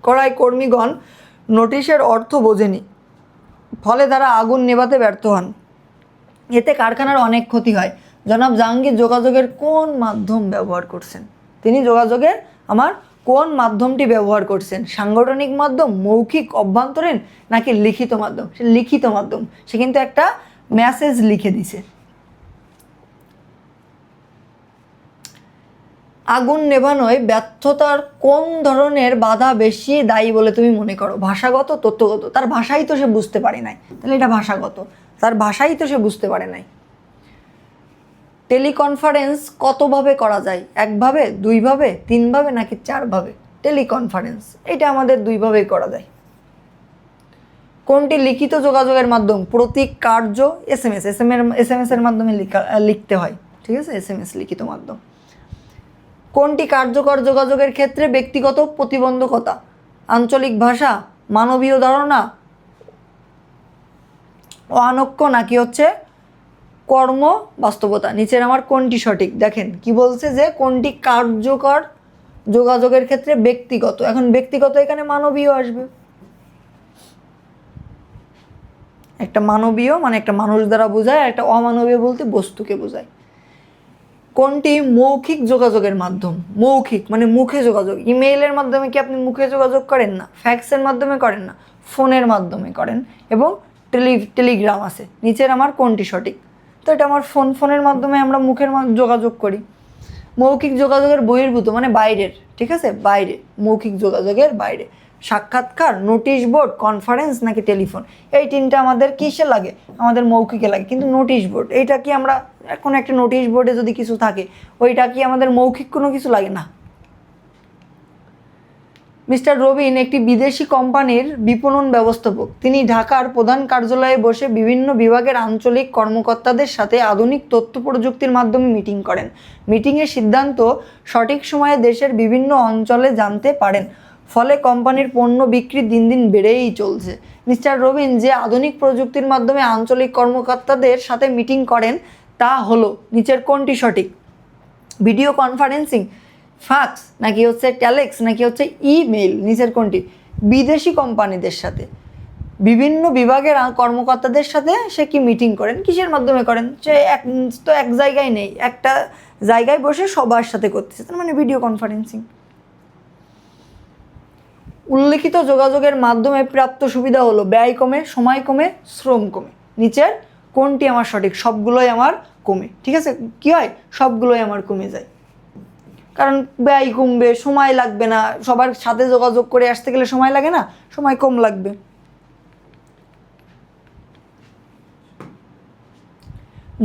করায় কর্মীগণ নোটিশের অর্থ বোঝেনি, ফলে তারা আগুন নেভাতে ব্যর্থ হন। এতে কারখানার অনেক ক্ষতি হয়। জনাব জাহাঙ্গীর যোগাযোগের কোন মাধ্যম ব্যবহার করছেন? তিনি যোগাযোগের আমার কোন মাধ্যমটি ব্যবহার করছেন? সাংগঠনিক মাধ্যম, মৌখিক, অভ্যন্তরীণ নাকি লিখিত মাধ্যম? সে লিখিত মাধ্যম, সে কিন্তু একটা মেসেজ লিখে দিছে। আগুন নেভানোয় ব্যর্থতার কোন ধরনের বাধা বেশি দায়ী বলে তুমি মনে করো? ভাষাগত, তথ্যগত? তার ভাষাই তো সে বুঝতে পারে নাই, তাহলে এটা ভাষাগত। তার ভাষাই তো সে বুঝতে পারে নাই। টেলিকনফারেন্স কতভাবে করা যায়? একভাবে, দুইভাবে, তিনভাবে নাকি চারভাবে? টেলিকনফারেন্স এটা আমাদের দুইভাবেই করা যায়। কোনটি লিখিত যোগাযোগের মাধ্যম? প্রতীক, কার্য, SMS। SMS এর মাধ্যমে লিখতে হয়, ঠিক আছে, SMS লিখিত মাধ্যম। কোনটি কার্যকর যোগাযোগের ক্ষেত্রে ব্যক্তিগত প্রতিবন্ধকতা? আঞ্চলিক ভাষা, মানবীয় ধারণা, অনৈক্য নাকি হচ্ছে কর্ম বাস্তবতা? নিচের আমার কোনটি সঠিক? দেখেন কি বলছে যে কোনটি কার্যকর যোগাযোগের ক্ষেত্রে ব্যক্তিগত। এখন ব্যক্তিগত এখানে মানবীয় আসবে। একটা মানবীয় মানে একটা মানুষ দ্বারা বোঝায়, আর একটা অমানবীয় বলতে বস্তুকে বোঝায়। কোনটি মৌখিক যোগাযোগের মাধ্যম? মৌখিক মানে মুখে যোগাযোগ। ইমেইলের মাধ্যমে কি আপনি মুখে যোগাযোগ করেন না? ফ্যাক্সের মাধ্যমে করেন না, ফোনের মাধ্যমে করেন, এবং টেলিগ্রাম আছে। নিচের আমার কোনটি সঠিক? তো এটা আমার ফোনের মাধ্যমে আমরা মুখের যোগাযোগ করি। মৌখিক যোগাযোগের বহির্ভূত মানে বাইরের, ঠিক আছে, বাইরে, মৌখিক যোগাযোগের বাইরে। সাক্ষাৎকার, নোটিশ বোর্ড, কনফারেন্স নাকি টেলিফোন? এই তিনটা আমাদের কিসে লাগে? আমাদের মৌখিকে লাগে। কিন্তু নোটিশ বোর্ড এইটা কি আমরা কোনো একটা নোটিশ বোর্ডে যদি কিছু থাকে ওইটা কি আমাদের মৌখিক কোনো কিছু লাগে না? মিস্টার রবিন একটি বিদেশি কোম্পানির বিপণন ব্যবস্থাপক। তিনি ঢাকার প্রধান কার্যালয়ে বসে বিভিন্ন বিভাগের আঞ্চলিক কর্মকর্তাদের সাথে আধুনিক তথ্য প্রযুক্তির মাধ্যমে মিটিং করেন। মিটিংয়ের সিদ্ধান্ত সঠিক সময়ে দেশের বিভিন্ন অঞ্চলে জানতে পারেন, ফলে কোম্পানির পণ্য বিক্রি দিন দিন বেড়েই চলছে। মিস্টার রবিন যে আধুনিক প্রযুক্তির মাধ্যমে আঞ্চলিক কর্মকর্তাদের সাথে মিটিং করেন তা হলো নিচের কোনটি সঠিক? ভিডিও কনফারেন্সিং, ফ্যাক্স, নাকি হচ্ছে টেলেক্স, নাকি হচ্ছে ইমেইল? নিচের কোনটি? বিদেশি কোম্পানিদের সাথে, বিভিন্ন বিভাগের কর্মকর্তাদের সাথে সে কি মিটিং করেন? কিসের মাধ্যমে করেন? সে এক জায়গায় নেই, একটা জায়গায় বসে সবার সাথে করতেছে, তার মানে ভিডিও কনফারেন্সিং। উল্লেখিত যোগাযোগের মাধ্যমে প্রাপ্ত সুবিধা হলো ব্যয় কমে, সময় কমে, শ্রম কমে। নিচের কোনটি আমার সঠিক? সবগুলোই আমার কমে। ঠিক আছে, কি হয়? সবগুলোই আমার কমে যায়, কারণ ব্যয় কমবে, সময় লাগবে না। সবার সাথে যোগাযোগ করে আসতে গেলে সময় লাগে না? সময় কম লাগবে।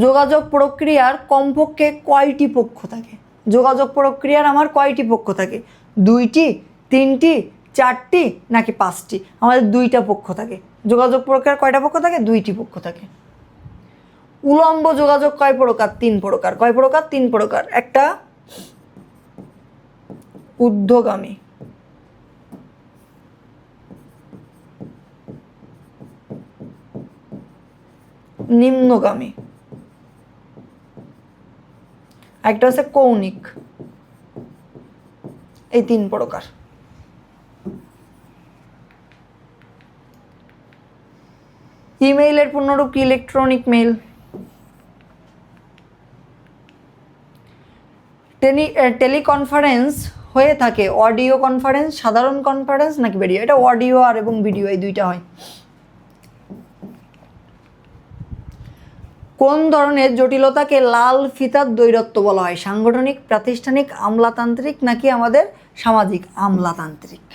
যোগাযোগ প্রক্রিয়ার কমপক্ষে কয়টি পক্ষ থাকে? যোগাযোগ প্রক্রিয়ার আমার কয়টি পক্ষ থাকে? 2টি, 3টি, 4টি, নাকি 5টি? আমাদের 2টা পক্ষ থাকে। যোগাযোগ প্রক্রিয়ার কয়টা পক্ষ থাকে? 2টি পক্ষ থাকে। উলম্ব যোগাযোগ কয় প্রকার? 3 প্রকার। কয় প্রকার? 3 প্রকার। একটা ঊর্ধ্বগামী, নিম্নগামী, একটা হচ্ছে কৌণিক। এই 3 প্রকার। ইমেইলের পূর্ণরূপ কি? Electronic mail. টেলিকনফারেন্স হয়ে থাকে অডিও কনফারেন্স, সাধারণ কনফারেন্স, নাকি ভিডিও? এটা অডিও আর এবং ভিডিও এই 2টা হয়। কোন ধরনের জটিলতাকে লাল ফিতার দ্বৈরত্ব বলা হয়? সাংগঠনিক, প্রাতিষ্ঠানিক, আমলাতান্ত্রিক, নাকি আমাদের সামাজিক? আমলাতান্ত্রিক।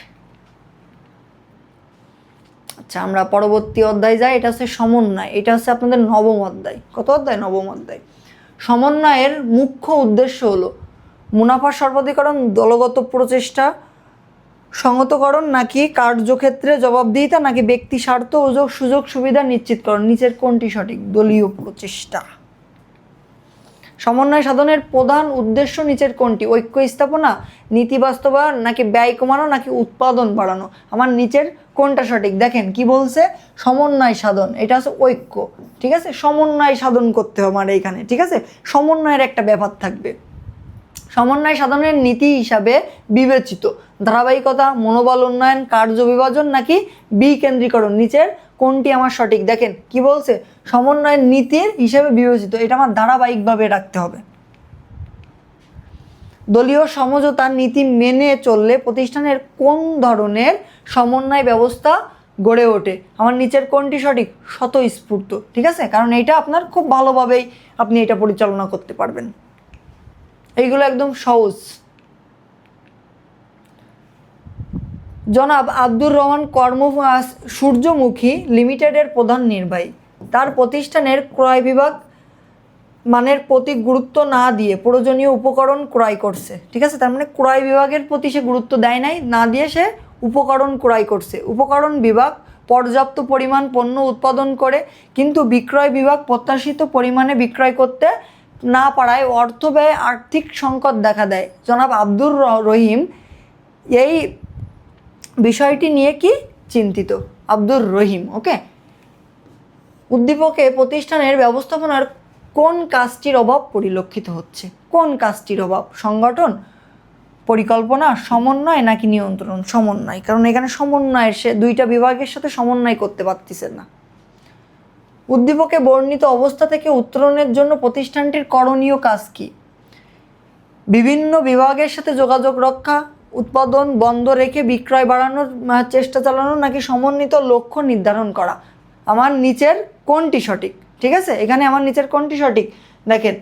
আচ্ছা, আমরা পরবর্তী অধ্যায় যাই। এটা হচ্ছে সমন্বয়। এটা হচ্ছে আপনাদের 9ম অধ্যায়। কত অধ্যায়? 9ম অধ্যায়। সমন্বয়ের মুখ্য উদ্দেশ্য হলো মুনাফা সর্বাধিকরণ, দলগত প্রচেষ্টা, সংহতকরণ, নাকি কার্যক্ষেত্রে জবাবদিহিতা, নাকি ব্যক্তি স্বার্থ ও সুযোগ সুবিধা নিশ্চিতকরণ? নিচের কোনটি সঠিক? দলীয় প্রচেষ্টা। সমন্বয় সাধনের প্রধান উদ্দেশ্য নিচের কোনটি? ঐক্য স্থাপনা, নীতি বাস্তবায়ন, নাকি ব্যয় কমানো, নাকি উৎপাদন বাড়ানো? আমার নিচের কোনটা সঠিক? দেখেন কি বলছে, সমন্বয় সাধন। এটা হচ্ছে ঐক্য। ঠিক আছে, সমন্বয় সাধন করতে হবে আমার এইখানে। ঠিক আছে, সমন্বয়ের একটা ব্যাপার থাকবে। সমন্বয় সাধনের নীতি হিসাবে বিবেচিত ধারাবাহিকতা, মনোবল উন্নয়ন, কার্য বিভাজন, নাকি বিকেন্দ্রীকরণ? নিচের কোনটি আমার সঠিক? দেখেন কি বলছে, সমন্বয়ের নীতির হিসাবে বিবেচিত। এটা আমার ধারাবাহিকভাবে রাখতে হবে। দলীয় সমঝোতার নীতি মেনে চললে প্রতিষ্ঠানের কোন ধরনের সমন্বয় ব্যবস্থা গড়ে ওঠে? আমার নিচের কোনটি সঠিক? স্বতঃস্ফূর্ত। ঠিক আছে, কারণ এটা আপনার খুব ভালোভাবেই আপনি এটা পরিচালনা করতে পারবেন। এইগুলো একদম সহজ। জনাব আব্দুর রহমান সূর্যমুখী লিমিটেডের প্রধান নির্বাহী। তার প্রতিষ্ঠানের ক্রয় বিভাগ মানের প্রতি গুরুত্ব না দিয়ে প্রয়োজনীয় উপকরণ ক্রয় করছে। ঠিক আছে, তার মানে ক্রয় বিভাগের প্রতি সে গুরুত্ব দেয় নাই, না দিয়ে সে উপকরণ ক্রয় করছে। উপকরণ বিভাগ পর্যাপ্ত পরিমাণ পণ্য উৎপাদন করে, কিন্তু বিক্রয় বিভাগ প্রত্যাশিত পরিমাণে বিক্রয় করতে না পারায় অর্থ ব্যয় আর্থিক সংকট দেখা দেয়। জনাব আব্দুর রহিম এই বিষয়টি নিয়ে কি চিন্তিত? আব্দুর রহিম। ওকে, উদ্দীপকে প্রতিষ্ঠানের ব্যবস্থাপনার কোন কাজটির অভাব পরিলক্ষিত হচ্ছে? কোন কাজটির অভাব? সংগঠন, পরিকল্পনা, সমন্বয়, নাকি নিয়ন্ত্রণ? সমন্বয়, কারণ এখানে সমন্বয়ের সে 2টা বিভাগের সাথে সমন্বয় করতে পারতেছে না। উদ্দীপকে বর্ণিত অবস্থা থেকে উত্তরণের জন্য প্রতিষ্ঠানটির করণীয় কাজ কি? বিভিন্ন বিভাগের সাথে যোগাযোগ রক্ষা, উৎপাদন বন্ধ রেখে বিক্রয় বাড়ানোর চেষ্টা চালানো, নাকি সমন্বিত লক্ষ্য নির্ধারণ করা? আমার নিচের কোনটি সঠিক? ঠিক আছে, এখানে আমার নিচের কোনটি সঠিক? দেখেন,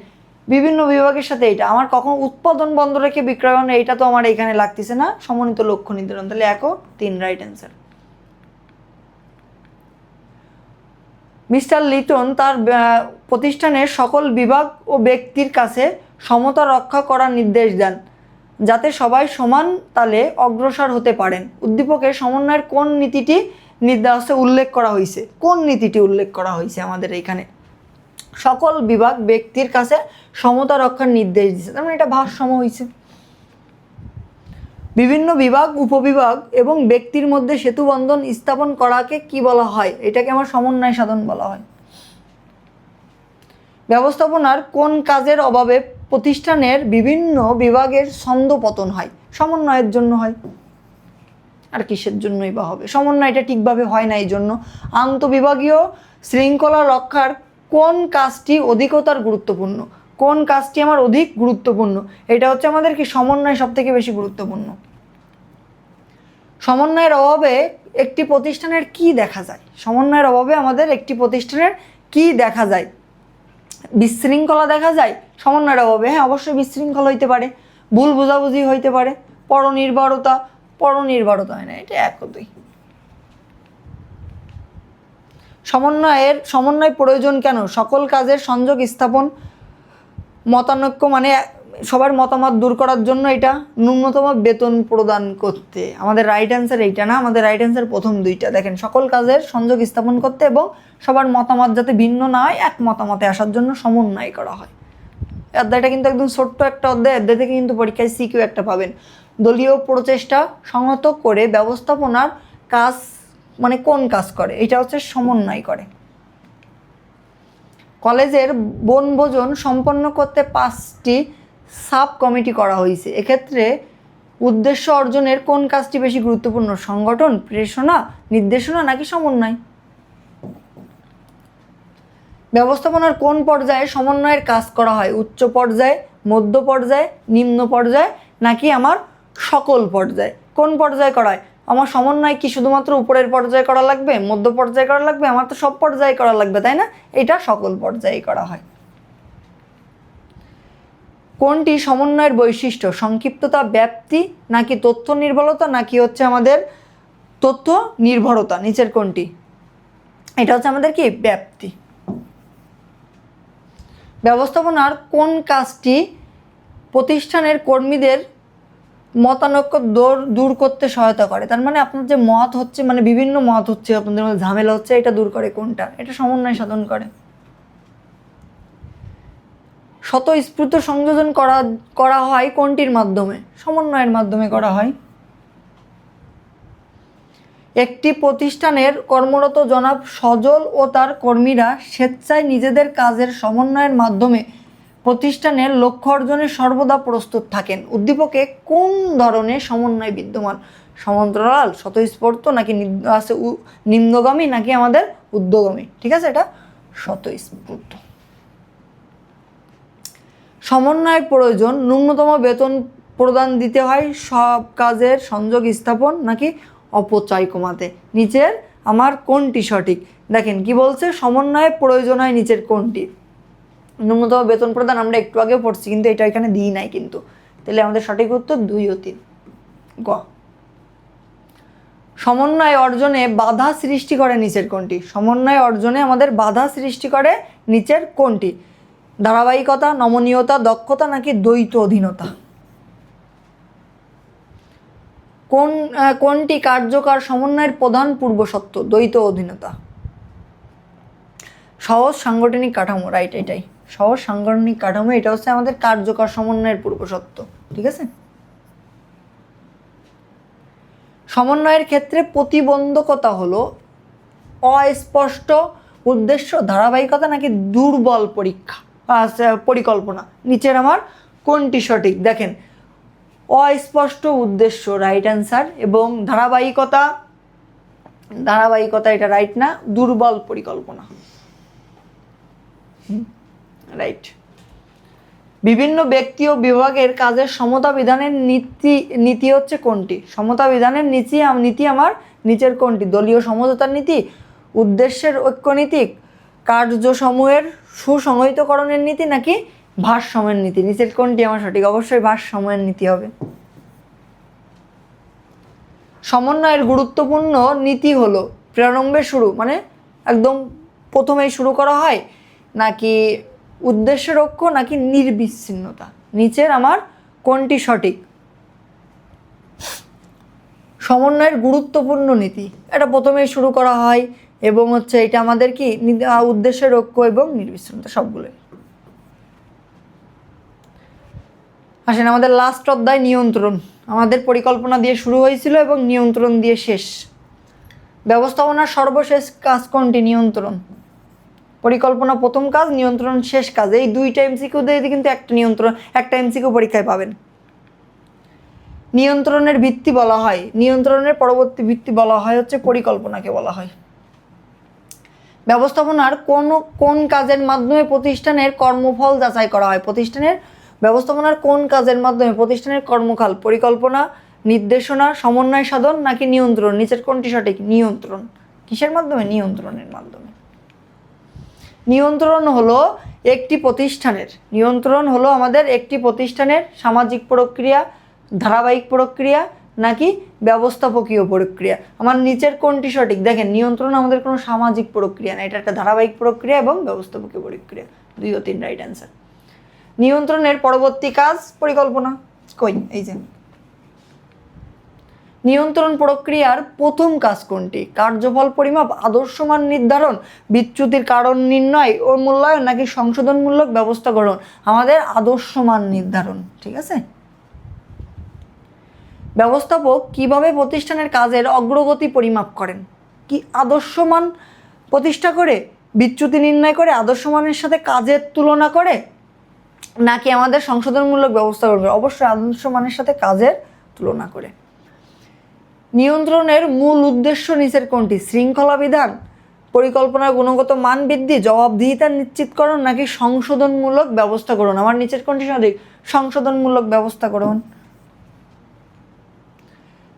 বিভিন্ন বিভাগের সাথে এটা আমার কখন উৎপাদন বন্ধ রেখে বিক্রয় বাড়ানো, এটা তো আমার এখানে লাগতেছে না। সমন্বিত লক্ষ্য নির্ধারণ, তাহলে 1 ও 3 রাইট অ্যান্সার। মিস্টার লিটন তার প্রতিষ্ঠানের সকল বিভাগ ও ব্যক্তির কাছে সমতা রক্ষা করার নির্দেশ দেন। যাতে সবাই সমান তালে অগ্রসর হতে পারেন। উদ্দীপকের সমন্বয়ের কোন নীতিটি নির্দেশে উল্লেখ করা হয়েছে? কোন নীতিটি উল্লেখ করা হয়েছে আমাদের এখানে? সকল বিভাগ ব্যক্তির কাছে সমতা রক্ষার নির্দেশ দিচ্ছে, তার মানে এটা ভারসাম্য হয়েছে। বিভিন্ন বিভাগ, উপবিভাগ এবং ব্যক্তির মধ্যে সেতু বন্ধন স্থাপন করাকে কি বলা হয়? এটাকে আমার সমন্বয় সাধন বলা হয়। ব্যবস্থাপনার কোন কাজের অভাবে প্রতিষ্ঠানের বিভিন্ন বিভাগের ছন্দপতন হয়? সমন্বয়ের জন্য হয়। আর কিসের জন্যই বা হবে? সমন্বয়টা ঠিকভাবে হয় না, এই জন্য। আন্তঃবিভাগীয় শৃঙ্খলা রক্ষার কোন কাজটি অধিকতর গুরুত্বপূর্ণ? কোন কাজটি আমার অধিক গুরুত্বপূর্ণ? এটা হচ্ছে আমাদের কি সমন্বয় সব থেকে বেশি গুরুত্বপূর্ণ। সমন্বয়ের অভাবে একটি প্রতিষ্ঠানের কি দেখা যায়? সমন্বয়ের অভাবে আমাদের একটি প্রতিষ্ঠানের কি দেখা যায়? বিশৃঙ্খলা দেখা যায় সমন্বয়ের অভাবে। হ্যাঁ, অবশ্যই বিশৃঙ্খলা হইতে পারে, ভুল বোঝাবুঝি হইতে পারে, পরনির্ভরতা হয় না, এটা একই। সমন্বয় প্রয়োজন কেন? সকল কাজের সংযোগ স্থাপন, মতানৈক্য মানে সবার মতামত দূর করার জন্য, এটা ন্যূনতম বেতন প্রদান করতে। আমাদের রাইট অ্যান্সার এইটা না, আমাদের রাইট অ্যান্সার প্রথম দুইটা। দেখেন, সকল কাজের সংযোগ স্থাপন করতে এবং সবার মতামত যাতে ভিন্ন না হয়, এক মতামতে আসার জন্য সমন্বয় করা হয়। অধ্যায়টা কিন্তু একদম ছোট্ট একটা অধ্যায় থেকে কিন্তু পরীক্ষায় সিকিউ একটা পাবেন। দলীয় প্রচেষ্টা সংহত করে ব্যবস্থাপনার কাজ মানে কোন কাজ করে? এটা হচ্ছে সমন্বয় করে। কলেজের বনভোজন সম্পন্ন করতে 5টি সাব কমিটি করা হয়েছে। এক্ষেত্রে উদ্দেশ্য অর্জনের কোন কাজটি বেশি গুরুত্বপূর্ণ? সংগঠন, প্রেরণা, নির্দেশনা নাকি সমন্বয়? ব্যবস্থাপনার কোন পর্যায়ে সমন্বয়ের কাজ করা হয়? উচ্চ পর্যায়ে, মধ্য পর্যায়ে, নিম্ন পর্যায়ে নাকি আমার সকল পর্যায়ে? কোন পর্যায়ে করা হয়? আমার সমন্বয় কি শুধুমাত্র উপরের পর্যায়ে করা লাগবে, মধ্য পর্যায়ে করা লাগবে? আমার তো সব পর্যায়ে করা লাগবে, তাই না? এটা সকল পর্যায়ে করা হয়। কোনটি সমন্বয়ের বৈশিষ্ট্য? সংক্ষিপ্ততা, ব্যাপ্তি নাকি তথ্য নির্ভরতা নাকি হচ্ছে আমাদের তথ্য নির্ভরতা? নিচের কোনটি? এটা হচ্ছে আমাদের কি ব্যাপ্তি। ব্যবস্থাপনার কোন কাজটি প্রতিষ্ঠানের কর্মীদের মতানৈক্য দূর করতে সহায়তা করে? তার মানে আপনার যে মত হচ্ছে, মানে বিভিন্ন মত হচ্ছে, আপনাদের মধ্যে ঝামেলা হচ্ছে, এটা দূর করে কোনটা? এটা সমন্বয় সাধন করে। স্বতঃস্ফূর্ত সংযোজন করা হয় কোনটির মাধ্যমে? সমন্বয়ের মাধ্যমে করা হয়। একটি প্রতিষ্ঠানের কর্মরত জনাব সজল ও তার কর্মীরা স্বেচ্ছায় নিজেদের কাজের সমন্বয়ের মাধ্যমে প্রতিষ্ঠানের লক্ষ্য অর্জনে সর্বদা প্রস্তুত থাকেন। উদ্দীপকে কোন ধরনের সমন্বয় বিদ্যমান? সমান্তরাল, স্বতঃস্ফূর্ত নাকি নিম্নগামী নাকি আমাদের ঊর্ধ্বগামী? ঠিক আছে, এটা স্বতঃস্ফূর্ত। সমন্বয়ের প্রয়োজন, ন্যূনতম বেতন প্রদান দিতে হয়, সব কাজের সংযোগ স্থাপন নাকি অপচয় কমাতে? নিচের আমার কোনটি সঠিক? দেখেন কি বলছে, সমন্বয়ের প্রয়োজন হয় নিচের কোনটি? ন্যূনতম বেতন প্রদান আমরা একটু আগে পড়ছি, কিন্তু এটা এখানে দিই নাই কিন্তু। তাহলে আমাদের সঠিক উত্তর 2 ও 3 গ। সমন্বয় অর্জনে বাধা সৃষ্টি করে নিচের কোনটি? সমন্বয় অর্জনে আমাদের বাধা সৃষ্টি করে নিচের কোনটি? ধারাবাহিকতা, নমনীয়তা, দক্ষতা নাকি দ্বৈত অধীনতা? কোনটি কার্যকর সমন্বয়ের প্রধান পূর্বশর্ত? দ্বৈত অধীনতা। সহজ সাংগঠনিক কাঠামো, রাইট, এটাই সহজ সাংগঠনিক কাঠামো, এটা হচ্ছে আমাদের কার্যকর সমন্বয়ের পূর্বশর্ত। ঠিক আছে। সমন্বয়ের ক্ষেত্রে প্রতিবন্ধকতা হলো অস্পষ্ট উদ্দেশ্য, ধারাবাহিকতা নাকি দুর্বল পরিকল্পনা? নিচের আমার কোনটি সঠিক? দেখেন, অস্পষ্ট উদ্দেশ্য রাইট অ্যান্সার, এবং ধারাবাহিকতা এটা রাইট না, দুর্বল পরিকল্পনা রাইট। বিভিন্ন ব্যক্তি ও বিভাগের কাজের সমতা বিধানের নীতি হচ্ছে কোনটি? সমতা বিধানের নীতি আমার নিচের কোনটি? দলীয় সমঝোতার নীতি, উদ্দেশ্যের ঐক্যনীতি, কার্যসমূহের সুসংহতিকরণের নীতি নাকি ভারসাম্যের নীতি? নিচের কোনটি আমার সঠিক? অবশ্যই ভারসাম্যের নীতি হবে। সমন্বয়ের গুরুত্বপূর্ণ নীতি হলো প্রারম্ভে শুরু, মানে একদম প্রথমেই শুরু করা হয়, নাকি উদ্দেশ্য রক্ষ নাকি নির্বিচ্ছিন্নতা? নিচের আমার কোনটি সঠিক? সমন্বয়ের গুরুত্বপূর্ণ নীতি, এটা প্রথমেই শুরু করা হয় এবং হচ্ছে এটা আমাদের কি উদ্দেশ্যের ঐক্য এবং নির্বিচ্ছিন্নতা সবগুলো। আসেন আমাদের লাস্ট অধ্যায় নিয়ন্ত্রণ। আমাদের পরিকল্পনা দিয়ে শুরু হয়েছিল এবং নিয়ন্ত্রণ দিয়ে শেষ। ব্যবস্থাপনার সর্বশেষ কাজ কোনটি? নিয়ন্ত্রণ। পরিকল্পনা প্রথম কাজ, নিয়ন্ত্রণ শেষ কাজ। এই দুইটা এমসিকিউ দিয়ে কিন্তু একটা এমসিকিউ পরীক্ষায় পাবেন। নিয়ন্ত্রণের ভিত্তি বলা হয়, নিয়ন্ত্রণের পরবর্তী ভিত্তি বলা হয় হচ্ছে পরিকল্পনাকে বলা হয়। ব্যবস্থাপনার কোন কাজের মাধ্যমে প্রতিষ্ঠানের কর্মফল যাচাই করা হয়? ব্যবস্থাপনার কোন কাজের মাধ্যমে প্রতিষ্ঠানের কর্মফল? পরিকল্পনা, নির্দেশনা, সমন্বয় সাধন নাকি নিয়ন্ত্রণ? নিচের কোনটি সঠিক? নিয়ন্ত্রণ। কিসের মাধ্যমে? নিয়ন্ত্রণের মাধ্যমে। নিয়ন্ত্রণ হলো আমাদের একটি প্রতিষ্ঠানের সামাজিক প্রক্রিয়া, ধারাবাহিক প্রক্রিয়া নাকি ব্যবস্থাপকীয় প্রক্রিয়া। আমার নিচের কোনটি সঠিক? দেখেন, নিয়ন্ত্রণ আমাদের কোনো সামাজিক প্রক্রিয়া না, এটা একটা ধারাবাহিক প্রক্রিয়া এবং ব্যবস্থাপকীয় প্রক্রিয়া। 2 ও 3 রাইট অ্যান্সার। নিয়ন্ত্রণের পরবর্তী কাজ পরিকল্পনা। এই যে নিয়ন্ত্রণ প্রক্রিয়ার প্রথম কাজ কোনটি? কার্যফল পরিমাপ, আদর্শ মান নির্ধারণ, বিচ্যুতির কারণ নির্ণয় ও মূল্যায়ন নাকি সংশোধনমূলক ব্যবস্থা গ্রহণ? আমাদের আদর্শ মান নির্ধারণ। ঠিক আছে। ব্যবস্থাপক কিভাবে প্রতিষ্ঠানের কাজের অগ্রগতি পরিমাপ করেন? কি আদর্শ মান প্রতিষ্ঠা করে, বিচ্যুতি নির্ণয় করে, আদর্শ মানের সাথে কাজের তুলনা করে নাকি আমাদের সংশোধনমূলক ব্যবস্থা গ্রহণ করে? অবশ্যই আদর্শ মানের সাথে কাজের তুলনা করে। নিয়ন্ত্রণের মূল উদ্দেশ্য নিচের কোনটি? শৃঙ্খলা বিধান, পরিকল্পনার গুণগত মান বৃদ্ধি, জবাবদিহিতা নিশ্চিতকরণ নাকি সংশোধনমূলক ব্যবস্থা গ্রহণ? আমার নিচের কোনটি সঠিক? সংশোধনমূলক ব্যবস্থা গ্রহণ।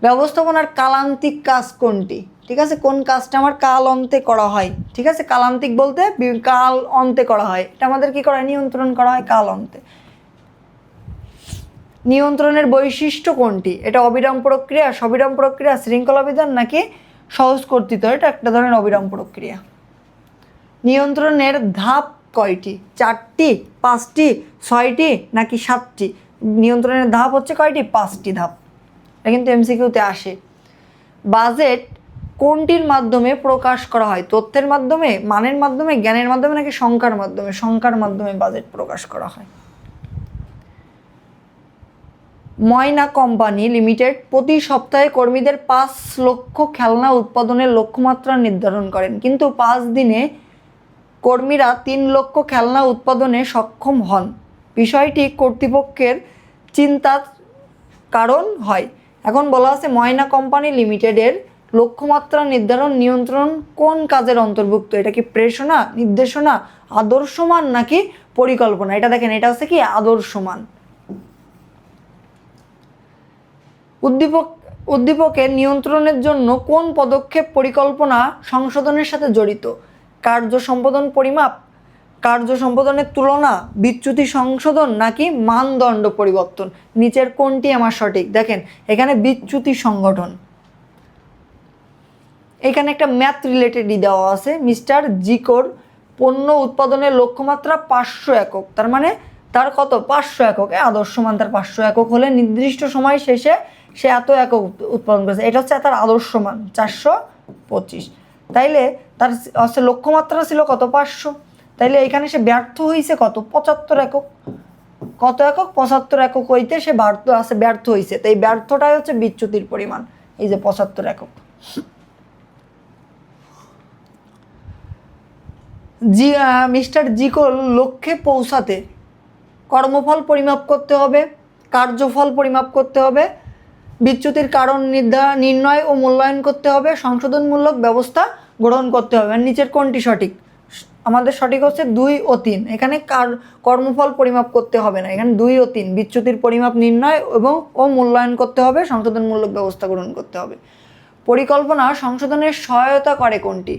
ব্যবস্থাপনার কালান্তিক কাজ কোনটি? ঠিক আছে, কোন কাজটা আমার কাল অন্তে করা হয়? ঠিক আছে, কালান্তিক বলতে কাল অন্তে করা হয়, এটা আমাদের কি করা হয়? নিয়ন্ত্রণ করা হয় কাল অন্তে। নিয়ন্ত্রণের বৈশিষ্ট্য কোনটি? এটা অবিরাম প্রক্রিয়া, সবিরাম প্রক্রিয়া, শৃঙ্খলা বিধান নাকি সহজ কর্তৃত্ব? এটা একটা ধরনের অবিরাম প্রক্রিয়া। নিয়ন্ত্রণের ধাপ কয়টি? 4টি, 5টি, 6টি নাকি 7টি? নিয়ন্ত্রণের ধাপ হচ্ছে কয়টি? 5টি ধাপ। এটা কিন্তু এমসিকিউতে আসে। বাজেট কোনটির মাধ্যমে প্রকাশ করা হয়? তথ্যের মাধ্যমে, মানের মাধ্যমে, জ্ঞানের মাধ্যমে নাকি সংখ্যার মাধ্যমে? সংখ্যার মাধ্যমে বাজেট প্রকাশ করা হয়। ময়না কোম্পানি লিমিটেড প্রতি সপ্তাহে কর্মীদের 5 লক্ষ খেলনা উৎপাদনের লক্ষ্যমাত্রা নির্ধারণ করেন, কিন্তু 5 দিনে কর্মীরা 3 লক্ষ খেলনা উৎপাদনে সক্ষম হন। বিষয়টি কর্তৃপক্ষের চিন্তার কারণ হয়। এখন বলা আছে ময়না কোম্পানি লিমিটেডের লক্ষ্যমাত্রা নির্ধারণ নিয়ন্ত্রণ কোন কাজের অন্তর্ভুক্ত? এটা কি প্রেরণা, নির্দেশনা, আদর্শ মান নাকি পরিকল্পনা? এটা দেখেন, এটা হচ্ছে কি আদর্শ মান। উদ্দীপকের নিয়ন্ত্রণের জন্য কোন পদক্ষেপ পরিকল্পনা সংশোধনের সাথে জড়িত? কার্য সম্পাদন পরিমাপ, কার্য সম্পাদনের তুলনা, বিচ্যুতি সংশোধন নাকি মানদণ্ড পরিবর্তন? নিচের কোনটি আমার সঠিক? দেখেন, এখানে বিচ্যুতি সংগঠন। এখানে একটা ম্যাথ রিলেটেডই দেওয়া আছে। মিস্টার জিকোর পণ্য উৎপাদনের লক্ষ্যমাত্রা 500 একক, তার মানে তার কত? 500 একক। আদর্শ মান তার 500 একক হলে নির্দিষ্ট সময় শেষে সে এত একক উৎপাদন করেছে, এটা হচ্ছে তার আদর্শ মান 425। তাইলে তার হচ্ছে লক্ষ্যমাত্রা ছিল কত? 500। তাইলে এখানে সে ব্যর্থ হয়েছে কত? 75 একক। কত একক? 75 একক হইতে সে ব্যর্থ হয়েছে। তাই ব্যর্থটাই হচ্ছে বিচ্যুতির পরিমাণ, এই যে 75 একক। মিস্টার জিকোর লক্ষ্যে পৌঁছাতে কর্মফল পরিমাপ করতে হবে, কার্যফল পরিমাপ করতে হবে, বিচ্যুতির কারণ নির্ণয় ও মূল্যায়ন করতে হবে, সংশোধনমূলক ব্যবস্থা গ্রহণ করতে হবে। নিচের কোনটি সঠিক? আমাদের সঠিক হচ্ছে 2 ও 3। এখানে কর্মফল পরিমাপ করতে হবে না, এখানে 2 ও 3 বিচ্যুতির পরিমাপ নির্ণয় ও মূল্যায়ন করতে হবে, সংশোধনমূলক ব্যবস্থা গ্রহণ করতে হবে। পরিকল্পনা সংশোধনের সহায়তা করে কোনটি?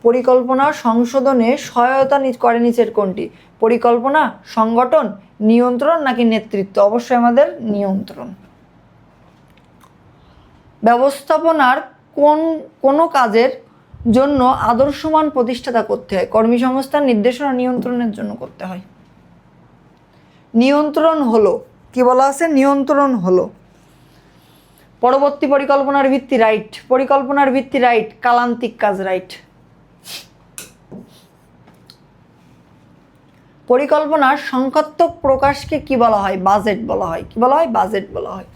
পরিকল্পনা সংশোধনে সহায়তা করে নিচের কোনটি? পরিকল্পনা, সংগঠন, নিয়ন্ত্রণ নাকি নেতৃত্ব? অবশ্যই আমাদের নিয়ন্ত্রণ। ব্যবস্থাপনার কোনো কাজের জন্য আদর্শমান প্রতিষ্ঠাতা করতে হয়? কর্মী সংস্থার, নির্দেশনা, নিয়ন্ত্রণের জন্য করতে হয়। নিয়ন্ত্রণ হলো কি বলা আছে? নিয়ন্ত্রণ হলো পরবর্তী পরিকল্পনার ভিত্তি রাইট, পরিকল্পনার ভিত্তি রাইট, কালান্তিক কাজ রাইট। পরিকল্পনার সংখ্যাত্মক প্রকাশকে কি বলা হয়? বাজেট বলা হয়। কি বলা হয়? বাজেট বলা হয়।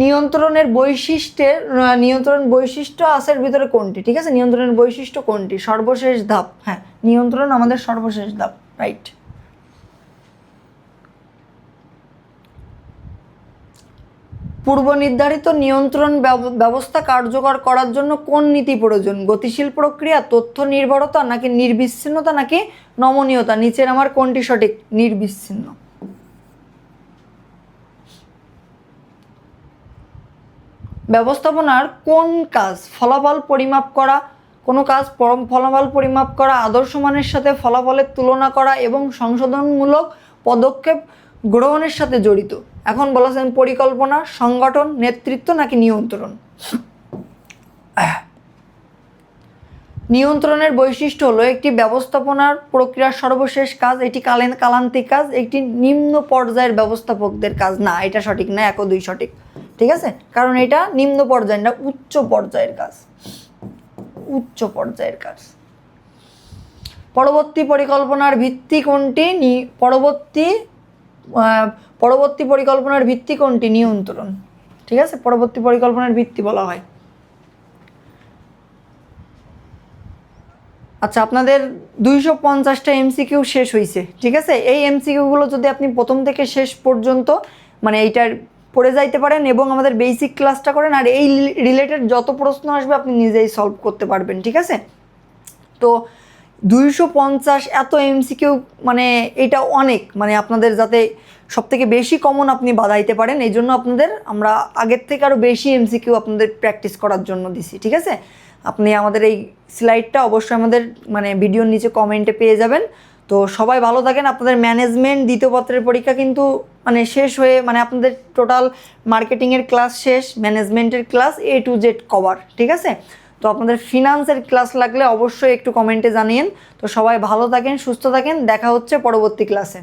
নিয়ন্ত্রণ বৈশিষ্ট্য আছে ভিতরে কোনটি? ঠিক আছে, নিয়ন্ত্রণের বৈশিষ্ট্য কোনটি? সর্বশেষ ধাপ। হ্যাঁ, নিয়ন্ত্রণ আমাদের সর্বশেষ ধাপ, রাইট। পূর্ব নির্ধারিত নিয়ন্ত্রণ ব্যবস্থা কার্যকর করার জন্য কোন নীতি প্রয়োজন? গতিশীল প্রক্রিয়া, তথ্য নির্ভরতা, নাকি নির্বিচ্ছিন্নতা, নাকি নমনীয়তা? নিচের আমার কোনটি সঠিক? নির্বিচ্ছিন্ন। ব্যবস্থাপনার কোন কাজ ফলাফল পরিমাপ করা, কোনো কাজ ফলাফল পরিমাপ করা, আদর্শ মানের সাথে ফলাফলের তুলনা করা এবং সংশোধনমূলক পদক্ষেপ গ্রহণের সাথে জড়িত? এখন বলেছেন পরিকল্পনা, সংগঠন, নেতৃত্ব, নাকি নিয়ন্ত্রণ? নিয়ন্ত্রণের বৈশিষ্ট্য হলো একটি ব্যবস্থাপনার প্রক্রিয়ার সর্বশেষ কাজ, এটি কালান্তিক কাজ, একটি নিম্ন পর্যায়ের ব্যবস্থাপকদের কাজ। না, এটা সঠিক না, 1 ও 2 সঠিক। ঠিক আছে, কারণ এটা নিম্ন পর্যায়ের না, উচ্চ পর্যায়ের কাজ। উচ্চ পর্যায়ের কাজ। পরবর্তী পরিকল্পনার ভিত্তি কোনটি? পরবর্তী পরিকল্পনার ভিত্তি কোনটি? নিয়ন্ত্রণ। ঠিক আছে, পরবর্তী পরিকল্পনার ভিত্তি বলা হয়। আচ্ছা, আপনাদের 250টা এমসিকিউ শেষ হয়েছে। ঠিক আছে, এই এমসিকিউগুলো যদি আপনি প্রথম থেকে শেষ পর্যন্ত মানে এইটার পড়ে যাইতে পারেন এবং আমাদের বেসিক ক্লাসটা করেন, আর এই রিলেটেড যত প্রশ্ন আসবে আপনি নিজেই সলভ করতে পারবেন। ঠিক আছে, তো 250 এত এমসিকিউ মানে এটা অনেক, মানে আপনাদের যাতে সবথেকে বেশি কমন আপনি বাঁধাইতে পারেন, এই জন্য আমরা আগের থেকে আরও বেশি এমসিকিউ আপনাদের প্র্যাকটিস করার জন্য দিছি। ঠিক আছে, আপনি আমাদের এই স্লাইডটা অবশ্যই আমাদের মানে ভিডিওর নিচে কমেন্টে পেয়ে যাবেন। তো সবাই ভালো থাকেন। আপনাদের ম্যানেজমেন্ট দ্বিতীয় পত্রের পরীক্ষা কিন্তু মানে শেষ হয়ে মানে আপনাদের টোটাল মার্কেটিংয়ের ক্লাস শেষ, ম্যানেজমেন্টের class A to Z cover. ঠিক আছে, তো আপনাদের ফিনান্সের ক্লাস লাগলে অবশ্যই একটু কমেন্টে জানিয়েন। তো সবাই ভালো থাকেন, সুস্থ থাকেন, দেখা হচ্ছে পরবর্তী ক্লাসে।